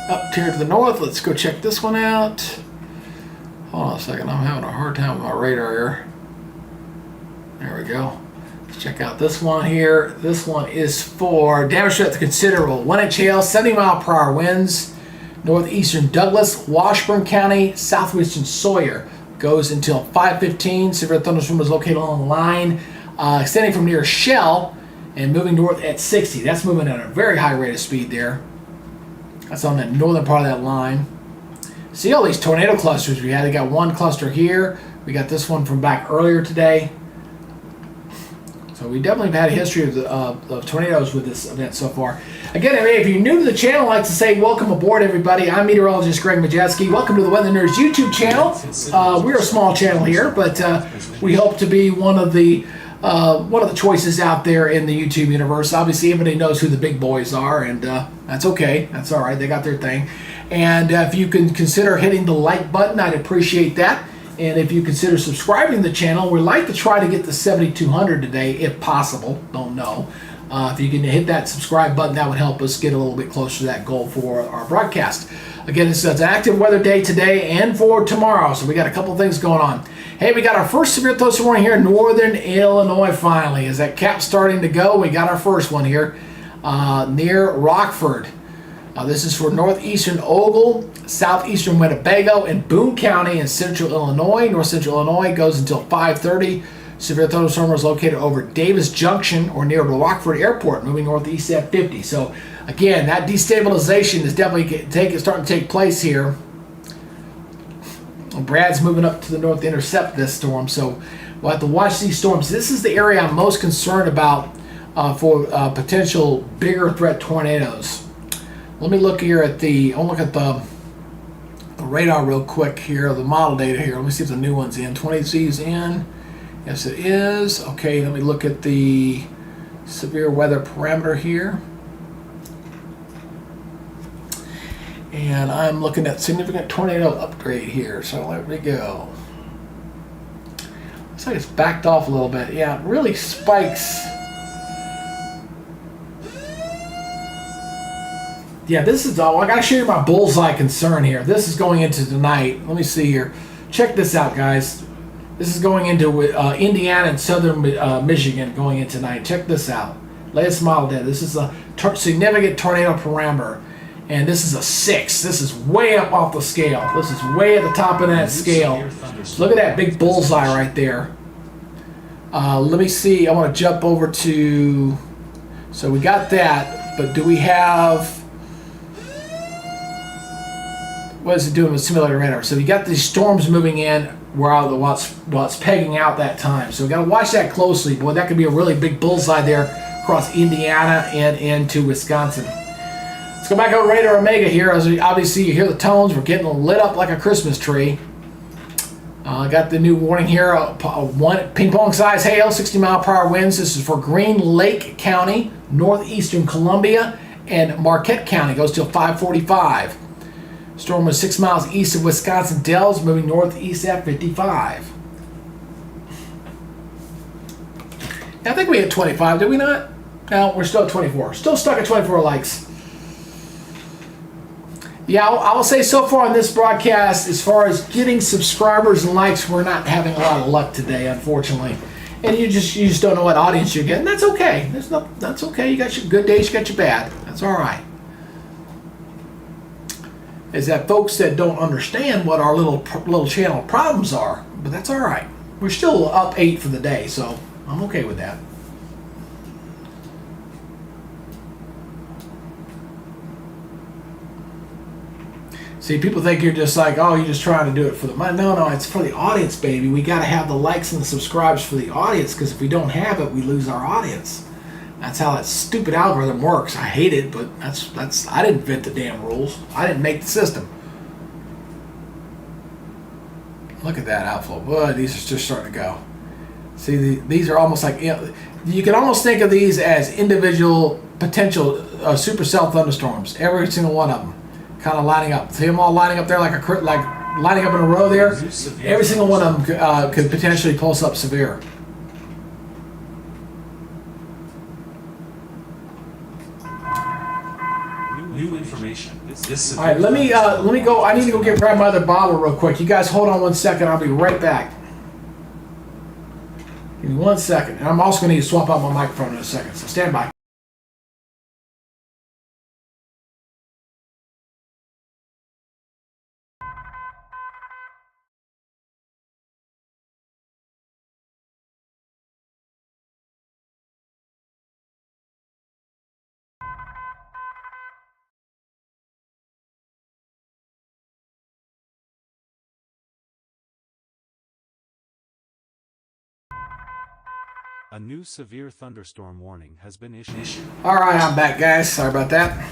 Up here to the north, let's go check this one out. Hold on a second, I'm having a hard time with my radar here. There we go. Let's check out this one here. This one is for damage threat to considerable. 1 inch hail, 70-mile-per-hour winds. Northeastern Douglas, Washburn County, southwestern Sawyer. Goes until 5:15. Severe thunderstorm is located along the line, extending from near Shell and moving north at 60. That's moving at a very high rate of speed there. That's on the northern part of that line. See all these tornado clusters we had. We got one cluster here. We got this one from back earlier today. So we definitely have had a history of tornadoes with this event so far. Again, if you're new to the channel, I'd like to say welcome aboard, everybody. I'm meteorologist Greg Majeski. Welcome to the Weather Nerds YouTube channel. We're a small channel here, but we hope to be one of the choices out there in the YouTube universe. Obviously, everybody knows who the big boys are, and that's okay. That's all right. They got their thing. And if you can consider hitting the like button, I'd appreciate that. And if you consider subscribing to the channel, we'd like to try to get to 7,200 today, if possible. Don't know. If you can hit that subscribe button, that would help us get a little bit closer to that goal for our broadcast. Again, it's an active weather day today and for tomorrow, so we got a couple things going on. Hey, we got our first severe thunderstorm warning here in northern Illinois finally. Is that cap starting to go? We got our first one here near Rockford. This is for northeastern Ogle, southeastern Winnebago, and Boone County in central Illinois. North central Illinois goes until 5:30. Severe thunderstorm is located over Davis Junction or near the Rockford Airport, moving northeast at 50. So again, that destabilization is definitely starting to take place here. Brad's moving up to the north to intercept this storm, so we'll have to watch these storms. This is the area I'm most concerned about for potential bigger threat tornadoes. Let me look here at I'll look at the radar real quick here, the model data here. Let me see if the new one's in. 20C is in. Yes, it is. Okay, let me look at the severe weather parameter here. And I'm looking at significant tornado upgrade here. So let me go. Looks like it's backed off a little bit. Yeah, it really spikes. Yeah, this is all. I gotta show you my bullseye concern here. This is going into tonight. Let me see here. Check this out, guys. This is going into Indiana and southern Michigan going in tonight. Check this out. Latest model data. This is a significant tornado parameter. And this is a 6. This is way up off the scale. This is way at the top of that scale. Look at that big bullseye right there. Let me see. I want to jump over to... So we got that, but do we have... What is it doing with simulated radar? So we got these storms moving in while it's pegging out that time. So we got to watch that closely. Boy, that could be a really big bullseye there across Indiana and into Wisconsin. Let's go back over radar Omega here. As obviously you hear the tones, we're getting lit up like a Christmas tree. I got the new warning here. One ping pong size hail, 60-mile-per-hour winds. This is for Green Lake County, northeastern Columbia, and Marquette County. Goes till 5:45. Storm was 6 miles east of Wisconsin Dells, moving northeast at 55. I think we hit 25, did we not? No, we're still at 24. Still stuck at 24 likes. Yeah, I will say so far on this broadcast, as far as getting subscribers and likes, we're not having a lot of luck today, unfortunately. And you just don't know what audience you're getting. That's okay. That's okay. You got your good days, you got your bad. That's all right. Is that folks that don't understand what our little channel problems are, but that's all right. We're still up 8 for the day, so I'm okay with that. See, people think you're just like, oh, you're just trying to do it for the money. No, it's for the audience, baby. We got to have the likes and the subscribes for the audience, because if we don't have it, we lose our audience. That's how that stupid algorithm works. I hate it, but that's I didn't invent the damn rules. I didn't make the system. Look at that outflow. Boy, these are just starting to go. See, these are almost like, you can almost think of these as individual potential supercell thunderstorms. Every single one of them. Kind of lining up. See them all lining up there like lining up in a row there? Every single one of them could potentially pulse up severe. New information. All right, let me go. I need to go grab my other bottle real quick. You guys hold on 1 second. I'll be right back. Give me 1 second. And I'm also going to need to swap out my microphone in a second, so stand by. A new severe thunderstorm warning has been issued. All right, I'm back, guys. Sorry about that.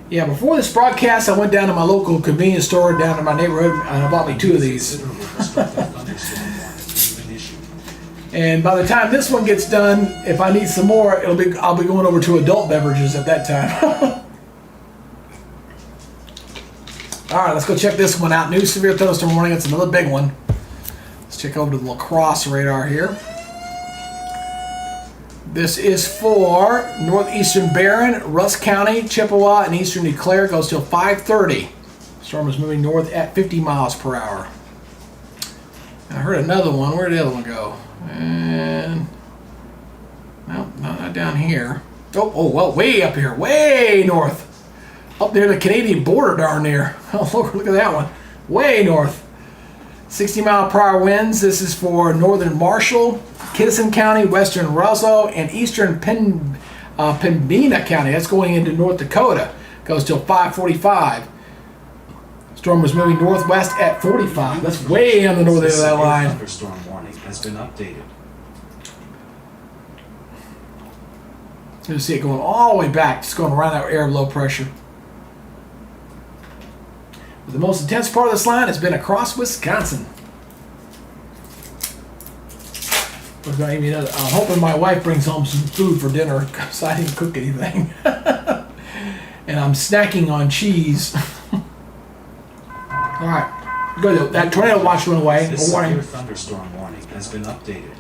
Yeah, before this broadcast, I went down to my local convenience store down in my neighborhood, and I bought me 2 of these. And by the time this one gets done, if I need some more, I'll be going over to adult beverages at that time. All right, let's go check this one out. New severe thunderstorm warning. It's another big one. Let's check over to the lacrosse radar here. This is for northeastern Barron, Rusk County, Chippewa, and eastern Eau Claire. Goes till 5:30. Storm is moving north at 50 miles per hour. I heard another one. Where did the other one go? And no, not down here. Oh, well, way up here, way north, up near the Canadian border, darn near. Oh, look at that one, way north. 60-mile-per-hour winds. This is for northern Marshall, Kittison County, western Russo, and eastern Pembina County. That's going into North Dakota. Goes till 5:45. Storm was moving northwest at 45. That's way on the north end of that line. Thunderstorm warning has been updated. You see it going all the way back, just going around that area of low pressure. But the most intense part of this line has been across Wisconsin. I'm hoping my wife brings home some food for dinner because I didn't cook anything. And I'm snacking on cheese. All right, good. That tornado watch went away. This warning. severe thunderstorm warning has been updated.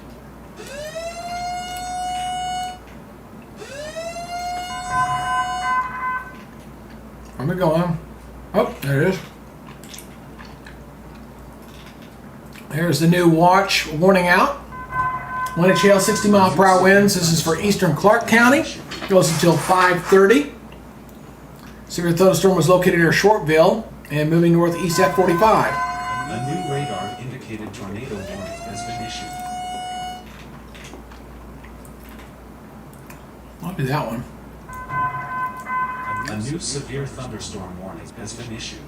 Where we going? Oh, there it is. There's the new watch warning out. Wind chill, 60-mile-per-hour winds. This is for eastern Clark County. Goes until 5:30. Severe thunderstorm was located near Shortville and moving northeast at 45. A new radar indicated tornado warning has been issued. I'll do that one. A new severe thunderstorm warning has been issued.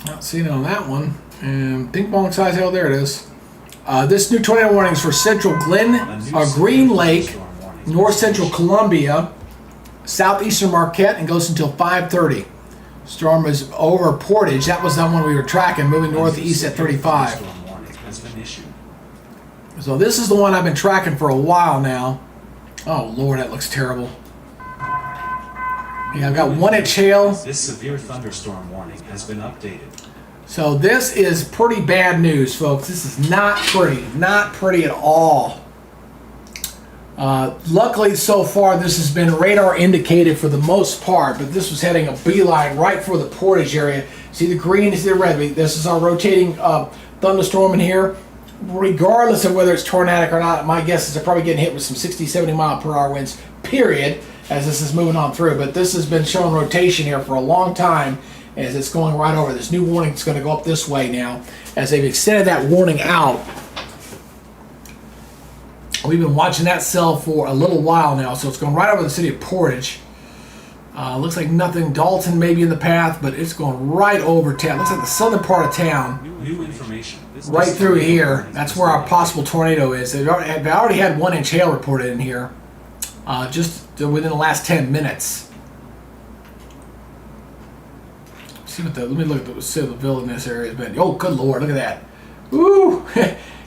Not seeing it on that one. And ping pong size hell, there it is. This new tornado warning is for central Green Lake, north central Columbia, southeastern Marquette, and goes until 5:30. Storm is over Portage. That was the one we were tracking, moving northeast at 35. So this is the one I've been tracking for a while now. Oh Lord, that looks terrible. Yeah, I've got 1 inch hail. This severe thunderstorm warning has been updated. So this is pretty bad news, folks. This is not pretty at all. Luckily, so far, this has been radar indicated for the most part, but this was heading a beeline right for the Portage area. See the green, see the red. This is our rotating thunderstorm in here. Regardless of whether it's tornadic or not, my guess is they're probably getting hit with some 60, 70 mile per hour winds, period, as this is moving on through. But this has been showing rotation here for a long time as it's going right over. This new warning is going to go up this way now as they've extended that warning out. We've been watching that cell for a little while now, so it's going right over the city of Portage. Looks like nothing. Dalton may be in the path, but it's going right over town. Looks like the southern part of town. New information. Right through here. That's where our possible tornado is. They already had 1 inch hail reported in here, just within the last 10 minutes. Let me look at the civil in this area has been. Oh, good lord! Look at that. Woo!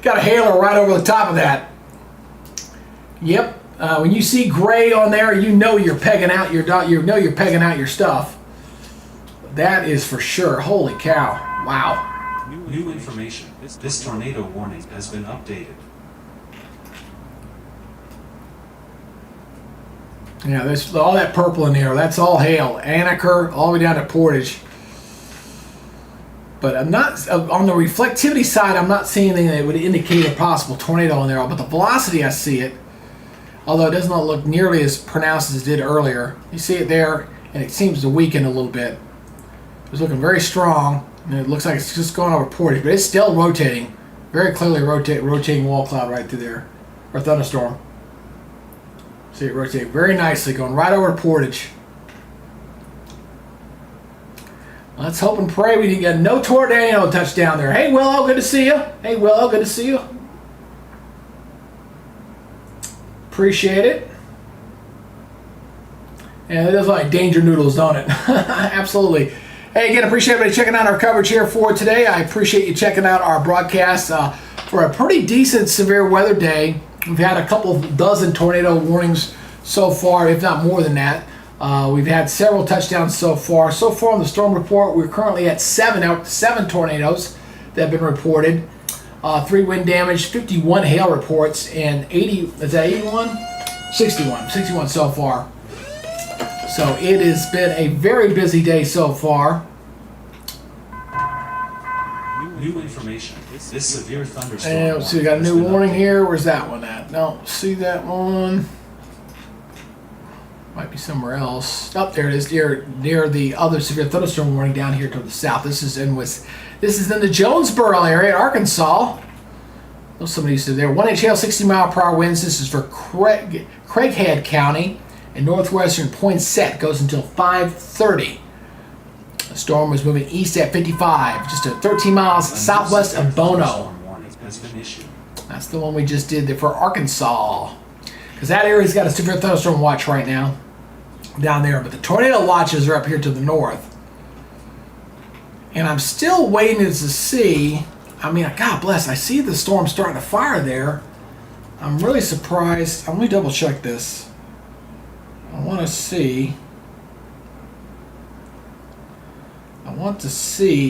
Got a halo right over the top of that. Yep. When you see gray on there, you know you're pegging out your you're pegging out your stuff. That is for sure. Holy cow! Wow. New information. This tornado warning has been updated. Yeah, there's all that purple in there. That's all hail. Annaker, all the way down to Portage. But I'm not, on the reflectivity side, I'm not seeing anything that would indicate a possible tornado in there. But the velocity, I see it. Although it does not look nearly as pronounced as it did earlier. You see it there, and it seems to weaken a little bit. It was looking very strong, and it looks like it's just going over Portage. But it's still rotating. Very clearly rotating wall cloud right through there. Or thunderstorm. See it rotate very nicely, going right over Portage. Let's hope and pray we didn't get no tornado touchdown there. Hey, Willow, good to see you. Hey, Willow, good to see you. Appreciate it. And it does like danger noodles, don't it? Absolutely. Hey, again, appreciate everybody checking out our coverage here for today. I appreciate you checking out our broadcast for a pretty decent severe weather day. We've had a couple dozen tornado warnings so far, if not more than that. We've had several touchdowns so far. So far on the storm report, we're currently at 7 tornadoes that have been reported. 3 wind damage, 51 hail reports, and 80, is that 81? 61 so far. So it has been a very busy day so far. New information. This severe thunderstorm. And so we got a new warning here. Where's that one at? No, see that one? Might be somewhere else. Oh, there it is, near the other severe thunderstorm warning down here to the south. This is in the Jonesboro area, Arkansas. Oh, somebody used to there. 1 inch hail, 60 mile per hour winds. This is for Craighead County and northwestern Poinsett. Goes until 5:30. The storm was moving east at 55, just 13 miles southwest of Bono. That's the one we just did there for Arkansas. Because that area's got a severe thunderstorm watch right now down there. But the tornado watches are up here to the north. And I'm still waiting to see. I mean, God bless, I see the storm starting to fire there. I'm really surprised. Let me double check this. I want to see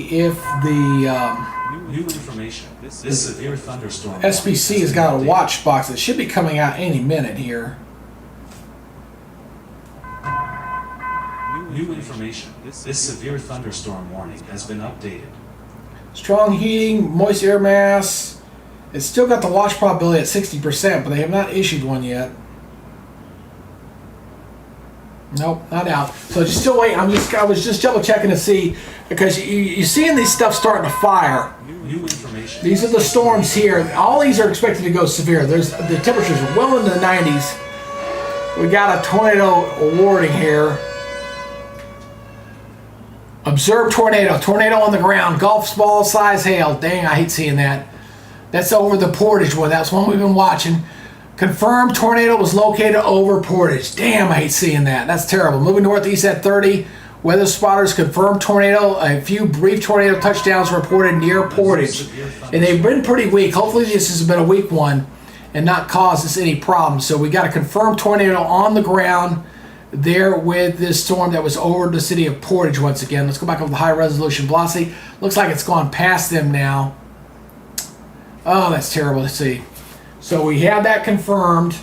if the new information. This severe thunderstorm. SBC has got a watch box that should be coming out any minute here. New information. This severe thunderstorm warning has been updated. Strong heating, moist air mass. It's still got the watch probability at 60%, but they have not issued one yet. Nope, not out. So just still waiting. I was just double checking to see, because you're seeing these stuff starting to fire. New information. These are the storms here. All these are expected to go severe. The temperatures are well into the 90s. We got a tornado warning here. Observed tornado. Tornado on the ground. Golf ball size hail. Dang, I hate seeing that. That's over the Portage one. That's one we've been watching. Confirmed tornado was located over Portage. Damn, I hate seeing that. That's terrible. Moving northeast at 30. Weather spotters confirmed tornado. A few brief tornado touchdowns reported near Portage. And they've been pretty weak. Hopefully this has been a weak one and not caused us any problems. So we got a confirmed tornado on the ground there with this storm that was over the city of Portage once again. Let's go back over the high resolution velocity. Looks like it's gone past them now. Oh, that's terrible to see. So we had that confirmed.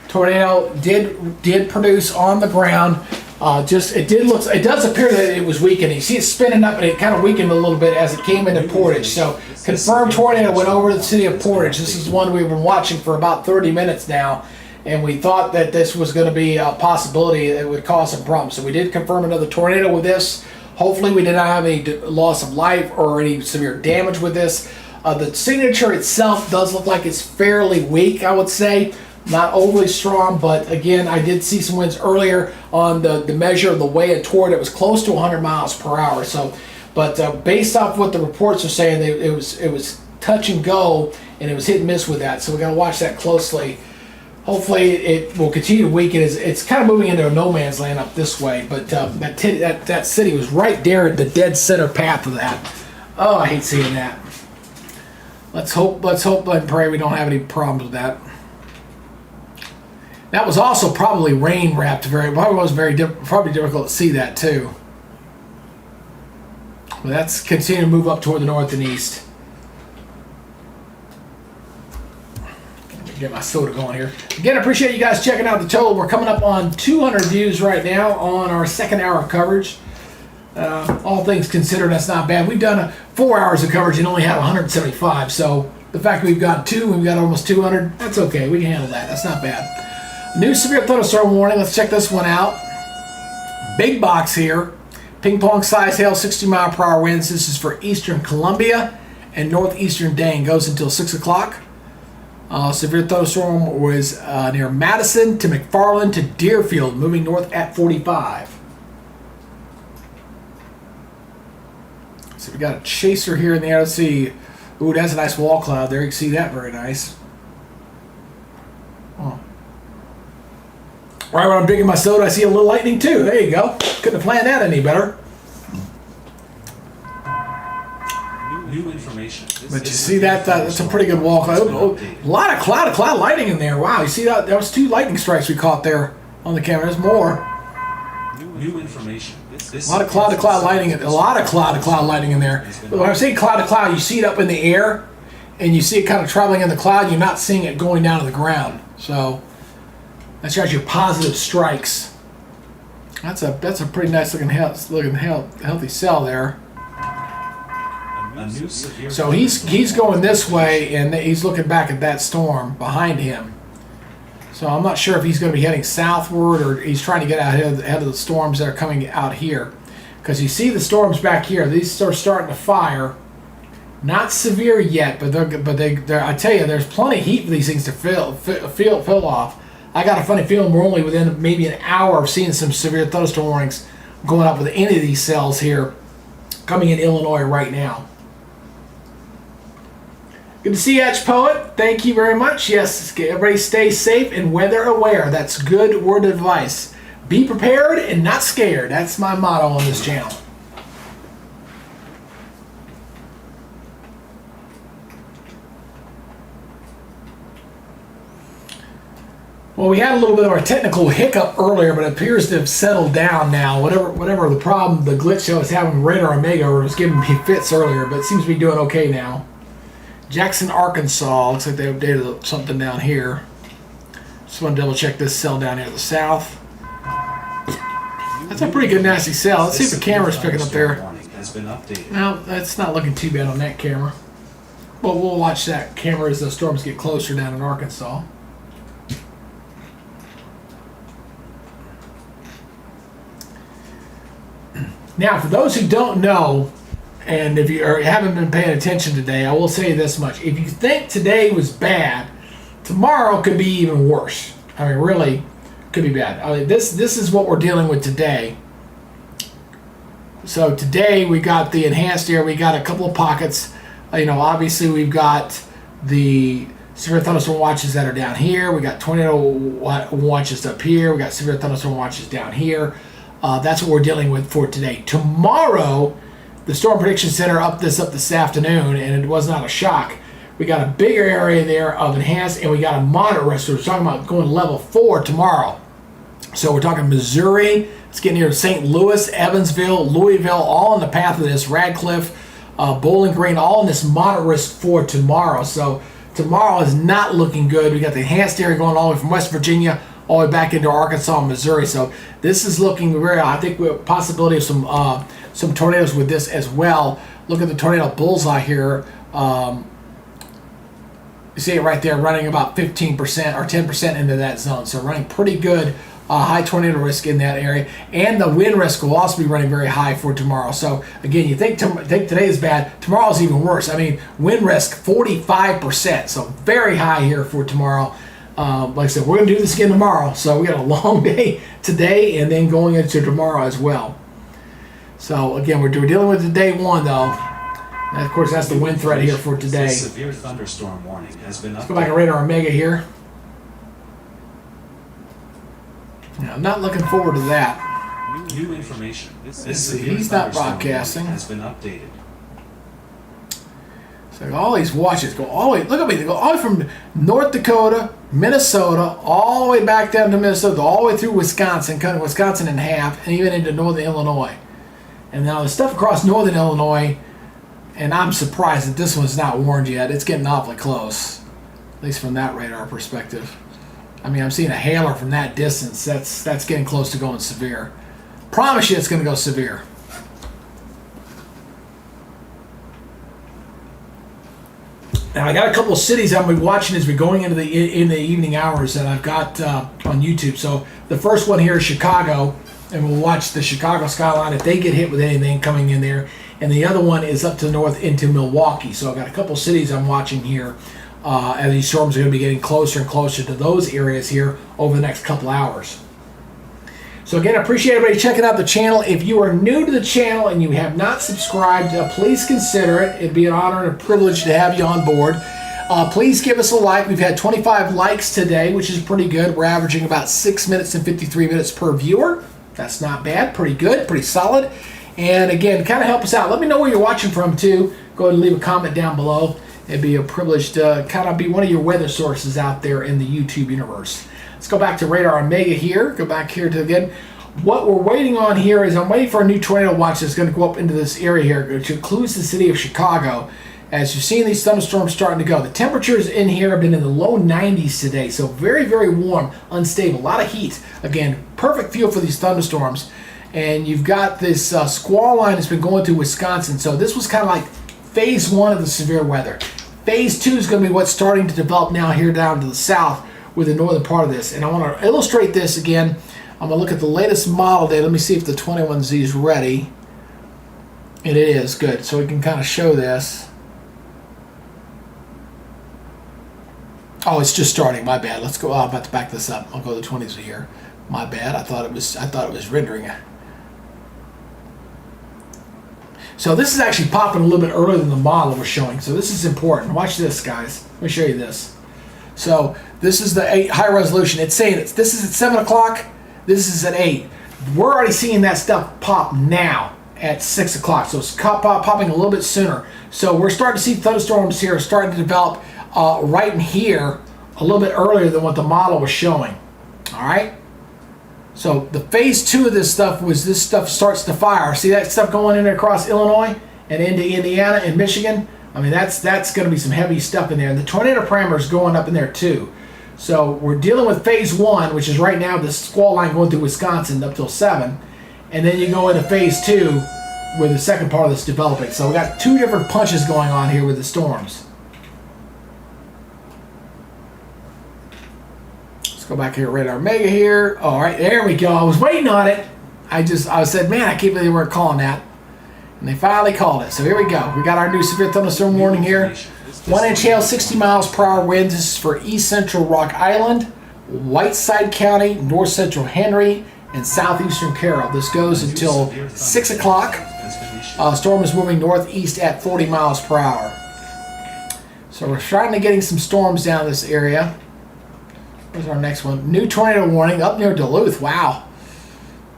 Tornado did produce on the ground. It does appear that it was weakening. You see it spinning up, and it kind of weakened a little bit as it came into Portage. So confirmed tornado went over the city of Portage. This is one we've been watching for about 30 minutes now, and we thought that this was going to be a possibility that would cause some problems. So we did confirm another tornado with this. Hopefully we did not have any loss of life or any severe damage with this. The signature itself does look like it's fairly weak, I would say. Not overly strong, but again, I did see some winds earlier on the measure of the way toward it was close to 100 miles per hour. So, but based off what the reports are saying, it was touch and go, and it was hit and miss with that. So we got to watch that closely. Hopefully, it will continue to weaken. It's kind of moving into a no man's land up this way, but that city was right there at the dead center path of that. Oh, I hate seeing that. Let's hope and pray we don't have any problems with that. That was also probably rain wrapped. Probably difficult to see that too. But that's continuing to move up toward the north and east. Let me get my soda going here. Again, I appreciate you guys checking out the total. We're coming up on 200 views right now on our second hour of coverage. All things considered, that's not bad. We've done 4 hours of coverage and only had 175. So the fact that we've got we've got almost 200, that's okay. We can handle that. That's not bad. New severe thunderstorm warning. Let's check this one out. Big box here. Ping pong size hail, 60 mile per hour winds. This is for eastern Columbia and northeastern Dane. Goes until 6 o'clock. Severe thunderstorm was near Madison to McFarland to Deerfield, moving north at 45. So we got a chaser here in the air. Let's see. Ooh, that's a nice wall cloud there. You can see that very nice. Oh. Right when I'm drinking my soda, I see a little lightning too. There you go. Couldn't have planned that any better. New information. But you see that? That's a pretty good wall cloud. A lot of cloud lighting in there. Wow, you see that? That was 2 lightning strikes we caught there on the camera. There's more. New information. A lot of cloud lighting. A lot of cloud lighting in there. When I'm saying cloud to cloud, you see it up in the air, and you see it kind of traveling in the cloud. You're not seeing it going down to the ground. So that's your positive strikes. That's a pretty nice looking healthy cell there. So he's going this way, and he's looking back at that storm behind him. So I'm not sure if he's going to be heading southward or he's trying to get ahead of the storms that are coming out here. Because you see the storms back here. These are starting to fire. Not severe yet, but they're I tell you, there's plenty of heat for these things to fill off. I got a funny feeling we're only within maybe an hour of seeing some severe thunderstorm warnings going up with any of these cells here coming in Illinois right now. Good to see you, Etch Poet. Thank you very much. Yes, everybody stay safe and weather aware. That's good word of advice. Be prepared and not scared. That's my motto on this channel. Well, we had a little bit of a technical hiccup earlier, but it appears to have settled down now. Whatever the problem, the glitch I was having with Radar Omega was giving me fits earlier, but it seems to be doing okay now. Jackson, Arkansas. Looks like they updated something down here. Just want to double check this cell down here to the south. That's a pretty good nasty cell. Let's see if the camera's picking up there. No, that's not looking too bad on that camera. But we'll watch that camera as the storms get closer down in Arkansas. Now, for those who don't know, and if you haven't been paying attention today, I will say this much. If you think today was bad, tomorrow could be even worse. I mean, really, could be bad. I mean, this is what we're dealing with today. So today we got the enhanced air. We got a couple of pockets. Obviously we've got the severe thunderstorm watches that are down here. We got tornado watches up here. We got severe thunderstorm watches down here. That's what we're dealing with for today. Tomorrow, the Storm Prediction Center upped this afternoon, and it was not a shock. We got a bigger area there of enhanced, and we got a moderate risk. So we're talking about going level 4 tomorrow. So we're talking Missouri. It's getting near St. Louis, Evansville, Louisville, all in the path of this. Radcliffe, Bowling Green, all in this moderate risk for tomorrow. So tomorrow is not looking good. We got the enhanced area going all the way from West Virginia all the way back into Arkansas and Missouri. So this is looking very, I think we have a possibility of some tornadoes with this as well. Look at the tornado bullseye here. You see it right there running about 15% or 10% into that zone. So running pretty good. High tornado risk in that area, and the wind risk will also be running very high for tomorrow. So again, you think today is bad, tomorrow's even worse. I mean, wind risk 45%, so very high here for tomorrow. Like I said, we're going to do this again tomorrow, so we got a long day today and then going into tomorrow as well. So again, we're dealing with the day one though, and of course that's the wind threat here for today. The severe thunderstorm warning has been Let's go back and radar Omega here. Yeah, I'm not looking forward to that. New information. He's not broadcasting. Has been updated. So all these watches go all the way. Look at me. They go all the way from North Dakota, Minnesota, all the way back down to Minnesota, all the way through Wisconsin, cutting Wisconsin in half, and even into northern Illinois. And now the stuff across northern Illinois, and I'm surprised that this one's not warned yet. It's getting awfully close, at least from that radar perspective. I mean, I'm seeing a hailer from that distance. That's getting close to going severe. Promise you it's going to go severe. Now, I got a couple of cities I'm going to be watching as we're going into the evening hours that I've got on YouTube. So the first one here is Chicago, and we'll watch the Chicago skyline if they get hit with anything coming in there. And the other one is up to the north into Milwaukee. So I've got a couple of cities I'm watching here. As these storms are going to be getting closer and closer to those areas here over the next couple hours. So again, I appreciate everybody checking out the channel. If you are new to the channel and you have not subscribed, please consider it. It'd be an honor and a privilege to have you on board. Please give us a like. We've had 25 likes today, which is pretty good. We're averaging about 6 minutes and 53 minutes per viewer. That's not bad. Pretty good. Pretty solid. And again, kind of help us out. Let me know where you're watching from, too. Go ahead and leave a comment down below. It'd be a privilege to kind of be one of your weather sources out there in the YouTube universe. Let's go back to Radar Omega here. Go back here to again. What we're waiting on here is I'm waiting for a new tornado watch that's going to go up into this area here, which includes the city of Chicago. As you're seeing these thunderstorms starting to go, the temperatures in here have been in the low 90s today, so very, very warm, unstable, a lot of heat. Again, perfect fuel for these thunderstorms. And you've got this squall line that's been going through Wisconsin, so this was kind of like phase one of the severe weather. Phase two is going to be what's starting to develop now here down to the south with the northern part of this. And I want to illustrate this again. I'm going to look at the latest model data. Let me see if the 21Z is ready. It is. Good. So we can kind of show this. Oh, it's just starting. My bad. Let's go. Oh, I'm about to back this up. I'll go to the 20Z here. My bad. I thought it was rendering it. So this is actually popping a little bit earlier than the model was showing. So this is important. Watch this, guys. Let me show you this. So this is the high resolution. It's saying this is at 7 o'clock. This is at 8. We're already seeing that stuff pop now at 6 o'clock. So it's popping a little bit sooner. So we're starting to see thunderstorms here starting to develop right in here a little bit earlier than what the model was showing. All right. So the phase two of this stuff was this stuff starts to fire. See that stuff going in across Illinois and into Indiana and Michigan? I mean, that's going to be some heavy stuff in there. And the tornado parameter is going up in there too. So we're dealing with phase one, which is right now the squall line going through Wisconsin up till 7. And then you go into phase two where the second part of this developing. So we got two different punches going on here with the storms. Go back here, Radar Omega here. All right, there we go. I was waiting on it. I said, man, I can't believe they weren't calling that. And they finally called it. So here we go. We got our new severe thunderstorm warning here. 1 inch hail, 60 miles per hour winds. This is for east central Rock Island, Whiteside County, north central Henry, and southeastern Carroll. This goes until 6 o'clock. Storm is moving northeast at 40 miles per hour. So we're starting to getting some storms down this area. Where's our next one? New tornado warning up near Duluth. Wow.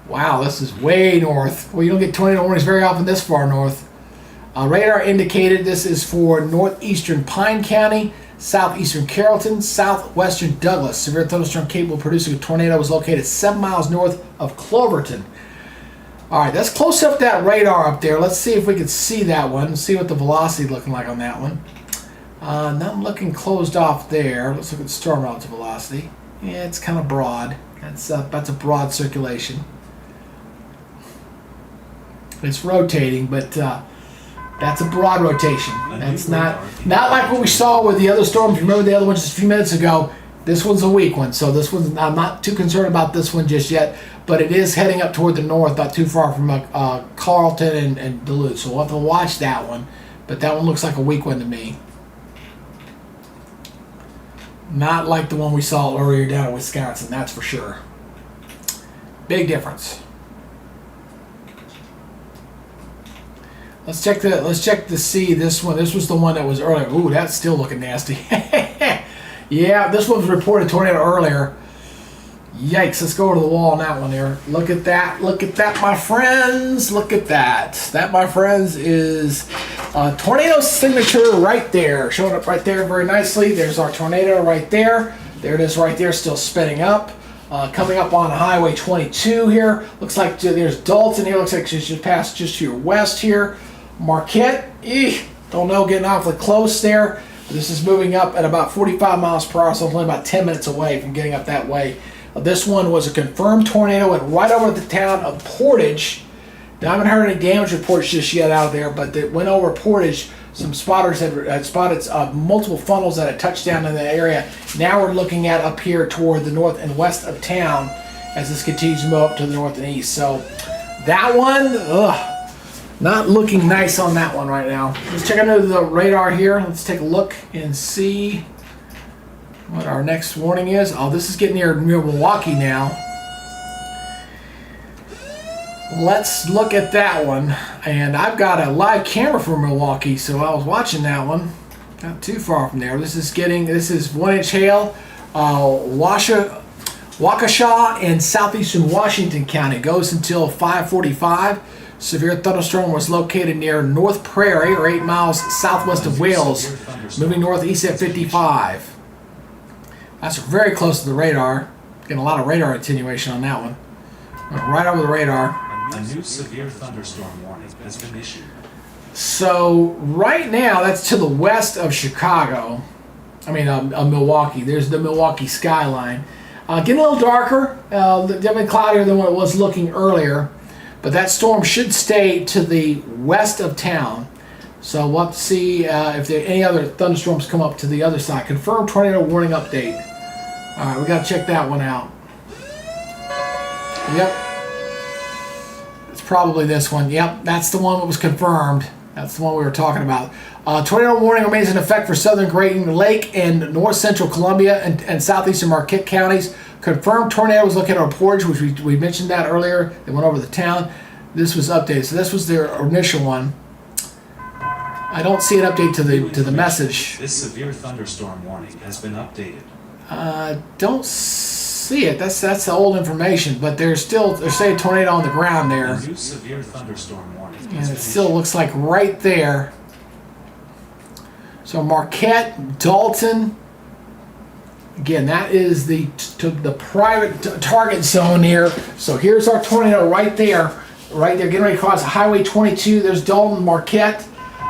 Wow, this is way north. Well, you don't get tornado warnings very often this far north. Radar indicated this is for northeastern Pine County, southeastern Carrollton, southwestern Douglas. Severe thunderstorm capable of producing a tornado was located 7 miles north of Cloverton. All right, that's close up that radar up there. Let's see if we can see that one. See what the velocity looking like on that one. Nothing looking closed off there. Let's look at the storm relative velocity. Yeah, it's kind of broad. That's a broad circulation. It's rotating, but that's a broad rotation. That's not like what we saw with the other storms. Remember the other one just a few minutes ago? This one's a weak one, so this one's, I'm not too concerned about this one just yet, but it is heading up toward the north, not too far from Carlton and Duluth, so we'll have to watch that one, but that one looks like a weak one to me. Not like the one we saw earlier down in Wisconsin, that's for sure. Big difference. Let's check to see this one. This was the one that was earlier. Ooh, that's still looking nasty. Yeah, this one was reported tornado earlier. Yikes, let's go to the wall on that one there. Look at that, my friends. Look at that. That, my friends, is a tornado signature right there. Showing up right there very nicely. There's our tornado right there. There it is right there, still spinning up. Coming up on Highway 22 here. Looks like there's Dalton here. Looks like she's just passed just to your west here. Marquette, don't know, getting awfully close there. This is moving up at about 45 miles per hour, so only about 10 minutes away from getting up that way. This one was a confirmed tornado. Went right over the town of Portage. Now, I haven't heard any damage reports just yet out there, but it went over Portage. Some spotters had spotted multiple funnels that had touched down in the area. Now we're looking at up here toward the north and west of town as this continues to move up to the north and east. So that one, not looking nice on that one right now. Let's check under the radar here. Let's take a look and see what our next warning is. Oh, this is getting near Milwaukee now. Let's look at that one. And I've got a live camera from Milwaukee, so I was watching that one. Not too far from there. This is 1-inch hail, Waukesha and southeastern Washington County. Goes until 5:45. Severe thunderstorm was located near North Prairie, or 8 miles southwest of Wales, moving northeast at 55. That's very close to the radar. Getting a lot of radar attenuation on that one. Right over the radar. A new severe thunderstorm warning has been issued. So right now, that's to the west of Chicago. I mean, Milwaukee. There's the Milwaukee skyline. Getting a little darker, definitely cloudier than what it was looking earlier. But that storm should stay to the west of town. So we'll have to see if there any other thunderstorms come up to the other side. Confirmed tornado warning update. All right, we got to check that one out. Yep. It's probably this one. Yep, that's the one that was confirmed. That's the one we were talking about. Tornado warning remains in effect for southern Great Lake and north central Columbia and southeastern Marquette counties. Confirmed tornado was located on Portage, which we mentioned that earlier. They went over the town. This was updated. So this was their initial one. I don't see an update to the message. This severe thunderstorm warning has been updated. Don't see it. That's the old information, but they're saying tornado on the ground there. A new severe thunderstorm warning has And been it still issued. looks like right there. So Marquette, Dalton. Again, that is the private target zone here. So here's our tornado right there, getting ready to cross Highway 22. There's Dalton, Marquette,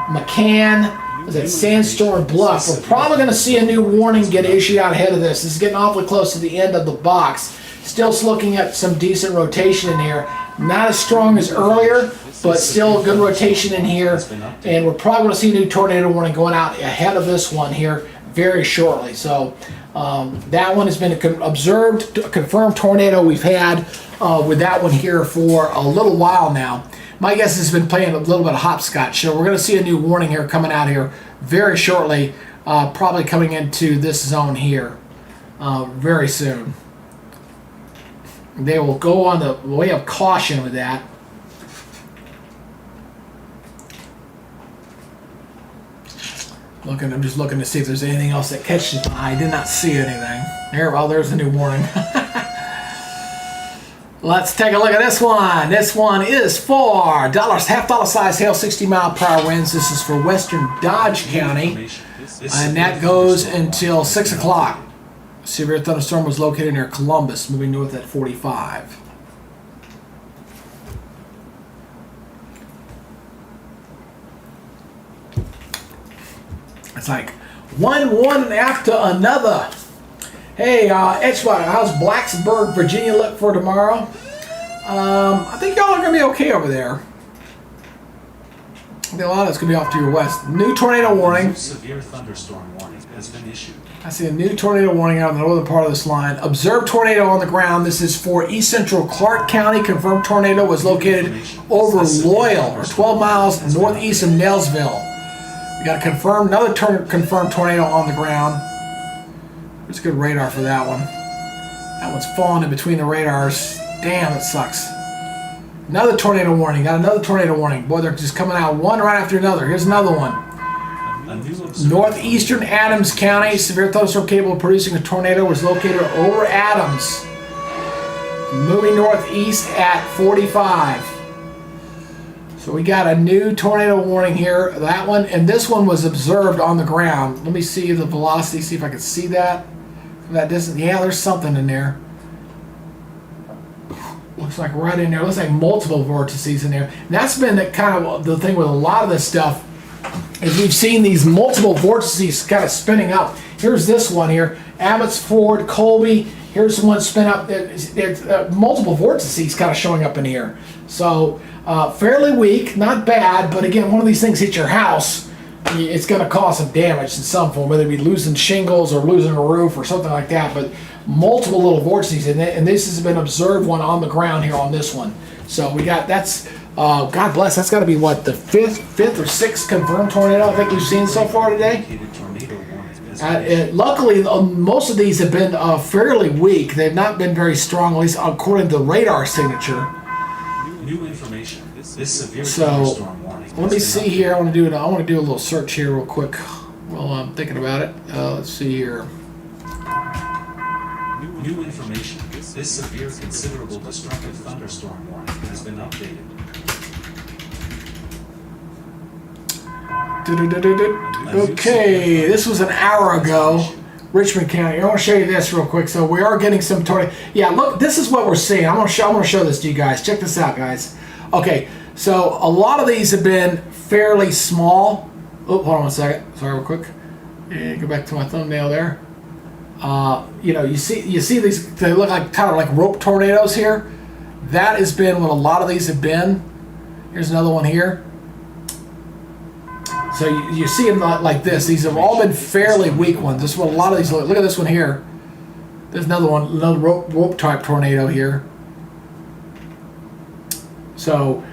McCann. Is that Sandstorm Bluff? We're probably going to see a new warning get issued out ahead of this. This is getting awfully close to the end of the box. Still looking at some decent rotation in here. Not as strong as earlier, but still good rotation in here. And we're probably going to see a new tornado warning going out ahead of this one here very shortly. So that one has been observed, a confirmed tornado we've had with that one here for a little while now. My guess has been playing a little bit of hopscotch. So we're going to see a new warning here coming out here very shortly, probably coming into this zone here very soon. They will go on the way of caution with that. I'm just looking to see if there's anything else that catches my eye. I did not see anything. There's the new warning. Let's take a look at this one. This one is for half dollar size hail, 60 mile per hour winds. This is for western Dodge County. and that goes until 6 o'clock. Severe thunderstorm was located near Columbus, moving north at 45. It's like one after another. Hey, Edgewater, how's Blacksburg, Virginia look for tomorrow? I think y'all are going to be okay over there. I think a lot of it's going to be off to your west. New tornado warning. Severe thunderstorm warning has been issued. I see a new tornado warning out in the northern part of this line. Observed tornado on the ground. This is for east central Clark County. Confirmed tornado was located over Loyal, or 12 miles northeast of Nailsville. We got a another confirmed tornado on the ground. There's a good radar for that one. That one's falling in between the radars. Damn, it sucks. Another tornado warning. Got another tornado warning. Boy, they're just coming out one right after another. Here's another one. Northeastern Adams County. Severe thunderstorm capable of producing a tornado was located over Adams. Moving northeast at 45. So we got a new tornado warning here. That one, and this one was observed on the ground. Let me see the velocity, see if I can see that. From that distance. Yeah, there's something in there. Looks like right in there. Looks like multiple vortices in there. And that's been the kind of the thing with a lot of this stuff, is we've seen these multiple vortices kind of spinning up. Here's this one here, Abbotsford, Colby. Here's one spin up. There's multiple vortices kind of showing up in here. So fairly weak, not bad, but again, one of these things hit your house, it's going to cause some damage in some form, whether it be losing shingles or losing a roof or something like that. But multiple little vortices, and this has been observed one on the ground here on this one. So we got, that's God bless, that's got to be what, the fifth or sixth confirmed tornado I think we've seen so far today. Luckily, most of these have been fairly weak. They've not been very strong, at least according to the radar signature. New information. This severe So thunderstorm warning. let me see here. I want to do a little search here real quick while I'm thinking about it. Let's see here. New information. This severe, considerable, destructive thunderstorm warning has been updated. Okay, this was an hour ago. Richmond County. I want to show you this real quick. So we are getting some tornado. Yeah, look, this is what we're seeing. I'm going to show this to you guys. Check this out, guys. Okay, so a lot of these have been fairly small. Oh, hold on one second. Sorry, real quick. Yeah, go back to my thumbnail there. You know, you see these. They look like kind of like rope tornadoes here. That has been what a lot of these have been. Here's another one here. So you see them like this. These have all been fairly weak ones. This is what a lot of these look. Look at this one here. There's another one, another rope type tornado here. So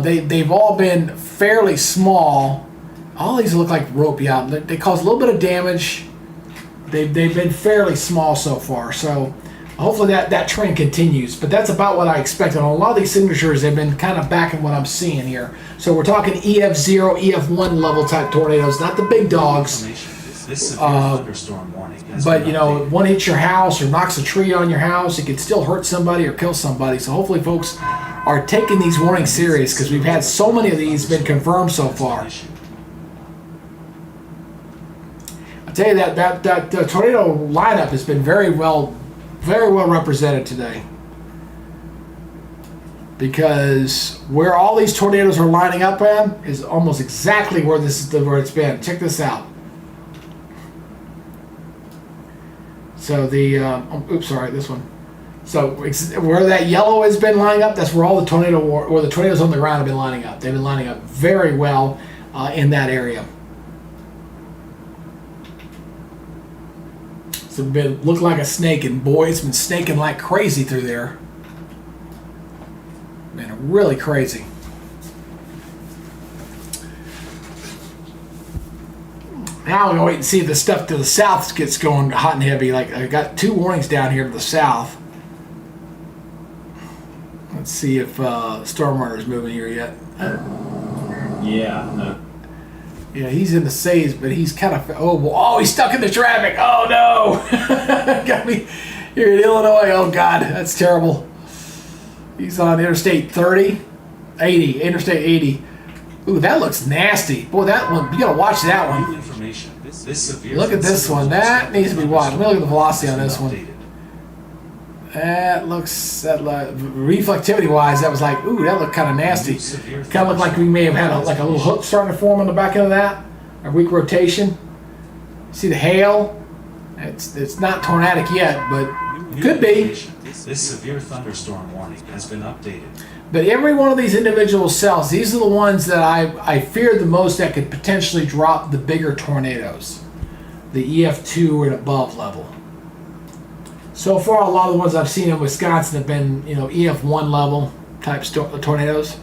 they've all been fairly small. All these look like rope. Yeah, they cause a little bit of damage. They've been fairly small so far. So hopefully that trend continues. But that's about what I expected. On a lot of these signatures, they've been kind of backing what I'm seeing here. So we're talking EF0, EF1 level type tornadoes, not the big dogs. This severe thunderstorm warning has But been you know, updated. one hits your house or knocks a tree on your house, it can still hurt somebody or kill somebody. So hopefully folks are taking these warnings serious, because we've had so many of these been confirmed so far. I tell you that tornado lineup has been very well represented today, because where all these tornadoes are lining up in is almost exactly where where it's been. Check this out. So the oops, sorry, this one. So where that yellow has been lining up, that's where all the tornadoes on the ground have been lining up. They've been lining up very well in that area. So it looked like a snake, and boy, it's been snaking like crazy through there. Man, really crazy. Now we're going to wait and see if the stuff to the south gets going hot and heavy. Like, I got 2 warnings down here to the south. Let's see if Storm Runner's moving here yet. Yeah, no. Yeah, he's in the Says, but he's kind of... Oh, he's stuck in the traffic. Oh, no. Got me here in Illinois. Oh, God, that's terrible. He's on Interstate 80, Interstate 80. Ooh, that looks nasty. Boy, that one, you gotta watch that New one. information. This severe Look at this one. That needs to be watched. Let me look at the velocity on this one. updated. That looks, reflectivity wise, that was like, ooh, that looked kind of nasty. Kind of looked like we may have had like a little hook starting to form on the back end of that. A weak rotation. See the hail? It's not tornadic yet, but New could be. information. This severe thunderstorm warning has been updated. But every one of these individual cells, these are the ones that I fear the most that could potentially drop the bigger tornadoes. The EF2 and above level. So far, a lot of the ones I've seen in Wisconsin have been, EF1 level type tornadoes.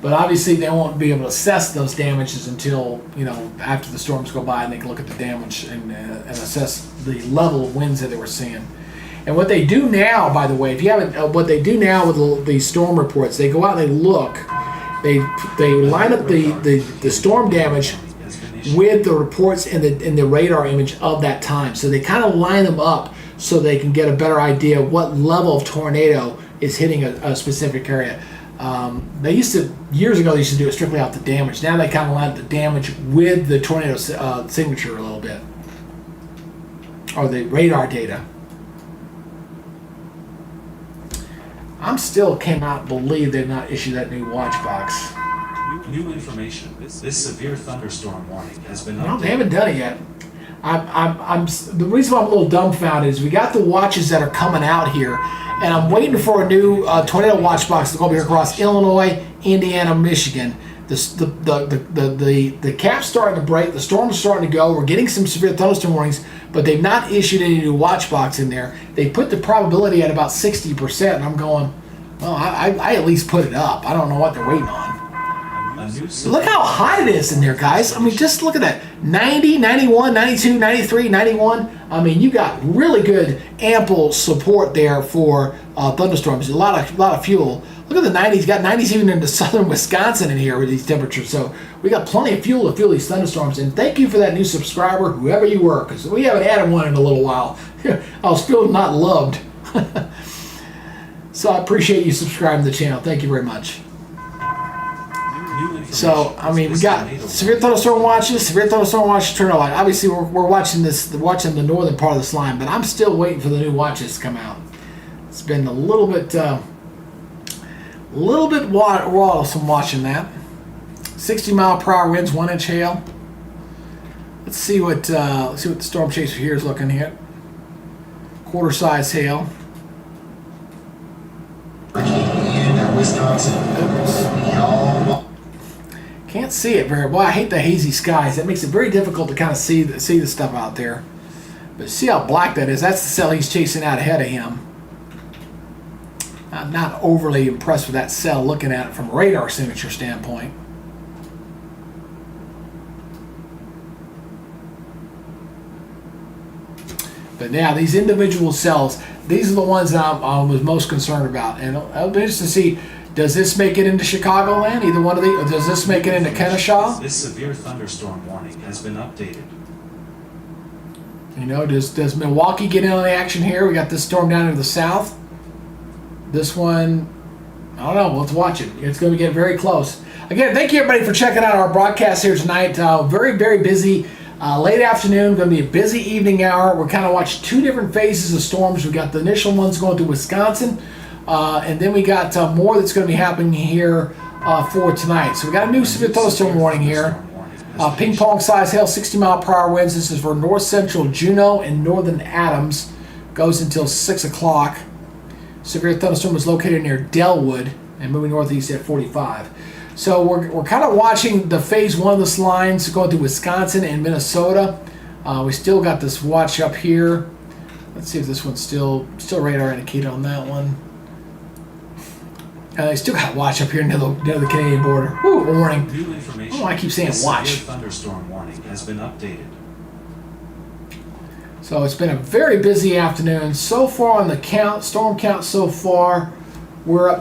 But obviously, they won't be able to assess those damages until, after the storms go by and they can look at the damage and assess the level of winds that they were seeing. And what they do now, by the way, if you haven't, what they do now with the storm reports, they go out and they look, they line up the storm damage with the reports in the radar image of that time. So they kind of line them up so they can get a better idea of what level of tornado is hitting a specific area. Years ago, they used to do it strictly off the damage. Now they kind of line up the damage with the tornado signature a little bit, or the radar data. I'm still cannot believe they've not issued that new watch box. New information. This severe thunderstorm warning has been updated. No, they haven't done it yet. The reason why I'm a little dumbfounded is we got the watches that are coming out here, and I'm waiting for a new tornado watch box to go here across Illinois, Indiana, Michigan. The cap's starting to break. The storm's starting to go. We're getting some severe thunderstorm warnings, but they've not issued any new watch box in there. They put the probability at about 60%, and I'm going, well, I at least put it up. I don't know what they're waiting on. Look how high it is in there, guys. I mean, just look at that. 90, 91, 92, 93, 91. I mean, you got really good, ample support there for thunderstorms. A lot of fuel. Look at the 90s. Got 90s even into southern Wisconsin in here with these temperatures. So we got plenty of fuel to fuel these thunderstorms. And thank you for that new subscriber, whoever you were, because we haven't added one in a little while. I was feeling not loved. So I appreciate you subscribing to the channel. Thank you very much. So, I mean, we got severe thunderstorm watches, tornado watch. Obviously, we're watching the northern part of this line, but I'm still waiting for the new watches to come out. It's been a little bit while watching that. 60-mile-per-hour winds, 1-inch hail. Let's see what the storm chaser here is looking at. Quarter-size hail. In Wisconsin. Can't see it very well. I hate the hazy skies. That makes it very difficult to kind of see the stuff out there. But see how black that is? That's the cell he's chasing out ahead of him. I'm not overly impressed with that cell looking at it from a radar signature standpoint. But now these individual cells, these are the ones that I was most concerned about. And I'll be interested to see, does this make it into Chicagoland? Either one of these? Or does this make it into Kennesaw? This severe thunderstorm warning has been updated. Does Milwaukee get in on the action here? We got this storm down to the south. This one, I don't know. Let's watch it. It's going to get very close. Again, thank you everybody for checking out our broadcast here tonight. Very, very busy. Late afternoon, going to be a busy evening hour. We're kind of watching two different phases of storms. We got the initial ones going through Wisconsin. And then we got more that's going to be happening here for tonight. So we got a new severe thunderstorm warning here. Ping pong size hail, 60-mile-per-hour winds. This is for north central Juneau and northern Adams. Goes until 6 o'clock. Severe thunderstorm was located near Delwood and moving northeast at 45. So we're kind of watching the phase one of this lines going through Wisconsin and Minnesota. We still got this watch up here. Let's see if this one's still radar indicated on that one. They still got watch up here near the Canadian border. Woo, warning. New information. Oh, I keep saying watch. Severe thunderstorm warning has been updated. So it's been a very busy afternoon. So far on the storm count so far, we're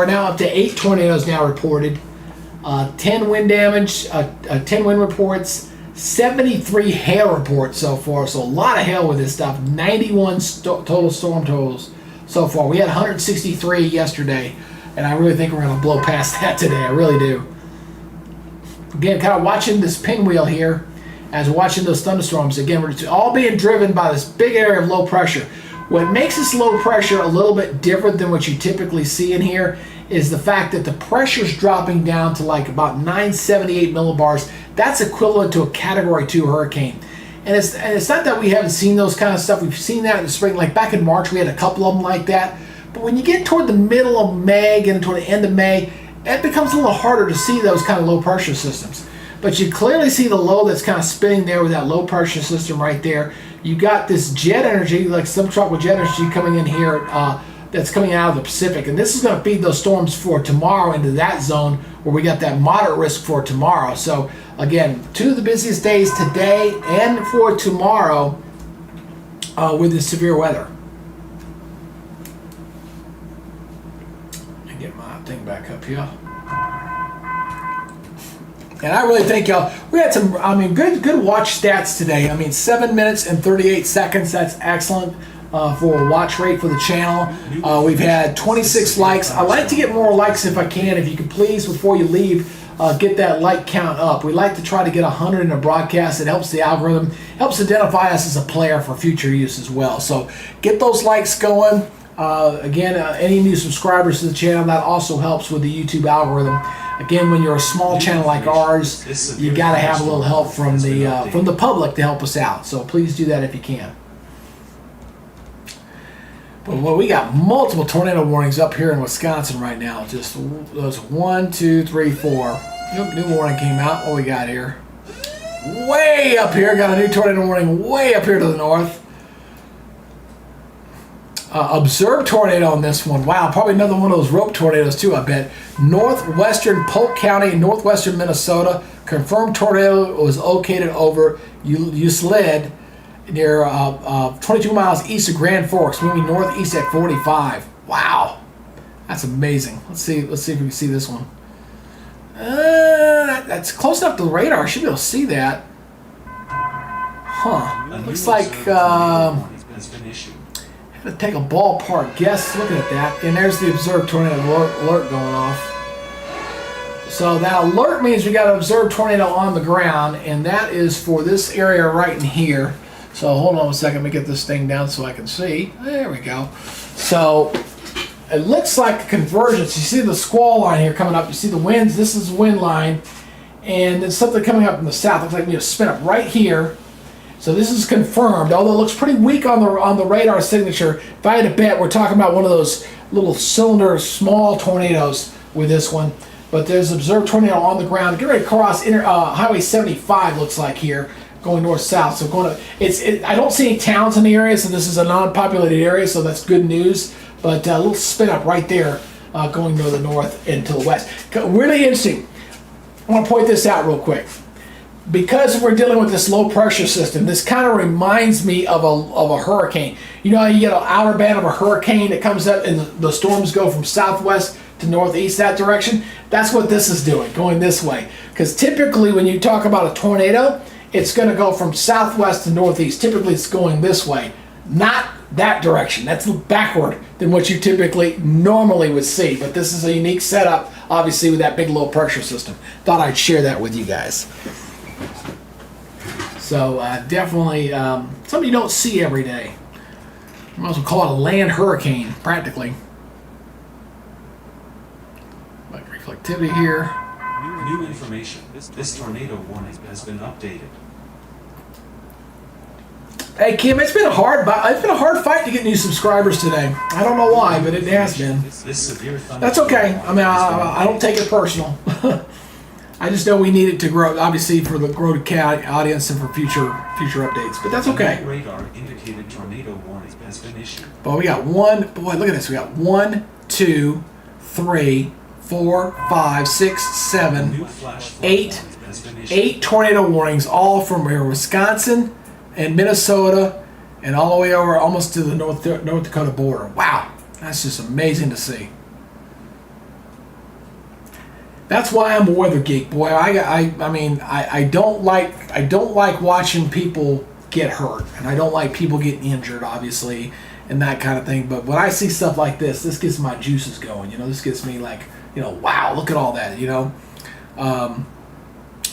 now up to 8 tornadoes now reported. 10 wind damage, 10 wind reports, 73 hail reports so far. So a lot of hail with this stuff. 91 total storm totals so far. We had 163 yesterday. and I really think we're going to blow past that today. I really do. Again, kind of watching this pinwheel here as we're watching those thunderstorms. Again, we're all being driven by this big area of low pressure. What makes this low pressure a little bit different than what you typically see in here is the fact that the pressure's dropping down to like about 978 millibars. That's equivalent to a Category 2 hurricane. And it's not that we haven't seen those kind of stuff. We've seen that in the spring. Like back in March, we had a couple of them like that. But when you get toward the middle of May, getting toward the end of May, it becomes a little harder to see those kind of low pressure systems. But you clearly see the low that's kind of spinning there with that low pressure system right there. You got this jet energy, like subtropical jet energy coming in here that's coming out of the Pacific. And this is going to feed those storms for tomorrow into that zone where we got that moderate risk for tomorrow. So again, 2 of the busiest days today and for tomorrow with the severe weather. Let me get my thing back up here. And I really think y'all, we had some, good watch stats today. 7 minutes and 38 seconds. That's excellent for a watch rate for the channel. We've had 26 likes. I like to get more likes if I can. If you could please, before you leave, get that like count up. We like to try to get 100 in a broadcast. It helps the algorithm, helps identify us as a player for future use as well. So get those likes going. Again, any new subscribers to the channel, that also helps with the YouTube algorithm. Again, when you're a small channel like ours, you got to have a little help from the public to help us out. So please do that if you can. But well, we got multiple tornado warnings up here in Wisconsin right now. Just those 1, 2, 3, 4. Yep, new warning came out. What we got here? Way up here, got a new tornado warning way up here to the north. Observed tornado on this one. Wow, probably another one of those rope tornadoes too, I bet. Northwestern Polk County, northwestern Minnesota. Confirmed tornado was located over Usled near 22 miles east of Grand Forks, moving northeast at 45. Wow, that's amazing. Let's see if we can see this one. That's close enough to the radar. I should be able to see that. Huh. Looks like has been issued. to take a ballpark guess looking at that, and there's the observed tornado alert going off. So that alert means we got an observed tornado on the ground, and that is for this area right in here. So hold on a second, let me get this thing down so I can see. There we go. So it looks like a convergence. You see the squall line here coming up. You see the winds. This is the wind line, and there's something coming up from the south. Looks like we need to spin up right here. So this is confirmed, although it looks pretty weak on the radar signature. If I had to bet, we're talking about one of those little cylinder small tornadoes with this one. But there's observed tornado on the ground. Get ready to cross Highway 75, looks like here, going north-south. So going to, I don't see any towns in the area, so this is a non-populated area, so that's good news. But a little spin up right there, going to the north and to the west. Really interesting. I want to point this out real quick. Because we're dealing with this low pressure system, this kind of reminds me of a hurricane. You know how you get an outer band of a hurricane that comes up and the storms go from southwest to northeast, that direction? That's what this is doing, going this way. Because typically when you talk about a tornado, it's going to go from southwest to northeast. Typically it's going this way, not that direction. That's backward than what you typically normally would see. But this is a unique setup, obviously, with that big low pressure system. Thought I'd share that with you guys. So definitely something you don't see every day. You might as well call it a land hurricane, practically. Like reflectivity here. New information. This tornado warning has been updated. Hey Kim, it's been a hard fight to get new subscribers today. I don't know why, but it has been. This severe That's okay. I mean, I don't take it personal. I just know we need it to grow, obviously, for the grow to audience and for future updates. But that's okay. Radar indicated tornado warning has been issued. But we got one. Boy, look at this. We got 1, 2, 3, 4, 5, 6, 7, 8, 8 tornado warnings, all from here, Wisconsin and Minnesota, and all the way over almost to the North Dakota border. Wow, that's just amazing to see. That's why I'm a weather geek, boy. I don't like watching people get hurt, and I don't like people getting injured, obviously. and that kind of thing. But when I see stuff like this gets my juices going. This gets me like, wow, look at all that.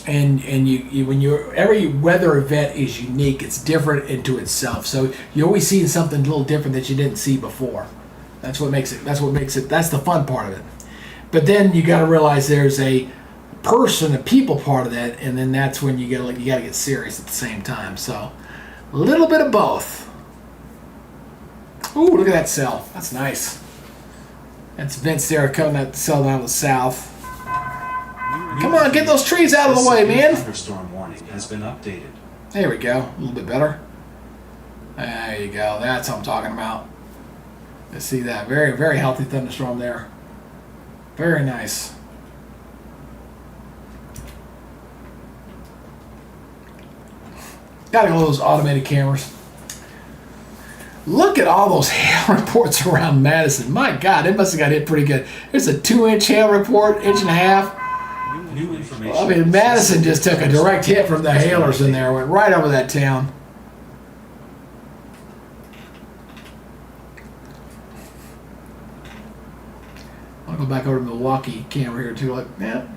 And you when you're every weather event is unique. It's different into itself. So you're always seeing something a little different that you didn't see before. That's what makes it. That's the fun part of it. But then you got to realize there's a people part of that, and then that's when you got to get serious at the same time. So a little bit of both. Ooh, look at that cell. That's nice. That's Vince there cutting that cell down to the south. Come on, get those trees out of the way, man. Thunderstorm warning has been updated. There we go. A little bit better. There you go. That's what I'm talking about. You see that? Very, very healthy thunderstorm there. Very nice. Gotta go those automated cameras. Look at all those hail reports around Madison. My God, it must have got hit pretty good. There's a 2-inch hail report, 1.5 inches. New information. I mean, Madison just took a direct hit from the hailers in there. Went right over that town. I'll go back over to Milwaukee camera here too. Like, yeah,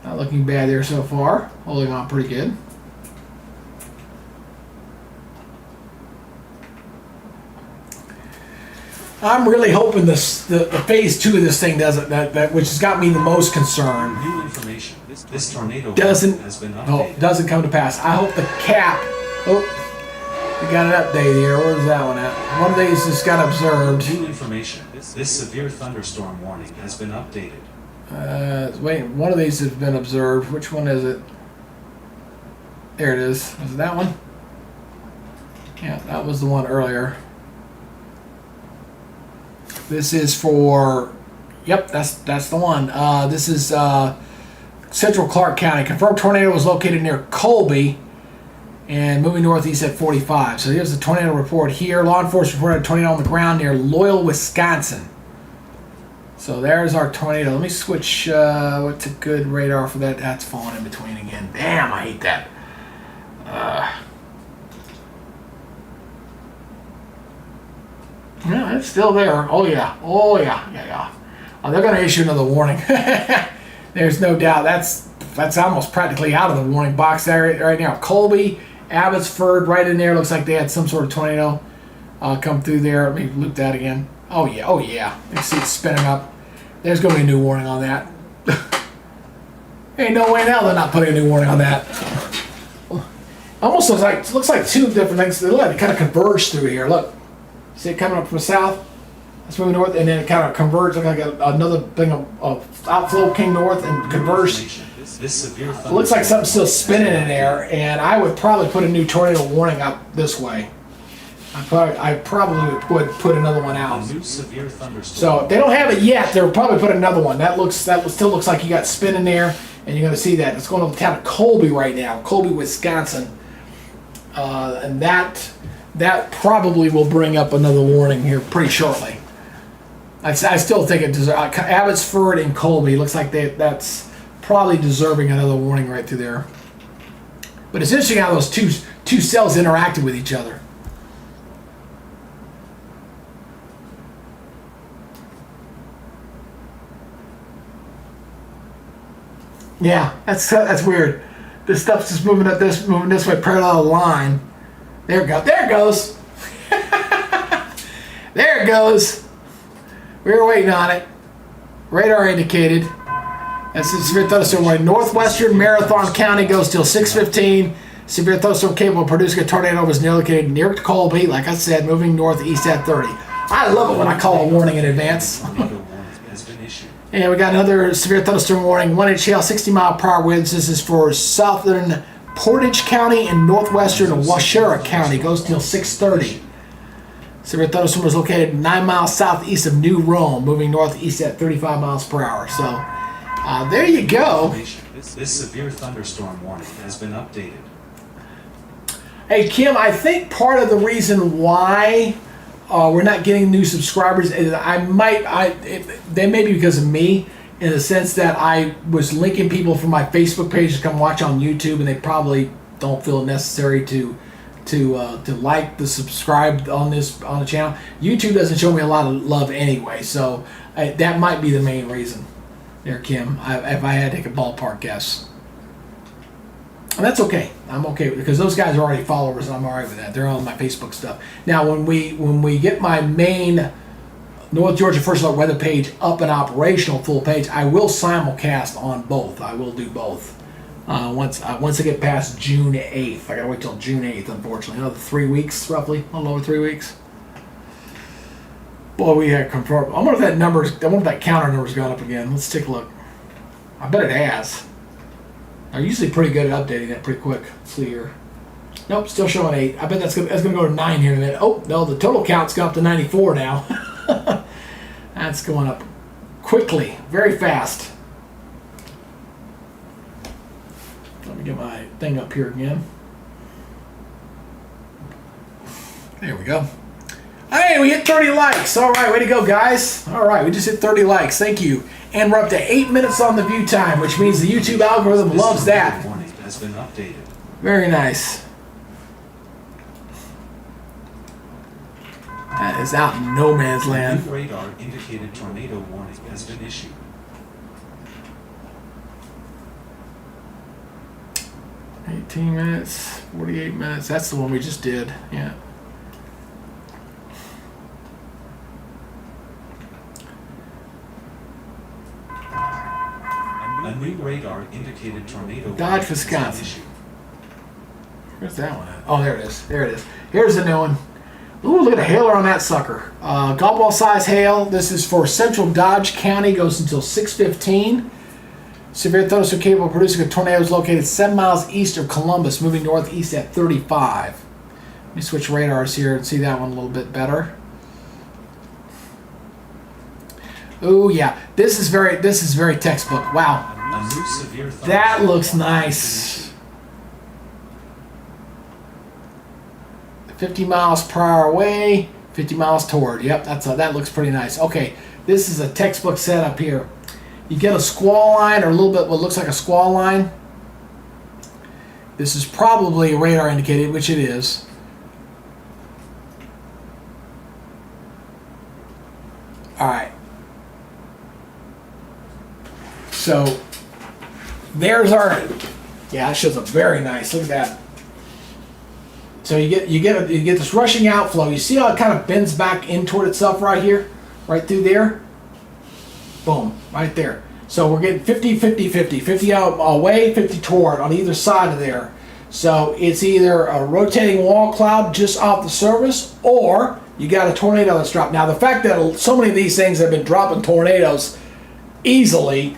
not looking bad there so far. Holding on pretty good. I'm really hoping the phase 2 of this thing doesn't that which has got me the most concerned. New information. This tornado Doesn't has been updated. doesn't come to pass. I hope the cap. Oh, we got an update here. Where's that one at? One of these just got observed. New information. This severe thunderstorm warning has been updated. Wait, one of these has been observed. Which one is it? There it is. Was it that one? Yeah, that was the one earlier. This is for, yep, that's the one. This is Central Clark County. Confirmed tornado was located near Colby and moving northeast at 45. So here's the tornado report here. Law enforcement reported a tornado on the ground near Loyal, Wisconsin. So there's our tornado. Let me switch, what's a good radar for that? That's falling in between again. Damn, I hate that. Yeah, it's still there. Oh yeah. Yeah. Oh, they're going to issue another warning. There's no doubt. That's almost practically out of the warning box there right now. Colby, Abbotsford, right in there. Looks like they had some sort of tornado come through there. Let me loop that again. Oh yeah. You see it spinning up. There's going to be a new warning on that. Ain't no way now they're not putting a new warning on that. Almost looks like two different things. They kind of converge through here. Look. See it coming up from the south? It's moving north, and then it kind of converges. Look like another thing of outflow came north and converged. It looks like something's still spinning in there, and I would probably put a new tornado warning up this way. I probably would put another one out. So if they don't have it yet, they'll probably put another one. That still looks like you got spin in there, and you're going to see that. It's going to the town of Colby right now, Colby, Wisconsin, and that probably will bring up another warning here pretty shortly. I still think it deserves. Abbotsford and Colby looks like that's probably deserving another warning right through there. But it's interesting how those two cells interacted with each other. Yeah, that's weird. This stuff's just moving this way, parallel line. There it goes. There it goes. There it goes. We were waiting on it. Radar indicated. That's the severe thunderstorm warning. Northwestern Marathon County goes till 6:15. Severe thunderstorm capable of producing a tornado was located near Colby, like I said, moving northeast at 30. I love it when I call a warning in advance. And we got another severe thunderstorm warning. 1-inch hail, 60-mile-per-hour winds. This is for southern Portage County and northwestern Waushara County. Goes till 6:30. Severe thunderstorm is located 9 miles southeast of New Rome, moving northeast at 35 miles per hour. So there you go. This severe thunderstorm warning has been updated. Hey Kim, I think part of the reason why we're not getting new subscribers is they may be because of me, in the sense that I was linking people from my Facebook page to come watch on YouTube, and they probably don't feel it necessary to to like, to subscribe on the channel. YouTube doesn't show me a lot of love anyway, so that might be the main reason. There, Kim. If I had to take a ballpark guess, and that's okay. I'm okay with it, because those guys are already followers, and I'm alright with that. They're on my Facebook stuff. Now, when we get my main North Georgia First Alert weather page up and operational, full page, I will simulcast on both. I will do both. Once I get past June 8th. I gotta wait till June 8th, unfortunately. Another 3 weeks, roughly. A little over 3 weeks. Boy, we had confirmed. I wonder if that counter number's gone up again. Let's take a look. I bet it has. They're usually pretty good at updating that pretty quick. Let's see here. Nope, still showing 8. I bet that's gonna go to 9 here in a minute. Oh no, the total count's gone up to 94 now. That's going up quickly, very fast. Let me get my thing up here again. There we go. Hey, we hit 30 likes. All right, way to go, guys. All right, we just hit 30 likes. Thank you. And we're up to 8 minutes on the view time, which means the YouTube algorithm loves that. Warning has been updated. Very nice. That is out in no man's land. New radar indicated tornado warning has been issued. 18 minutes, 48 minutes. That's the one we just did. Yeah. A new radar indicated tornado Dodge, warning has been Wisconsin. issued. Where's that one at? Oh, there it is. There it is. Here's the new one. Ooh, look at the hailer on that sucker. Golf ball size hail. This is for central Dodge County. Goes until 6:15. Severe thunderstorm capable of producing a tornado is located 7 miles east of Columbus, moving northeast at 35. Let me switch radars here and see that one a little bit better. Oh yeah, this is very textbook. Wow, A new severe that thunderstorm looks warning has nice. 50 miles per hour away, 50 miles toward. Yep, that looks pretty nice. Okay, this is a textbook setup here. You get a squall line, or a little bit what looks like a squall line. This is probably a radar indicated, which it is. All right. So there's our. Yeah, that shows up very nice. Look at that. So you get this rushing outflow. You see how it kind of bends back in toward itself right here, right through there. Boom, right there. So we're getting 50, 50, 50. 50 out away, 50 toward on either side of there. So it's either a rotating wall cloud just off the surface, or you got a tornado that's dropped. Now the fact that so many of these things have been dropping tornadoes easily,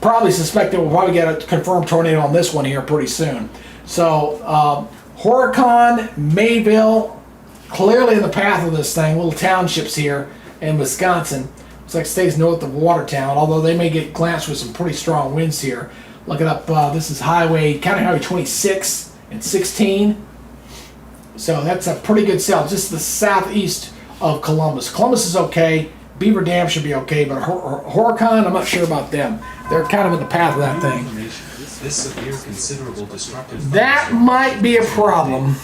probably suspect that we'll probably get a confirmed tornado on this one here pretty soon. So Horicon, Mayville, clearly in the path of this thing. Little townships here in Wisconsin. Looks like it stays north of Watertown, although they may get glanced with some pretty strong winds here. Look it up. This is County Highway 26 and 16. So that's a pretty good cell, just the southeast of Columbus. Columbus is okay. Beaver Dam should be okay, but Horicon, I'm not sure about them. They're kind of in the path of that New thing. information. This severe considerable destructive That thunderstorm might be a has been problem.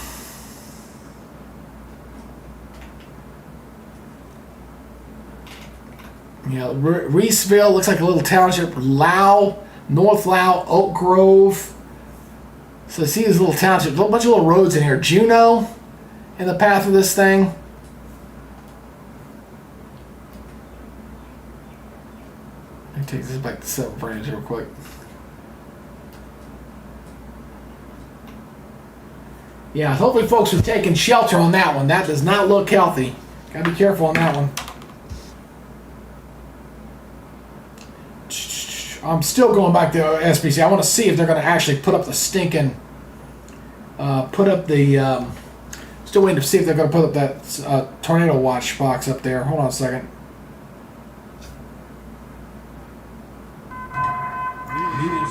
Yeah, Reeseville looks like a little township. Lau, North Lau, Oak Grove. So see these little townships, a bunch of little roads in here. Juneau in the path of this thing. Let me take this back to 7 frames real quick. Yeah, hopefully folks have taken shelter on that one. That does not look healthy. Gotta be careful on that one. I'm still going back to SBC. I want to see if they're going to actually put up the stinking, still waiting to see if they're going to put up that tornado watch box up there. Hold on a second.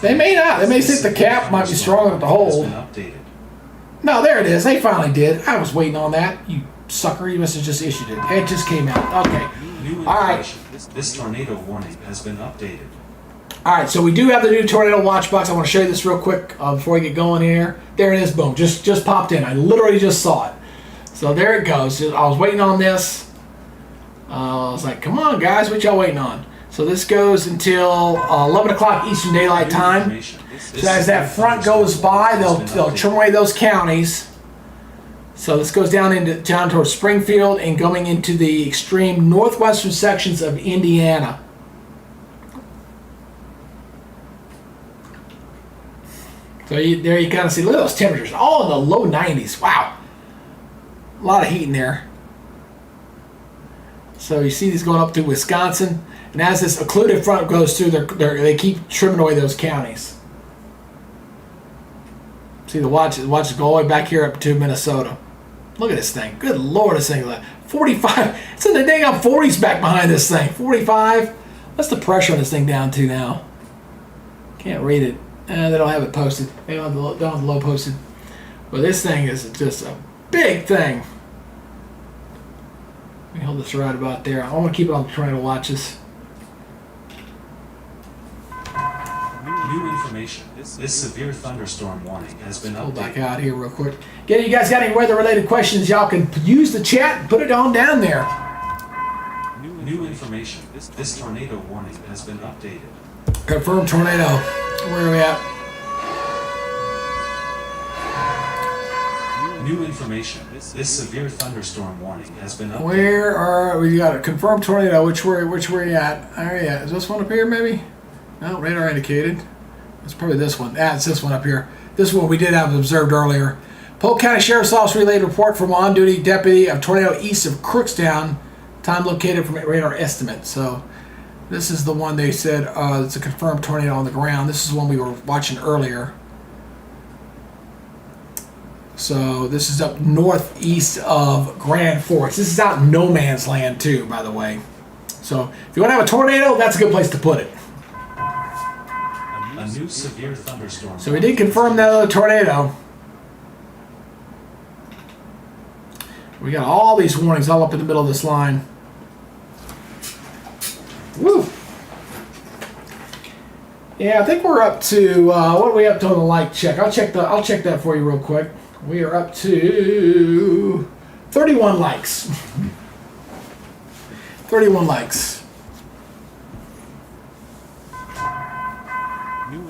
They may not. They may think the cap might be strong enough to hold. No, there it is. They finally did. I was waiting on that. You sucker. You must have just issued it. It just came out. Okay. New All right. information. This tornado warning has been updated. All right, so we do have the new tornado watch box. I want to show you this real quick before we get going here. There it is, boom, just popped in. I literally just saw it. So there it goes. I was waiting on this. I was like, come on, guys, what y'all waiting on? So this goes until 11 o'clock Eastern Daylight Time. So as that front goes by, they'll trim away those counties. So this goes down towards Springfield and going into the extreme northwestern sections of Indiana. So there you kind of see, look at those temperatures, all in the low 90s. Wow. A lot of heat in there. So you see these going up through Wisconsin. And as this occluded front goes through, they keep trimming away those counties. See the watches go all the way back here up to Minnesota. Look at this thing. Good Lord, this thing. 45. It's in the dang up 40s back behind this thing. 45. What's the pressure on this thing down to now? Can't read it. They don't have it posted. They don't have the low posted. But this thing is just a big thing. Let me hold this right about there. I want to keep it on the tornado watches. New information. This severe thunderstorm warning has been Pull back updated. out here real quick. Again, you guys got any weather-related questions, y'all can use the chat and put it on down there. New information. This tornado warning has been updated. Confirmed tornado. Where are we at? New information. This severe thunderstorm warning has been updated. Where are we? Got a confirmed tornado. Which were you at? All right, yeah. Is this one up here maybe? No, radar indicated. It's probably this one. It's this one up here. This one we did have observed earlier. Polk County Sheriff's Office relayed report from on-duty deputy of tornado east of Crookstown. Time located from radar estimate. So this is the one they said it's a confirmed tornado on the ground. This is the one we were watching earlier. So this is up northeast of Grand Forks. This is out in no man's land too, by the way. So if you want to have a tornado, that's a good place to put it. A new severe thunderstorm. So we did confirm that other tornado. We got all these warnings all up in the middle of this line. Woo! Yeah, I think we're up to what are we up to on the like check? I'll check that for you real quick. We are up to 31 likes. 31 likes.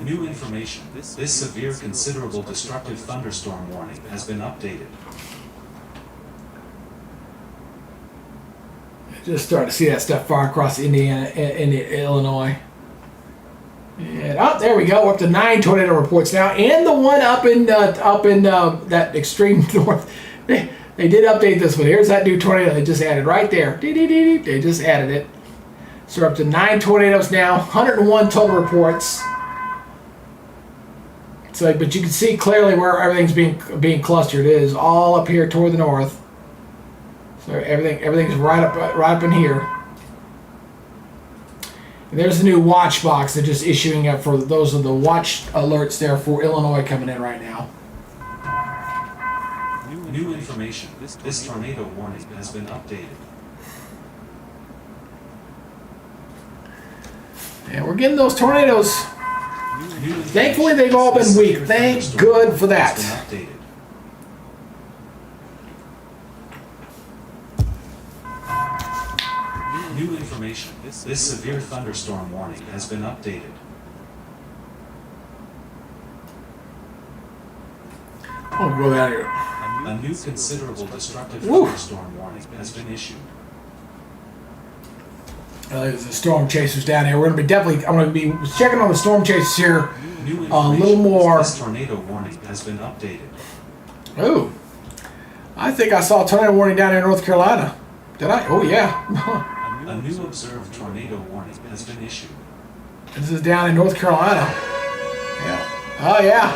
New information. This severe considerable destructive thunderstorm warning has been updated. Just starting to see that stuff far across Indiana and Illinois. And there we go. We're up to 9 tornado reports now, and the one up in that extreme north. They did update this one. Here's that new tornado they just added right there. They just added it. So we're up to 9 tornadoes now. 101 total reports. So, but you can see clearly where everything's being clustered. It is all up here toward the north. So everything's right up in here. And there's the new watch box they're just issuing up for those of the watch alerts there for Illinois coming in right now. New information. This tornado warning has been updated. Yeah, we're getting those tornadoes. Thankfully, they've all been weak. Thank good for that. New information. This severe thunderstorm warning has been updated. Oh, go out here. A new considerable destructive Woo. thunderstorm warning has been issued. There's the storm chasers down here. I'm going to be checking on the storm chasers here New a little more. This tornado warning has been updated. Oh, I think I saw a tornado warning down here in North Carolina. Did I? Oh, yeah. A new observed tornado warning has been issued. This is down in North Carolina. Yeah. Oh, yeah.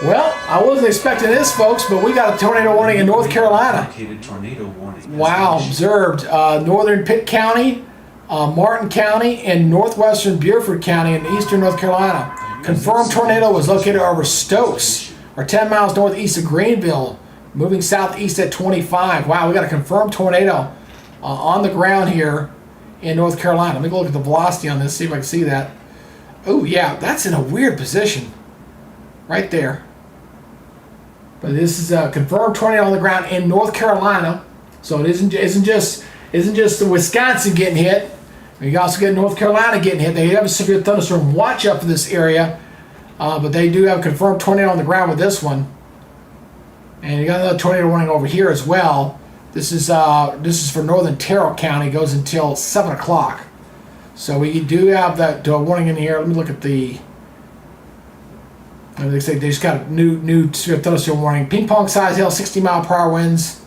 Well, I wasn't expecting this, folks, but we got a tornado warning in North Carolina. Tornado warning has Wow, been issued. observed. Northern Pitt County, Martin County, and northwestern Beaufort County in eastern North Carolina. Confirmed tornado was located over Stokes, or 10 miles northeast of Greenville, moving southeast at 25. Wow, we got a confirmed tornado on the ground here in North Carolina. Let me go look at the velocity on this, see if I can see that. Oh yeah, that's in a weird position, right there. But this is a confirmed tornado on the ground in North Carolina, so it isn't just the Wisconsin getting hit. You also get North Carolina getting hit. They have a severe thunderstorm watch up for this area, but they do have a confirmed tornado on the ground with this one. And you got another tornado warning over here as well. This is for northern Terrell County. It goes until 7 o'clock. So we do have that warning in here. Let me look at the. They say they just got a new severe thunderstorm warning. Ping pong size hail, 60-mile-per-hour winds.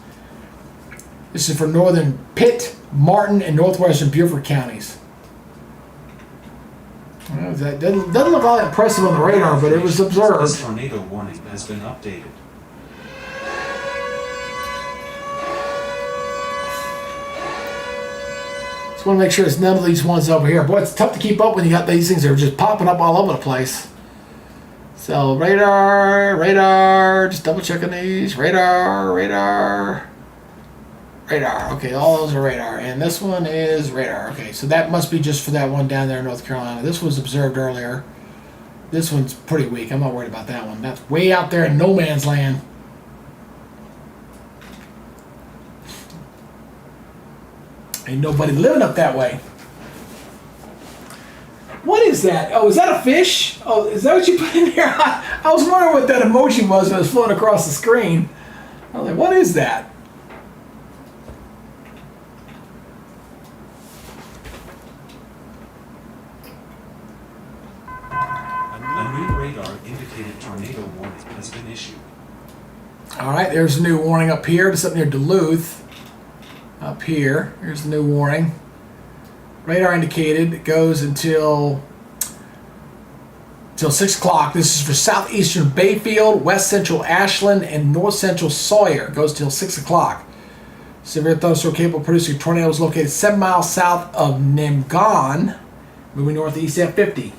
This is for northern Pitt, Martin, and northwestern Beaufort counties. Well, that doesn't look all that impressive on the radar, but it was observed. This tornado warning has been updated. Just want to make sure it's none of these ones over here. Boy, it's tough to keep up when you got these things that are just popping up all over the place. So radar, just double checking these. Radar. Okay, all those are radar. And this one is radar. Okay, so that must be just for that one down there in North Carolina. This was observed earlier. This one's pretty weak. I'm not worried about that one. That's way out there in no man's land. Ain't nobody living up that way. What is that? Oh, is that a fish? Oh, is that what you put in here? I was wondering what that emoji was when it was floating across the screen. I was like, what is that? A new radar indicated tornado warning has been issued. All right, there's a new warning up here. Just up near Duluth. Up here. Here's the new warning. Radar indicated. It goes until 6 o'clock. This is for southeastern Bayfield, west central Ashland, and north central Sawyer. It goes till 6 o'clock. Severe thunderstorm capable of producing tornadoes located 7 miles south of Nemgon, moving northeast at 50.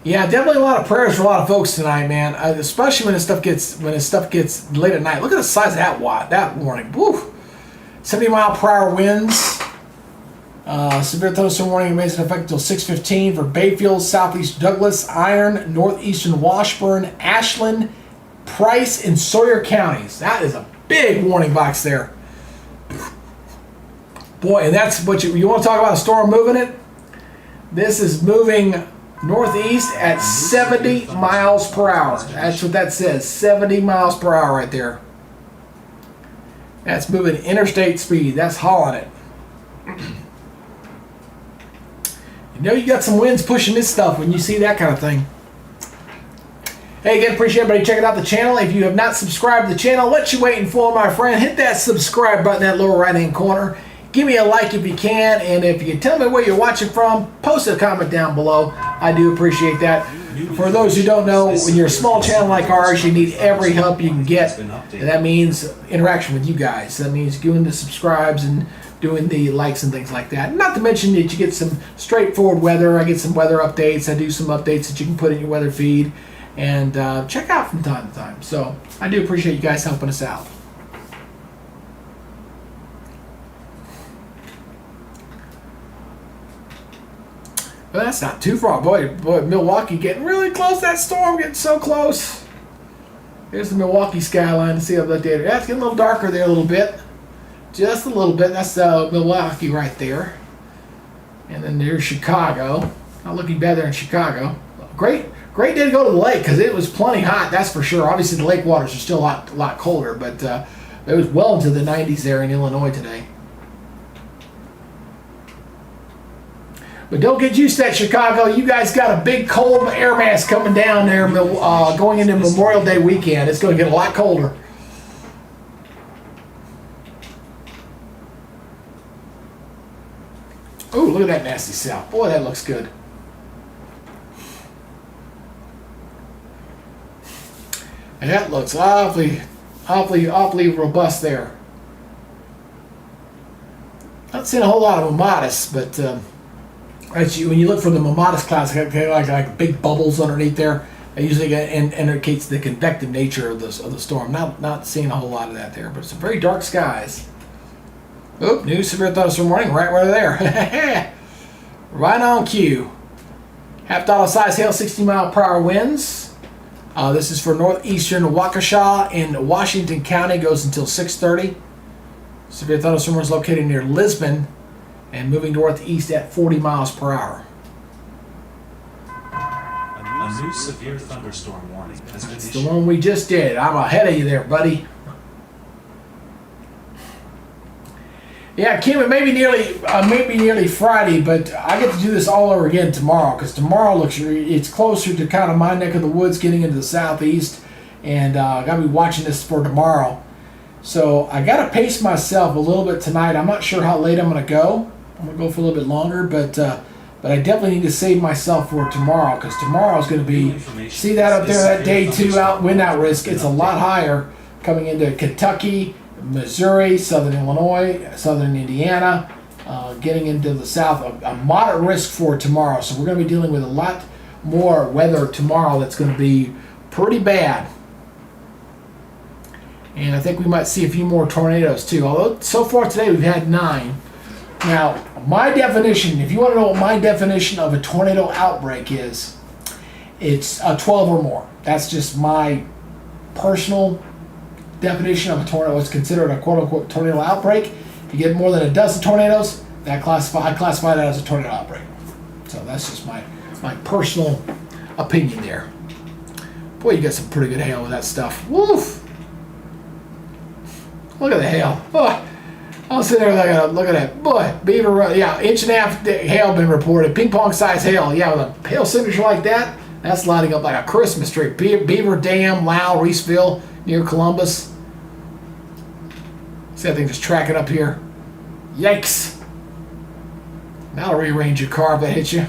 Yeah, definitely a lot of prayers for a lot of folks tonight, man. Especially when this stuff gets late at night. Look at the size of that warning. Woo! 70-mile-per-hour winds. Severe thunderstorm warning remains in effect until 6:15 for Bayfield, southeast Douglas, Iron, northeastern Washburn, Ashland, Price, and Sawyer counties. That is a big warning box there. Boy, and that's what you want to talk about a storm moving it? This is moving northeast at 70 miles per hour. That's what that says. 70 miles per hour right there. That's moving interstate speed. That's hauling it. You know you got some winds pushing this stuff when you see that kind of thing. Hey, again, appreciate everybody checking out the channel. If you have not subscribed to the channel, what you waiting for, my friend? Hit that subscribe button in that lower right-hand corner. Give me a like if you can, and if you can tell me where you're watching from, post a comment down below. I do appreciate that. For those who don't know, when you're a small channel like ours, you need every help you can get, and that means interaction with you guys. That means doing the subscribes and doing the likes and things like that. Not to mention that you get some straightforward weather. I get some weather updates. I do some updates that you can put in your weather feed and check out from time to time. So I do appreciate you guys helping us out. Well, that's not too far. Boy, Milwaukee getting really close. That storm getting so close. Here's the Milwaukee skyline to see how that data. Yeah, it's getting a little darker there a little bit. Just a little bit. That's Milwaukee right there. And then there's Chicago. Not looking better in Chicago. Great day to go to the lake because it was plenty hot, that's for sure. Obviously, the lake waters are still a lot colder, but it was well into the 90s there in Illinois today. But don't get used to that, Chicago. You guys got a big cold air mass coming down there going into Memorial Day weekend. It's going to get a lot colder. Ooh, look at that nasty south. Boy, that looks good. And that looks awfully robust there. Not seeing a whole lot of Mamatis, but when you look for the Mamatis clouds, they like big bubbles underneath there. It usually indicates the convective nature of the storm. Not seeing a whole lot of that there, but some very dark skies. Oop, new severe thunderstorm warning right there. Right on cue. Half dollar size hail, 60-mile-per-hour winds. This is for northeastern Waukesha in Washington County. Goes until 6:30. Severe thunderstorm is located near Lisbon and moving northeast at 40 miles per hour. A new severe thunderstorm warning has been It's the issued. one we just did. I'm ahead of you there, buddy. Yeah, Kim, it may be nearly Friday, but I get to do this all over again tomorrow because tomorrow it's closer to kind of my neck of the woods, getting into the southeast, and I got to be watching this for tomorrow. So I got to pace myself a little bit tonight. I'm not sure how late I'm going to go. I'm going to go for a little bit longer, but I definitely need to save myself for tomorrow because tomorrow is going to be. See that up there, that day 2 wind out risk. It's a lot higher coming into Kentucky, Missouri, southern Illinois, southern Indiana, getting into the south. A moderate risk for tomorrow. So we're going to be dealing with a lot more weather tomorrow that's going to be pretty bad. And I think we might see a few more tornadoes too. Although so far today we've had 9. Now, my definition, if you want to know what my definition of a tornado outbreak is, it's a 12 or more. That's just my personal definition of a tornado. What's considered a quote-unquote tornado outbreak. If you get more than a dozen tornadoes, I classify that as a tornado outbreak. So that's just my personal opinion there. Boy, you got some pretty good hail with that stuff. Woof! Look at the hail. Oh, I'll sit there look at that. Boy, Beaver, yeah, 1.5 inch hail been reported. Ping pong size hail. Yeah, with a hail signature like that, that's lighting up like a Christmas tree. Beaver Dam, Lau, Reeseville, near Columbus. See that thing just tracking up here. Yikes. That'll rearrange your car if that hits you.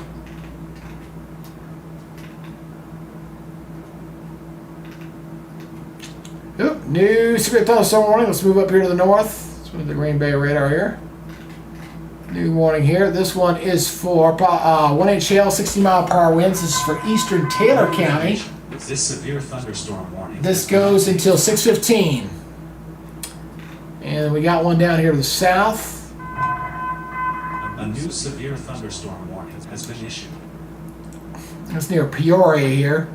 Oop, new severe thunderstorm warning. Let's move up here to the north. Let's move the Green Bay radar here. New warning here. This one is for 1 inch hail, 60-mile-per-hour winds. This is for eastern Taylor County. This severe thunderstorm warning. This goes until 6:15. And we got one down here to the south. A new severe thunderstorm warning has been issued. That's near Peoria here.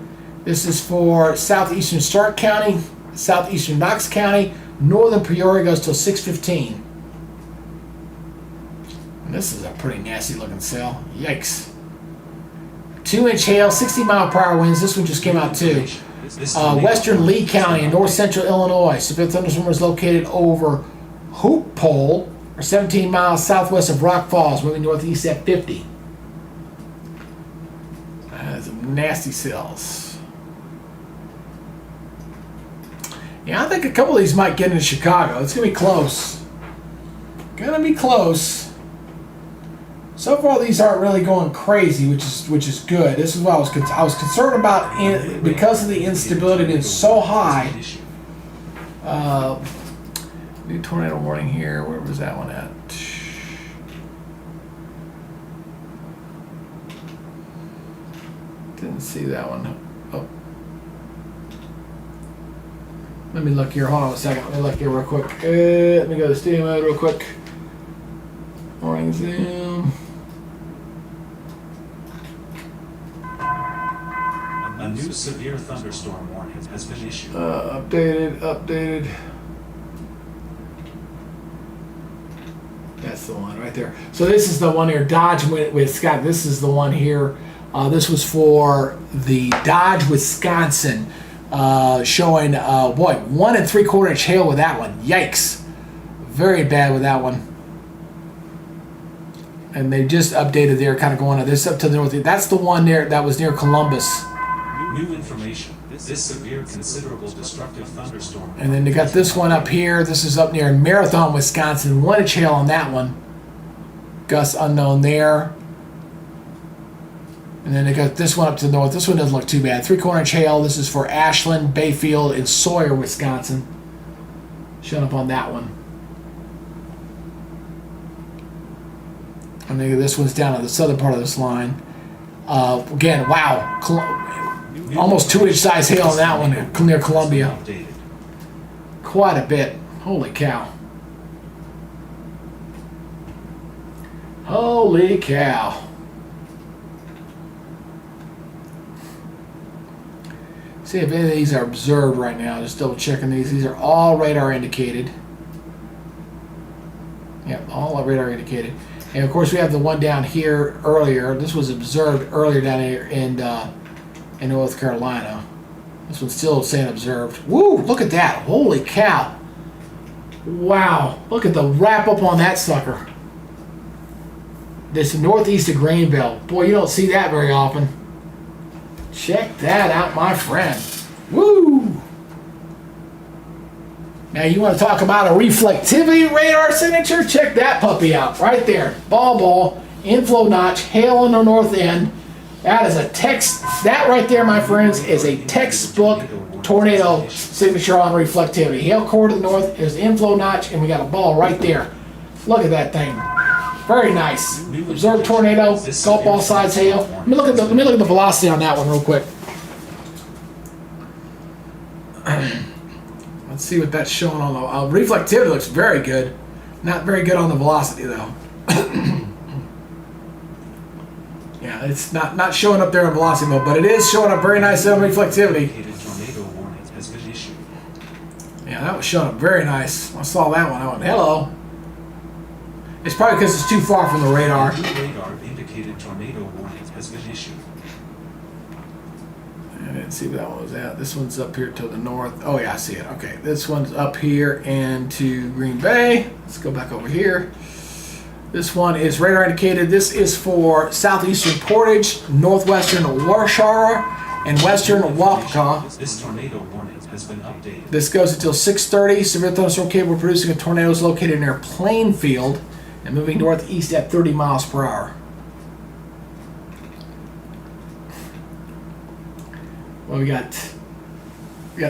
This is for southeastern Stark County, southeastern Knox County, northern Peoria goes till 6:15. And this is a pretty nasty looking cell. Yikes. 2 inch hail, 60-mile-per-hour winds. This one just came out too. Western Lee County in north central Illinois. Severe thunderstorm is located over Hoop Pole, or 17 miles southwest of Rock Falls, moving northeast at 50. That's some nasty cells. Yeah, I think a couple of these might get into Chicago. It's going to be close. Going to be close. So far, these aren't really going crazy, which is good. This is what I was concerned about because of the instability being so high. New tornado warning here. Where was that one at? Didn't see that one. Oh. Let me look here. Hold on a second. Let me look here real quick. Let me go to studio mode real quick. Warning zoom. A new severe thunderstorm warning has been issued. Updated. That's the one right there. So this is the one here, Dodge with Scott. This is the one here. This was for the Dodge, Wisconsin, showing, 1 3/4 inch hail with that one. Yikes. Very bad with that one. And they just updated there, kind of going this up to the north. That's the one there that was near Columbus. New information. This severe, considerable destructive thunderstorm. And then they got this one up here. This is up near Marathon, Wisconsin. 1 inch hail on that one. Gusts unknown there. And then they got this one up to the north. This one doesn't look too bad. 3/4 inch hail. This is for Ashland, Bayfield, and Sawyer, Wisconsin. Showing up on that one. And then this one's down on the southern part of this line. Again, wow. Almost 2 inch size hail on that one near Columbia. Quite a bit. Holy cow. Holy cow. See if any of these are observed right now. Just double checking these. These are all radar indicated. Yep, all radar indicated. And of course we have the one down here earlier. This was observed earlier down here in North Carolina. This one's still saying observed. Woo! Look at that! Holy cow! Wow! Look at the wrap up on that sucker. This northeast of Greenville. Boy, you don't see that very often. Check that out, my friend. Woo! Now you want to talk about a reflectivity radar signature? Check that puppy out right there. Ball, inflow notch, hail on the north end. That is a text. That right there, my friends, is a textbook tornado signature on reflectivity. Hail core to the north is the inflow notch, and we got a ball right there. Look at that thing. Very nice. Observed tornado, golf ball size hail. Let me look at the velocity on that one real quick. Let's see what that's showing on the reflectivity. Looks very good. Not very good on the velocity though. Yeah, it's not showing up there in velocity mode, but it is showing up very nice on reflectivity. Yeah, that was showing up very nice. I saw that one. I went, hello. It's probably because it's too far from the radar. Radar indicated tornado warning has been issued. I didn't see where that one was at. This one's up here to the north. Oh yeah, I see it. Okay, this one's up here and to Green Bay. Let's go back over here. This one is radar indicated. This is for southeastern Portage, northwestern Warshara, and western Wapaka. This tornado warning has been updated. This goes until 6:30. Severe thunderstorm capable of producing a tornado is located near Plainfield and moving northeast at 30 miles per hour. Well, we got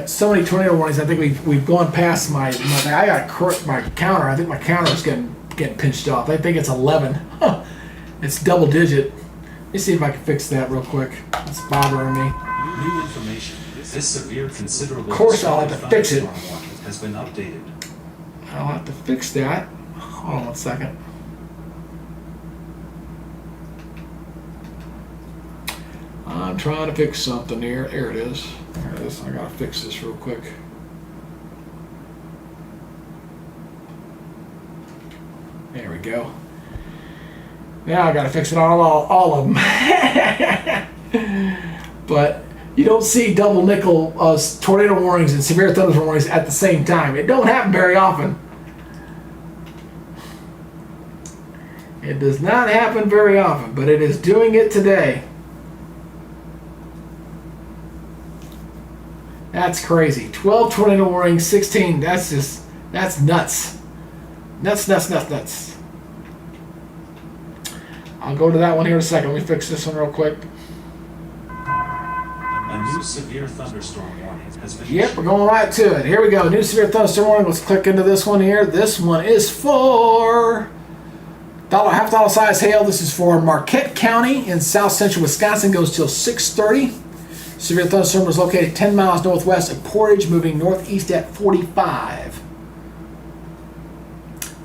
so many tornado warnings. I think we've gone past my I got my counter. I think my counter is getting pinched off. I think it's 11. Huh. It's double digit. Let me see if I can fix that real quick. It's bothering me. New information. This severe considerable. Of course, I'll have to fix it. Has been updated. I'll have to fix that. Hold on 1 second. I'm trying to fix something here. There it is. There it is. I gotta fix this real quick. There we go. Now I gotta fix it on all of them. But you don't see double nickel tornado warnings and severe thunderstorm warnings at the same time. It don't happen very often. It does not happen very often, but it is doing it today. That's crazy. 12 tornado warnings, 16. That's nuts. Nuts. I'll go to that one here in a second. Let me fix this one real quick. A new severe thunderstorm warning has been Yep, we're going right to it. Here we go. New severe thunderstorm warning. Let's click into this one here. This one is for half dollar size hail. This is for Marquette County in south central Wisconsin. Goes till 6:30. Severe thunderstorm is located 10 miles northwest of Portage, moving northeast at 45.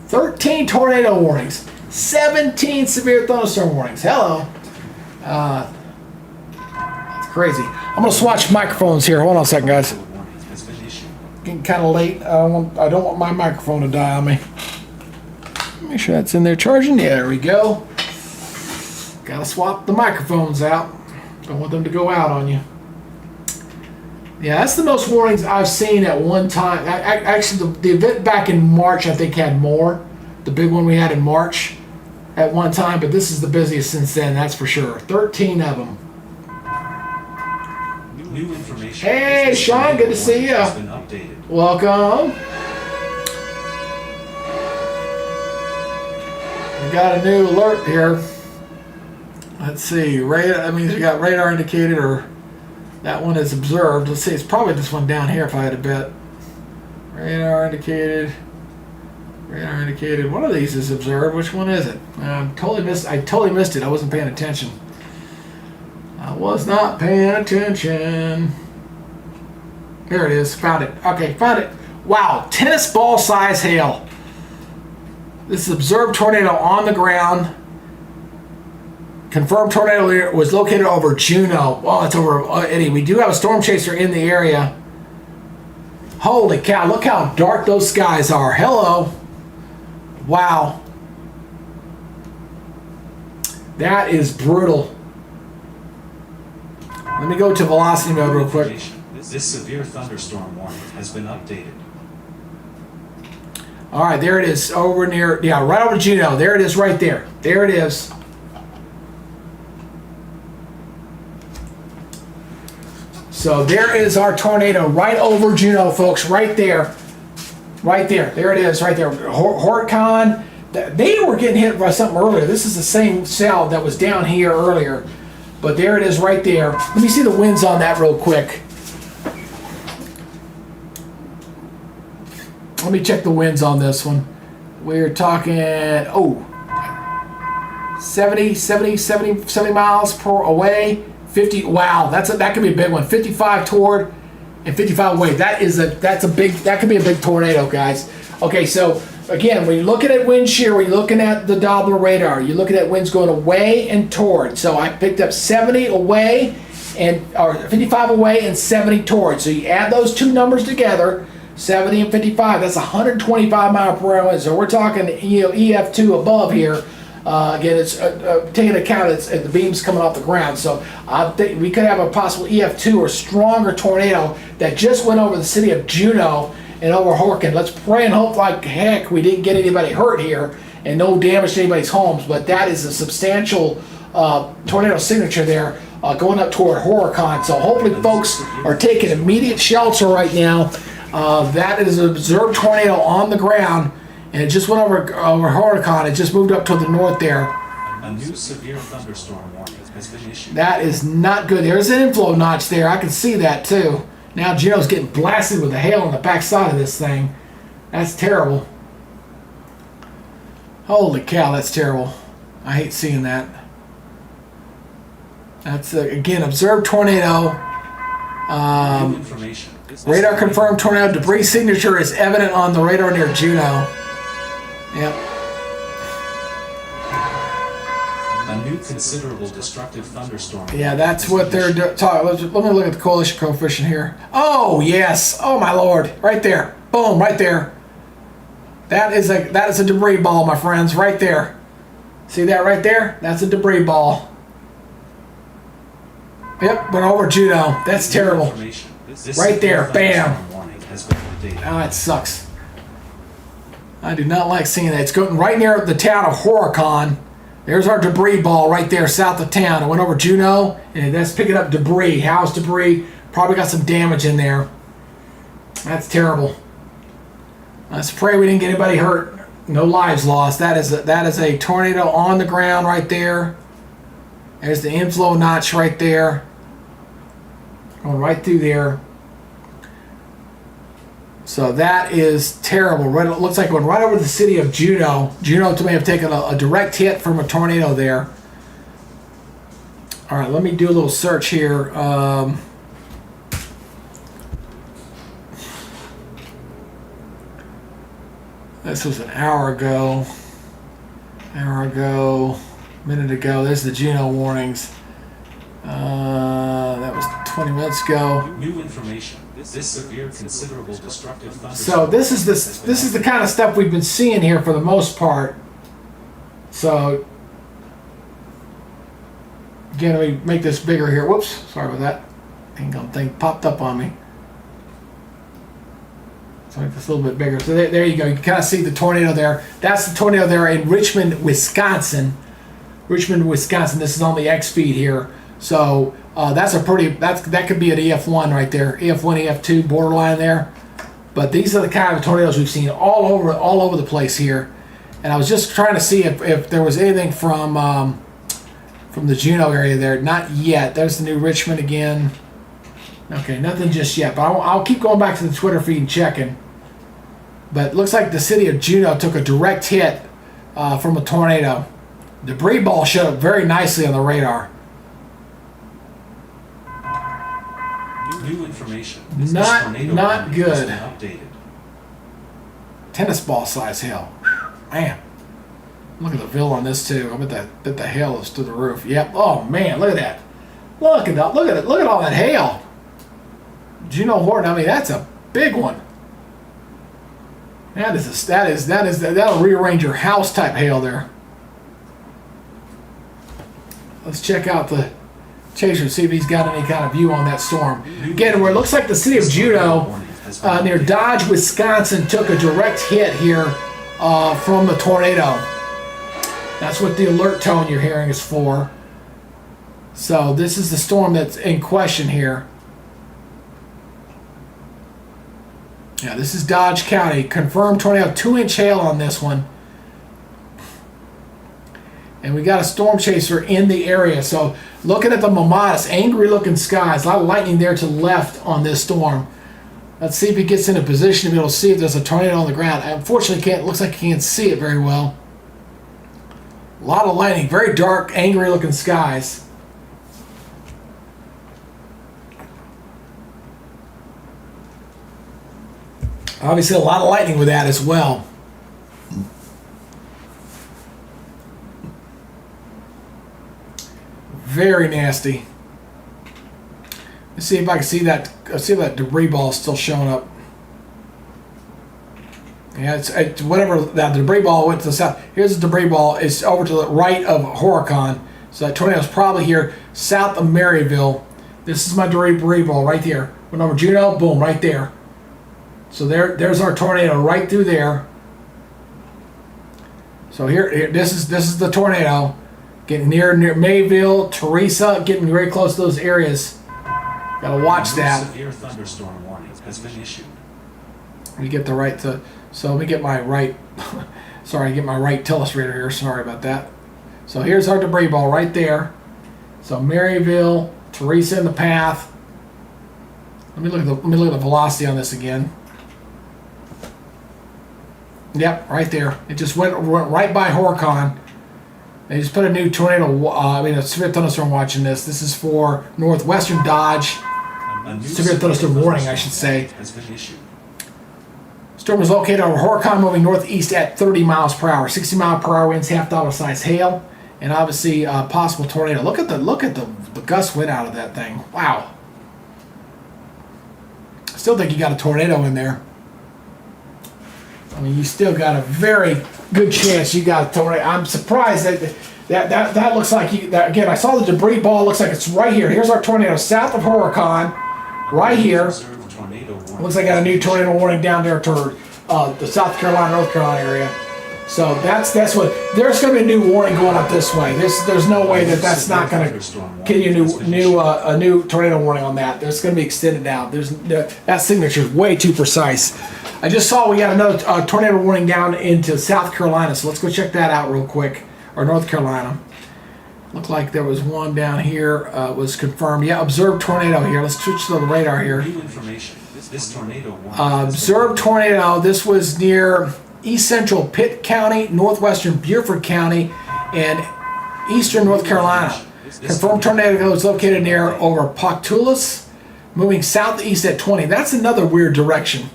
13 tornado warnings. 17 severe thunderstorm warnings. Hello. That's crazy. I'm going to swatch microphones here. Hold on a second, guys. warning has been issued. Getting kind of late. I don't want my microphone to die on me. Make sure that's in there charging. Yeah, there we go. Got to swap the microphones out. Don't want them to go out on you. Yeah, that's the most warnings I've seen at one time. Actually, the event back in March, I think, had more. The big one we had in March at one time, but this is the busiest since then, that's for sure. 13 of them. New information. Hey, Sean, good to see you. Has been updated. Welcome. We got a new alert here. Let's see. Radar. That means we got radar indicated, or that one is observed. Let's see. It's probably this one down here, if I had to bet. Radar indicated. Radar indicated. One of these is observed. Which one is it? I totally missed it. I wasn't paying attention. I was not paying attention. Here it is. Found it. Okay, found it. Wow. Tennis ball size hail. This is observed tornado on the ground. Confirmed tornado was located over Juneau. Well, it's over Eddie. We do have a storm chaser in the area. Holy cow, look how dark those skies are. Hello. Wow. That is brutal. Let me go to velocity mode real quick. This severe thunderstorm warning has been updated. All right, there it is over near, yeah, right over Juneau. There it is right there. There it is. So there is our tornado right over Juneau, folks, right there. Right there. There it is right there. Horicon. They were getting hit by something earlier. This is the same cell that was down here earlier. But there it is right there. Let me see the winds on that real quick. Let me check the winds on this one. We're talking, 70 miles per away. 50, wow, that could be a big one. 55 toward and 55 away. That could be a big tornado, guys. Okay, so again, when you're looking at wind shear, when you're looking at the Doppler radar, you're looking at winds going away and toward. So I picked up 70 away or 55 away and 70 toward. So you add those two numbers together, 70 and 55, that's 125 mile per hour. So we're talking, EF2 above here. Again, it's taking account it's the beams coming off the ground. So I think we could have a possible EF2 or stronger tornado that just went over the city of Juneau and over Horicon. Let's pray and hope like heck we didn't get anybody hurt here and no damage to anybody's homes. But that is a substantial tornado signature there going up toward Horicon. So hopefully folks are taking immediate shelter right now. That is an observed tornado on the ground. And it just went over Horicon. It just moved up to the north there. A new severe thunderstorm warning has been issued. That is not good. There's an inflow notch there. I can see that too. Now Juneau's getting blasted with the hail on the backside of this thing. That's terrible. Holy cow, that's terrible. I hate seeing that. That's again observed tornado. New information. Radar confirmed tornado debris signature is evident on the radar near Juneau. Yep. A new considerable destructive thunderstorm. Yeah, that's what they're talking. Let me look at the coalition coefficient here. Oh yes. Oh my lord. Right there. Boom. Right there. That is a debris ball, my friends. Right there. See that right there? That's a debris ball. Yep. Went over Juneau. That's terrible. Right there. Bam. Oh, that sucks. I do not like seeing that. It's going right near the town of Horicon. There's our debris ball right there south of town. It went over Juneau, and that's picking up debris, house debris. Probably got some damage in there. That's terrible. Let's pray we didn't get anybody hurt. No lives lost. That is a tornado on the ground right there. There's the inflow notch right there. Going right through there. So that is terrible. Right, it looks like it went right over the city of Juneau. Juneau may have taken a direct hit from a tornado there. All right, let me do a little search here. This was an hour ago. Minute ago. There's the Juneau warnings. That was 20 minutes ago. New information. This severe, considerable, destructive thunderstorm. So this is the kind of stuff we've been seeing here for the most part. So again, let me make this bigger here. Whoops, sorry about that. Thing popped up on me. So make this a little bit bigger. So there you go. You can kind of see the tornado there. That's the tornado there in Richmond, Wisconsin. This is on the X feed here. So that could be an EF1 right there, EF1, EF2 borderline there. But these are the kind of tornadoes we've seen all over the place here. And I was just trying to see if there was anything from the Juneau area there. Not yet. There's the new Richmond again. Okay, nothing just yet. But I'll keep going back to the Twitter feed and checking. But it looks like the city of Juneau took a direct hit from a tornado. Debris ball showed up very nicely on the radar. New information. Not good. Updated. Tennis ball size hail. Man. Look at the bill on this too. I bet the hail is through the roof. Yep. Oh man, look at that. Look at that. Look at it. Look at all that hail. Juno Horton. I mean, that's a big one. That'll rearrange your house type hail there. Let's check out the chaser and see if he's got any kind of view on that storm. Again, where it looks like the city of Juneau, near Dodge, Wisconsin, took a direct hit here from the tornado. That's what the alert tone you're hearing is for. So this is the storm that's in question here. Yeah, this is Dodge County. Confirmed tornado, 2-inch hail on this one. And we got a storm chaser in the area. So looking at the Mamadas, angry looking skies. A lot of lightning there to the left on this storm. Let's see if he gets in a position to be able to see if there's a tornado on the ground. I unfortunately can't, looks like he can't see it very well. A lot of lightning, very dark, angry looking skies. Obviously a lot of lightning with that as well. Very nasty. Let's see if I can see that. See if that debris ball is still showing up. Yeah, it's whatever. That debris ball went to the south. Here's the debris ball. It's over to the right of Horicon. So that tornado is probably here south of Maryville. This is my debris ball right there. Went over Juneau. Boom, right there. So there's our tornado right through there. So here this is the tornado. Getting near Mayville, Teresa, getting very close to those areas. Gotta watch that. Severe thunderstorm warning has been issued. We get the right to. So let me get my right. Sorry, get my right telestrator here. Sorry about that. So here's our debris ball right there. So Maryville, Teresa in the path. Let me look at the velocity on this again. Yep, right there. It just went right by Horicon. They just put a new tornado, a severe thunderstorm watch in this. This is for northwestern Dodge. Severe thunderstorm warning, I should say. Storm is located over Horicon, moving northeast at 30 miles per hour. 60 mile per hour winds, $half size hail, and obviously possible tornado. Look at the gust wind out of that thing. Wow. I still think you got a tornado in there. I mean, you still got a very good chance you got a tornado. I'm surprised that looks like again. I saw the debris ball. Looks like it's right here. Here's our tornado south of Horicon, right here. Looks like I got a new tornado warning down there toward the South Carolina, North Carolina area. So that's what. There's going to be a new warning going up this way. There's no way that's not going to get you a new tornado warning on that. There's going to be extended out. That signature is way too precise. I just saw we got another tornado warning down into South Carolina, so let's go check that out real quick, or North Carolina. Looked like there was one down here, was confirmed. Yeah, observed tornado here. Let's switch to the radar here. New information. This tornado warning Observed tornado. This was near east central Pitt County, northwestern Beaufort County, and eastern North Carolina. Confirmed tornado is located near over Poctulus, moving southeast at 20. That's another weird direction.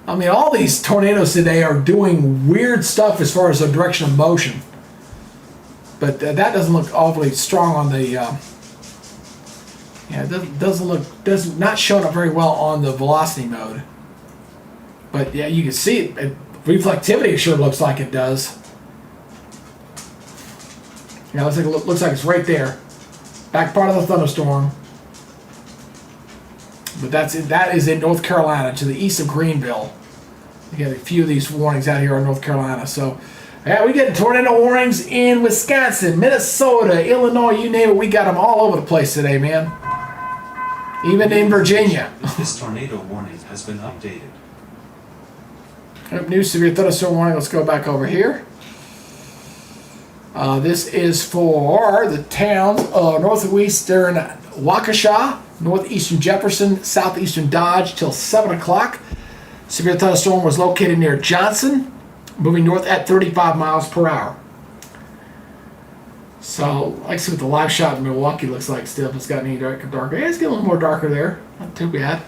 I mean, all these tornadoes today are doing weird stuff as far as the direction of motion. But that doesn't look awfully strong on the. Does not showing up very well on the velocity mode. But yeah, you can see it. Reflectivity sure looks like it does. Yeah, looks like it's right there, back part of the thunderstorm. But that is in North Carolina, to the east of Greenville. We got a few of these warnings out here in North Carolina. So, yeah, we get tornado warnings in Wisconsin, Minnesota, Illinois, you name it. We got them all over the place today, man. Even in Virginia. This tornado warning has been updated. New severe thunderstorm warning. Let's go back over here. This is for the towns of northwestern Waukesha, northeastern Jefferson, southeastern Dodge till 7 o'clock. Severe thunderstorm was located near Johnson, moving north at 35 miles per hour. So, I see what the live shot in Milwaukee looks like still. If it's gotten any darker. Yeah, it's getting a little more darker there. Not too bad.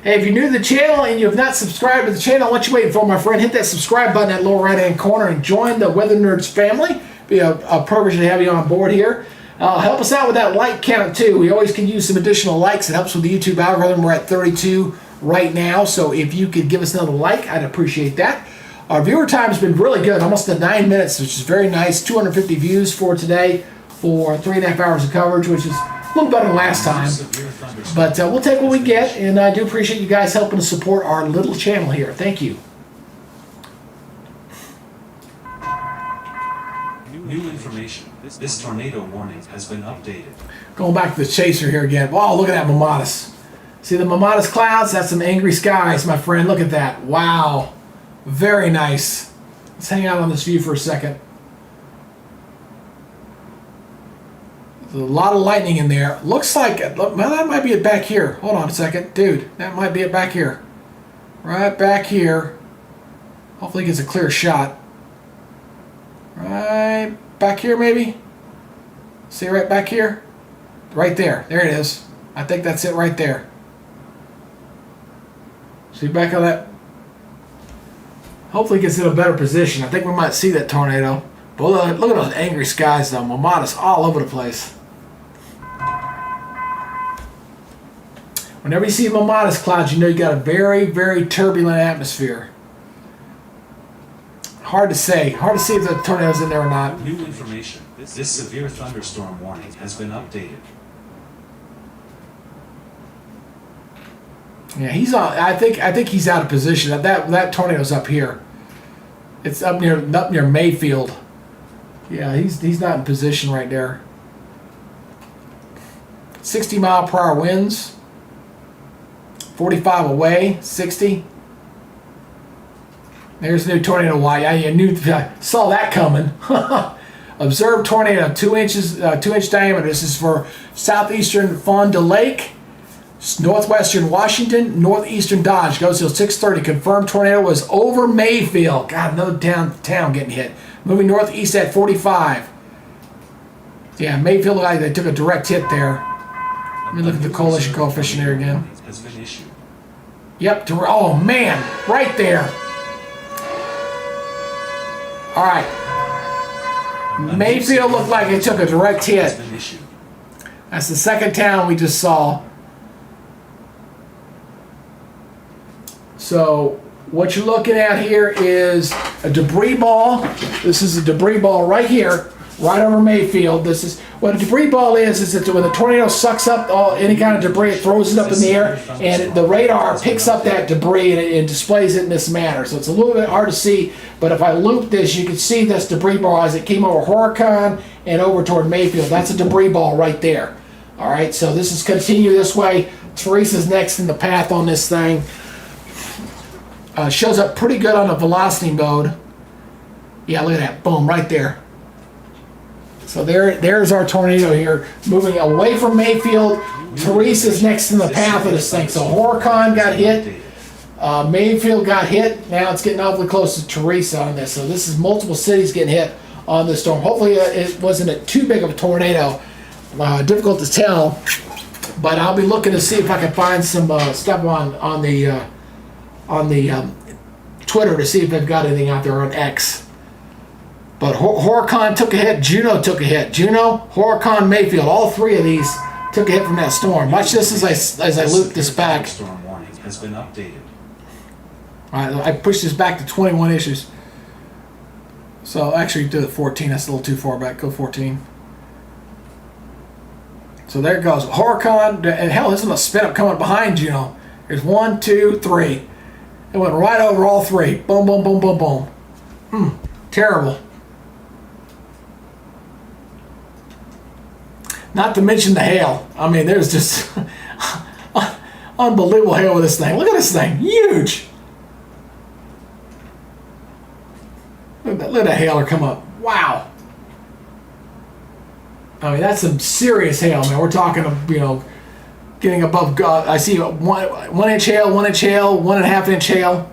Hey, if you're new to the channel and you have not subscribed to the channel, what you waiting for, my friend? Hit that subscribe button in that lower right-hand corner and join the Weather Nerds family. Be a privilege to have you on board here. Help us out with that like count, too. We always can use some additional likes. It helps with the YouTube algorithm. We're at 32 right now, so if you could give us another like, I'd appreciate that. Our viewer time has been really good, almost at 9 minutes, which is very nice. 250 views for today for 3.5 hours of coverage, which is a little better than last time. But we'll take what we get, and I do appreciate you guys helping to support our little channel here. Thank you. New information. This tornado warning has been updated. Going back to the chaser here again. Wow, look at that Mamatis. See the Mamatis clouds? That's some angry skies, my friend. Look at that. Wow. Very nice. Let's hang out on this view for a second. There's a lot of lightning in there. Looks like it. Well, that might be it back here. Hold on a second. Dude, that might be it back here. Right back here. Hopefully it gets a clear shot. Right back here, maybe? See right back here? Right there. There it is. I think that's it right there. See back on that? Hopefully it gets in a better position. I think we might see that tornado. But look at those angry skies, though. Mamatis all over the place. Whenever you see Mamatis clouds, you know you got a very, very turbulent atmosphere. Hard to say. Hard to see if the tornado's in there or not. New information. This severe thunderstorm warning has been updated. Yeah, he's on. I think he's out of position. That tornado's up here. It's up near Mayfield. Yeah, he's not in position right there. 60-mile-per-hour winds. 45 away. 60. There's a new tornado. Why? I saw that coming. Observed tornado, 2-inch diameter. This is for southeastern Fond du Lake, northwestern Washington, northeastern Dodge. Goes till 6:30. Confirmed tornado was over Mayfield. God, no downtown getting hit. Moving northeast at 45. Yeah, Mayfield, they took a direct hit there. Let me look at the coalition coefficient here again. Has been issued. Yep. Oh man, right there. All right. Mayfield looked like it took a direct hit. That's the second town we just saw. So what you're looking at here is a debris ball. This is a debris ball right here, right over Mayfield. This is what a debris ball is that when the tornado sucks up any kind of debris, it throws it up in the air, and the radar picks up that debris and displays it in this manner. So it's a little bit hard to see, but if I loop this, you can see this debris ball as it came over Horicon and over toward Mayfield. That's a debris ball right there. All right, so this is continue this way. Teresa's next in the path on this thing. Shows up pretty good on the velocity mode. Yeah, look at that. Boom, right there. So there's our tornado here, moving away from Mayfield. Teresa's next in the path of this thing. So Horicon got hit. Mayfield got hit. Now it's getting awfully close to Teresa on this. So this is multiple cities getting hit on this storm. Hopefully it wasn't too big of a tornado. Difficult to tell. But I'll be looking to see if I can find some stuff on the Twitter to see if they've got anything out there on X. But Horicon took a hit. Juneau took a hit. Juneau, Horicon, Mayfield. All three of these took a hit from that storm. Watch this as I loop this back. Storm warning has been updated. All right, I pushed this back to 21 inches. So actually do it 14. That's a little too far back. Go 14. So there it goes. Horicon, and hell, this is a spin up coming behind Juneau. There's 1, 2, 3. It went right over all three. Boom, boom, boom, boom, boom. Terrible. Not to mention the hail. I mean, there's just unbelievable hail with this thing. Look at this thing. Huge. Look at that hailer come up. Wow. I mean, that's some serious hail, man. We're talking, getting above. I see 1 inch hail, 1 inch hail, 1.5 inch hail.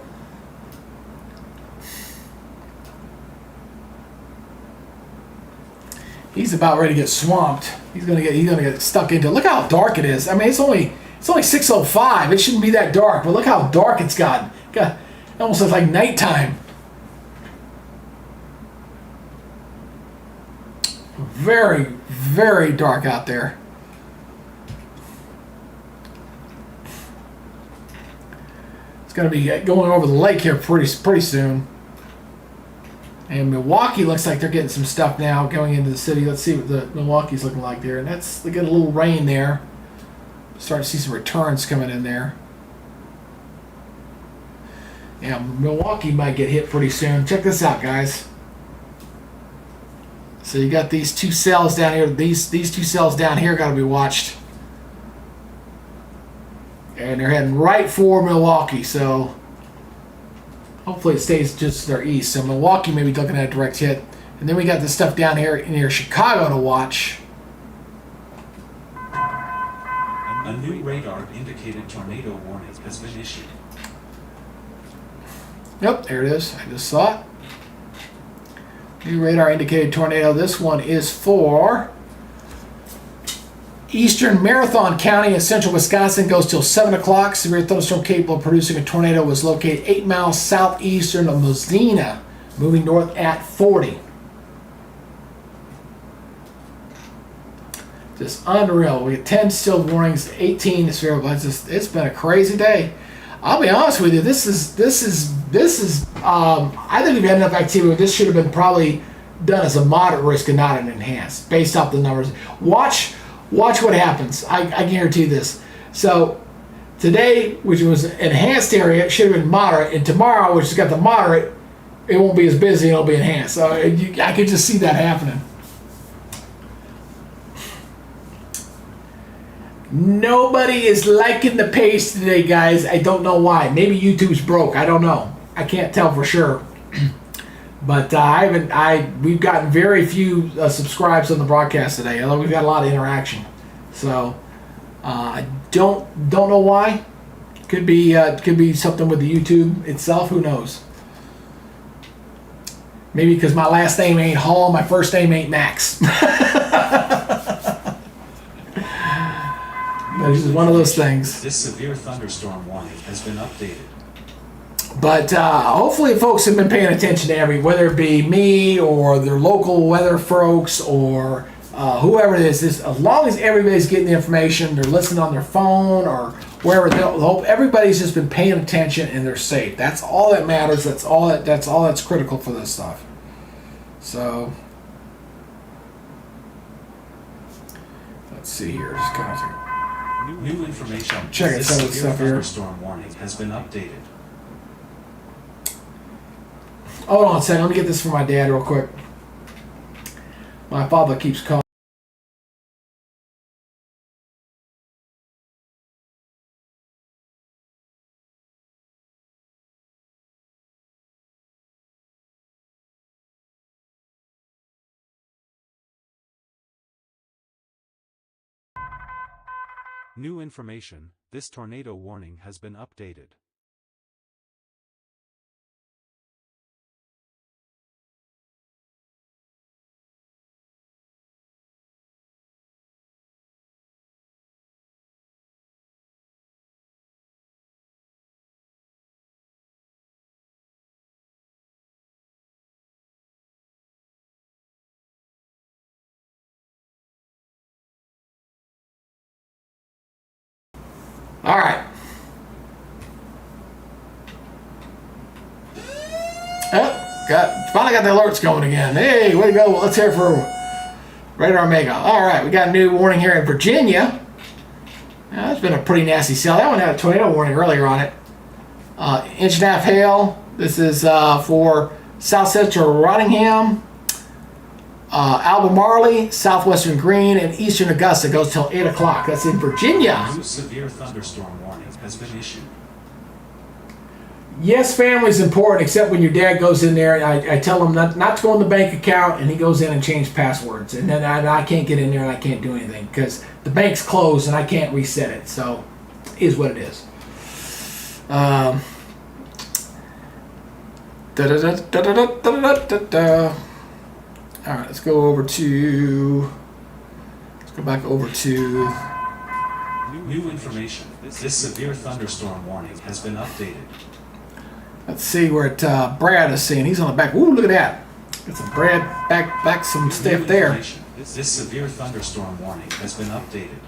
He's about ready to get swamped. He's gonna get stuck into. Look how dark it is. I mean, it's only It's only 6:05. It shouldn't be that dark, but look how dark it's gotten. It almost looks like nighttime. Very, very dark out there. It's going to be going over the lake here pretty soon. And Milwaukee looks like they're getting some stuff now going into the city. Let's see what the Milwaukee's looking like there. And they got a little rain there. Starting to see some returns coming in there. Yeah, Milwaukee might get hit pretty soon. Check this out, guys. So you got these two cells down here. These two cells down here got to be watched. And they're heading right for Milwaukee, so hopefully it stays just to their east. So Milwaukee may be looking at a direct hit. And then we got this stuff down here near Chicago to watch. A new radar indicated tornado warning has been issued. Yep, there it is. I just saw it. New radar indicated tornado. This one is for Eastern Marathon County in central Wisconsin. Goes till 7 o'clock. Severe thunderstorm capable of producing a tornado was located 8 miles southeastern of Mosina, moving north at 40. Just unreal. We get 10 still warnings, 18 severe blast. It's been a crazy day. I'll be honest with you. This is. I think we've had enough activity. This should have been probably done as a moderate risk and not an enhanced, based off the numbers. Watch what happens. I guarantee this. So today, which was an enhanced area, it should have been moderate, and tomorrow, which has got the moderate, it won't be as busy. It'll be enhanced. So I could just see that happening. Nobody is liking the pace today, guys. I don't know why. Maybe YouTube's broke. I don't know. I can't tell for sure. But we've gotten very few subscribes on the broadcast today, although we've got a lot of interaction. So I don't know why. Could be something with the YouTube itself. Who knows? Maybe because my last name ain't Hall, my first name ain't Max. This is one of those things. This severe thunderstorm warning has been updated. But hopefully folks have been paying attention to whether it be me or their local weather folks or whoever it is. As long as everybody's getting the information, they're listening on their phone or wherever, they'll hope everybody's just been paying attention and they're safe. That's all that matters. That's all that's critical for this stuff. So let's see here. Just kind of New information. Check This some of the severe stuff here. thunderstorm warning has been updated. hold on a second. Let me get this from my dad real quick. My father keeps calling. New information. This tornado warning has been updated. All right. Finally got the alerts going again. Hey, way to go. Let's hear it for Radar Mega. All right, we got a new warning here in Virginia. That's been a pretty nasty cell. That one had a tornado warning earlier on it. Inch and a half hail. This is for South Central Rottingham, Albemarle, Southwestern Greene, and Eastern Augusta. Goes till 8 o'clock. That's in Virginia. New severe thunderstorm warning has been issued. Yes, family's important, except when your dad goes in there, and I tell him not to go in the bank account, and he goes in and changes passwords. And then I can't get in there and I can't do anything because the bank's closed and I can't reset it. So, it is what it is. All right, let's go back over to New New information. This severe thunderstorm warning has been updated. Let's see where Brad is seeing. He's on the back. Ooh, look at that. Got some Brad back some New stuff there. information. This severe thunderstorm warning has been updated.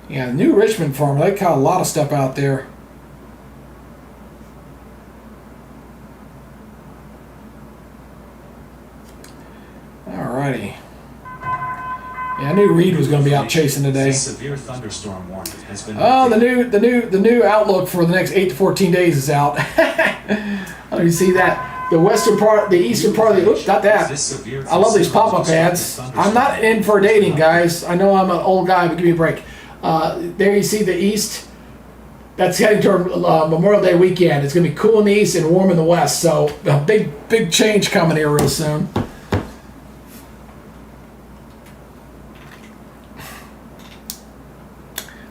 Yeah, the new Richmond farm. They caught a lot of stuff out there. Alrighty. Yeah, I knew Reed was going to be out chasing today. This severe thunderstorm warning has been Oh, updated. the new outlook for the next 8 to 14 days is out. Let me see that. The western part, the eastern part of the. Oops, not that. This severe I love these pop-up ads. I'm not in for dating, guys. I know I'm an old guy, but give me a break. There you see the east. That's heading toward Memorial Day weekend. It's going to be cool in the east and warm in the west. So a big change coming here real soon.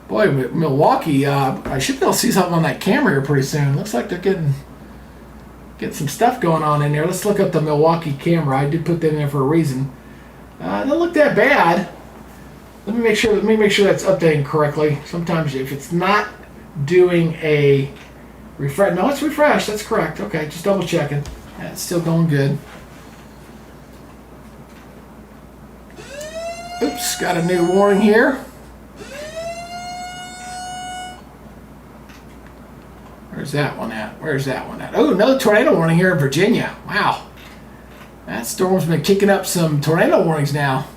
Boy, Milwaukee, I should be able to see something on that camera here pretty soon. Looks like they're getting some stuff going on in there. Let's look up the Milwaukee camera. I did put that in there for a reason. Doesn't look that bad. Let me make sure that's updating correctly. Sometimes if it's not doing a refresh, no, it's refreshed. That's correct. Okay, just double checking. Yeah, it's still going good. Oops, got a new warning here. Where's that one at? Where's that one at? Oh, another tornado warning here in Virginia. Wow. That storm's been kicking up some tornado warnings now.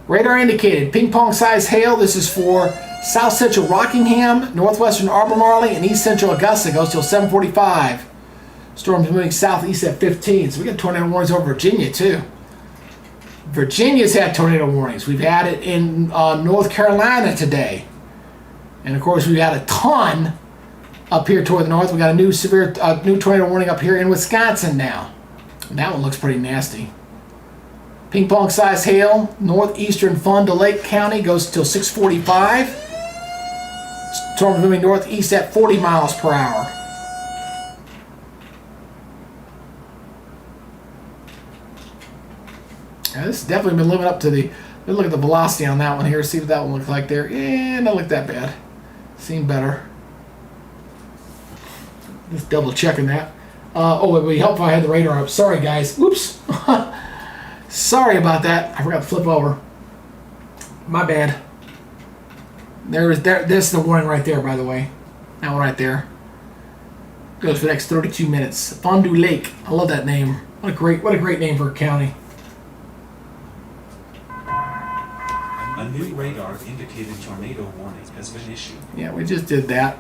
Radar indicated ping pong size hail. This is for south central Rockingham, northwestern Albemarle, and east central Augusta. Goes till 7:45. Storm's moving southeast at 15. So we got tornado warnings over Virginia too. Virginia's had tornado warnings. We've had it in North Carolina today. And of course we've had a ton up here toward the north. We got a new new tornado warning up here in Wisconsin now. And that one looks pretty nasty. Ping pong size hail, northeastern Fond du Lake County goes till 6:45. Storm moving northeast at 40 miles per hour. Now, this has definitely been living up to the. Let's look at the velocity on that one here. See what that one looks like there. Yeah, don't look that bad. Seemed better. Just double checking that. Oh, it would be helpful if I had the radar up. Sorry, guys. Whoops. Sorry about that. I forgot to flip over. My bad. There's the warning right there, by the way. That one right there. Goes for the next 32 minutes. Fond du Lake. I love that name. What a great name for a county. A new radar indicated tornado warning has been issued. Yeah, we just did that.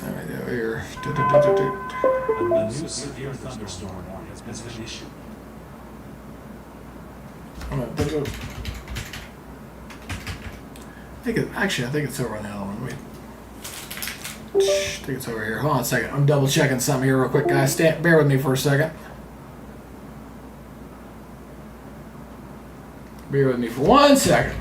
All right, over here. A new severe thunderstorm warning has been issued. I think it's over on the other one. Wait. I think it's over here. Hold on a second. I'm double checking something here real quick, guys. Bear with me for a second. Bear with me for 1 second.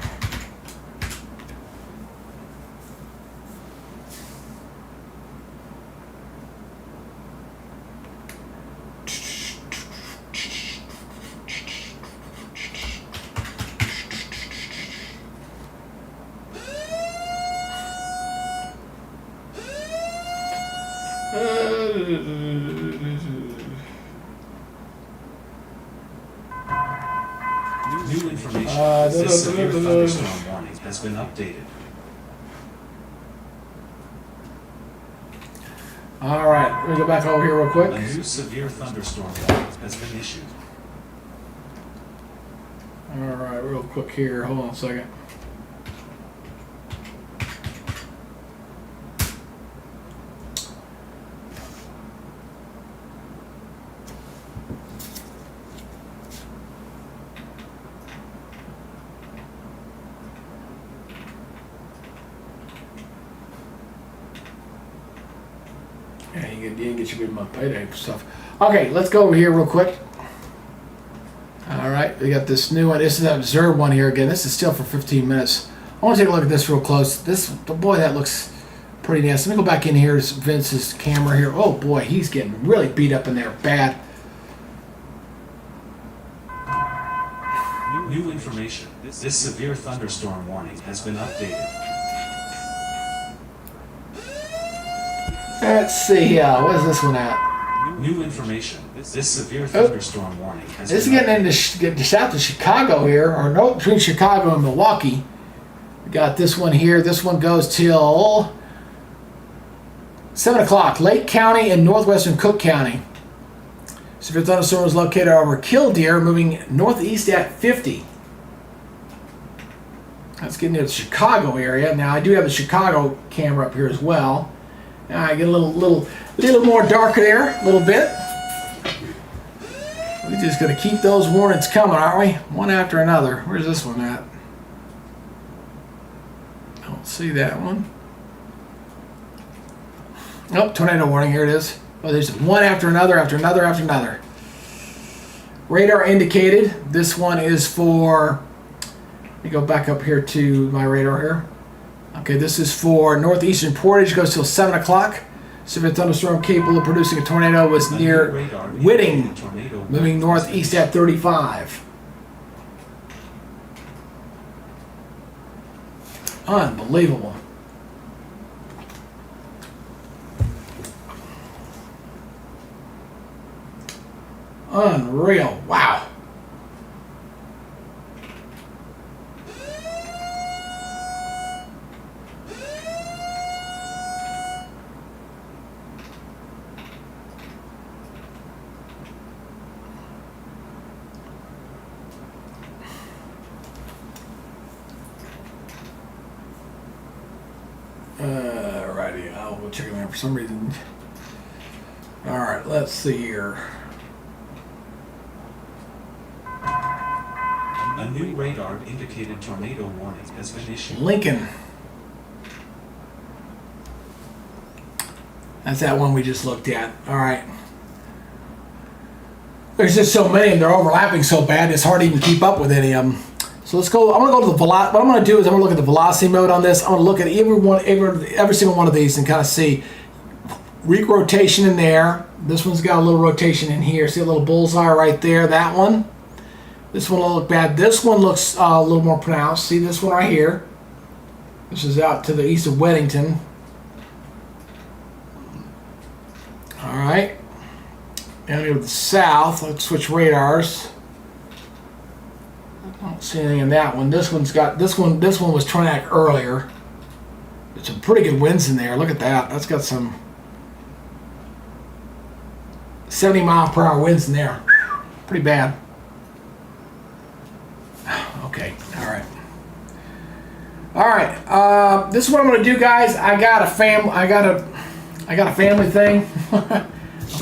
New information. This severe thunderstorm warning has been updated. All right, let me go back over here real quick. A new severe thunderstorm warning has been issued. All right, real quick here. Hold on a second. Yeah, you didn't get your good month payday stuff. Okay, let's go over here real quick. All right, we got this new one. This is the observed one here again. This is still for 15 minutes. I want to take a look at this real close. Boy, that looks pretty nasty. Let me go back in here to Vince's camera here. Oh boy, he's getting really beat up in there, bad. New information. This severe thunderstorm warning has been updated. Let's see, what is this one at? New information. This severe thunderstorm warning has This is been getting into south of Chicago here, or no, between Chicago and Milwaukee. We got this one here. This one goes till 7 o'clock. Lake County and northwestern Cook County. Severe thunderstorm is located over Killdeer, moving northeast at 50. That's getting into the Chicago area. Now I do have the Chicago camera up here as well. Now I get a little more darker there, a little bit. We're just gonna keep those warnings coming, aren't we? One after another. Where's this one at? I don't see that one. Nope, tornado warning, here it is. Oh, there's one after another, after another, after another. Radar indicated. This one is for, let me go back up here to my radar here. Okay, this is for northeastern Portage, goes till 7 o'clock. Severe thunderstorm capable of producing a tornado was near Whitting, moving northeast at 35. Unbelievable. Unreal. Wow. Righty, I'll go check it out for some reason. Alright, let's see here. A new radar indicated tornado warning has been issued. Lincoln. That's that one we just looked at. Alright. There's just so many and they're overlapping so bad it's hard to even keep up with any of them. So let's go. I'm going to go to the velocity. What I'm going to do is I'm going to look at the velocity mode on this. I'm going to look at every single one of these and kind of see weak rotation in there. This one's got a little rotation in here. See a little bullseye right there. That one. This one will look bad. This one looks a little more pronounced. See this one right here. This is out to the east of Weddington. All right. Down here to the south. Let's switch radars. I don't see anything in that one. This one's got this one was tornadic earlier. There's some pretty good winds in there. Look at that. That's got some 70-mile-per-hour winds in there. Pretty bad. Okay. All right. All right. This is what I'm going to do, guys. I got a family thing. I'm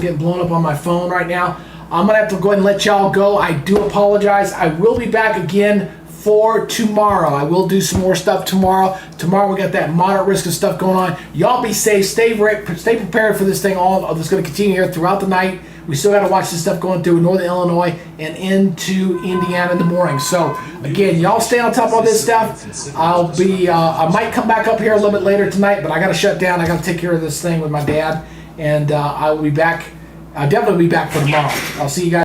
getting blown up on my phone right now. I'm going to have to go ahead and let y'all go. I do apologize. I will be back again for tomorrow. I will do some more stuff tomorrow. Tomorrow we got that moderate risk of stuff going on. Y'all be safe. Stay prepared for this thing. All of this going to continue here throughout the night. We still got to watch this stuff going through Northern Illinois and into Indiana in the morning. So again, y'all stay on top of this stuff. I might come back up here a little bit later tonight, but I got to shut down. I got to take care of this thing with my dad, and I will be back. I'll definitely be back for tomorrow. I'll see you guys.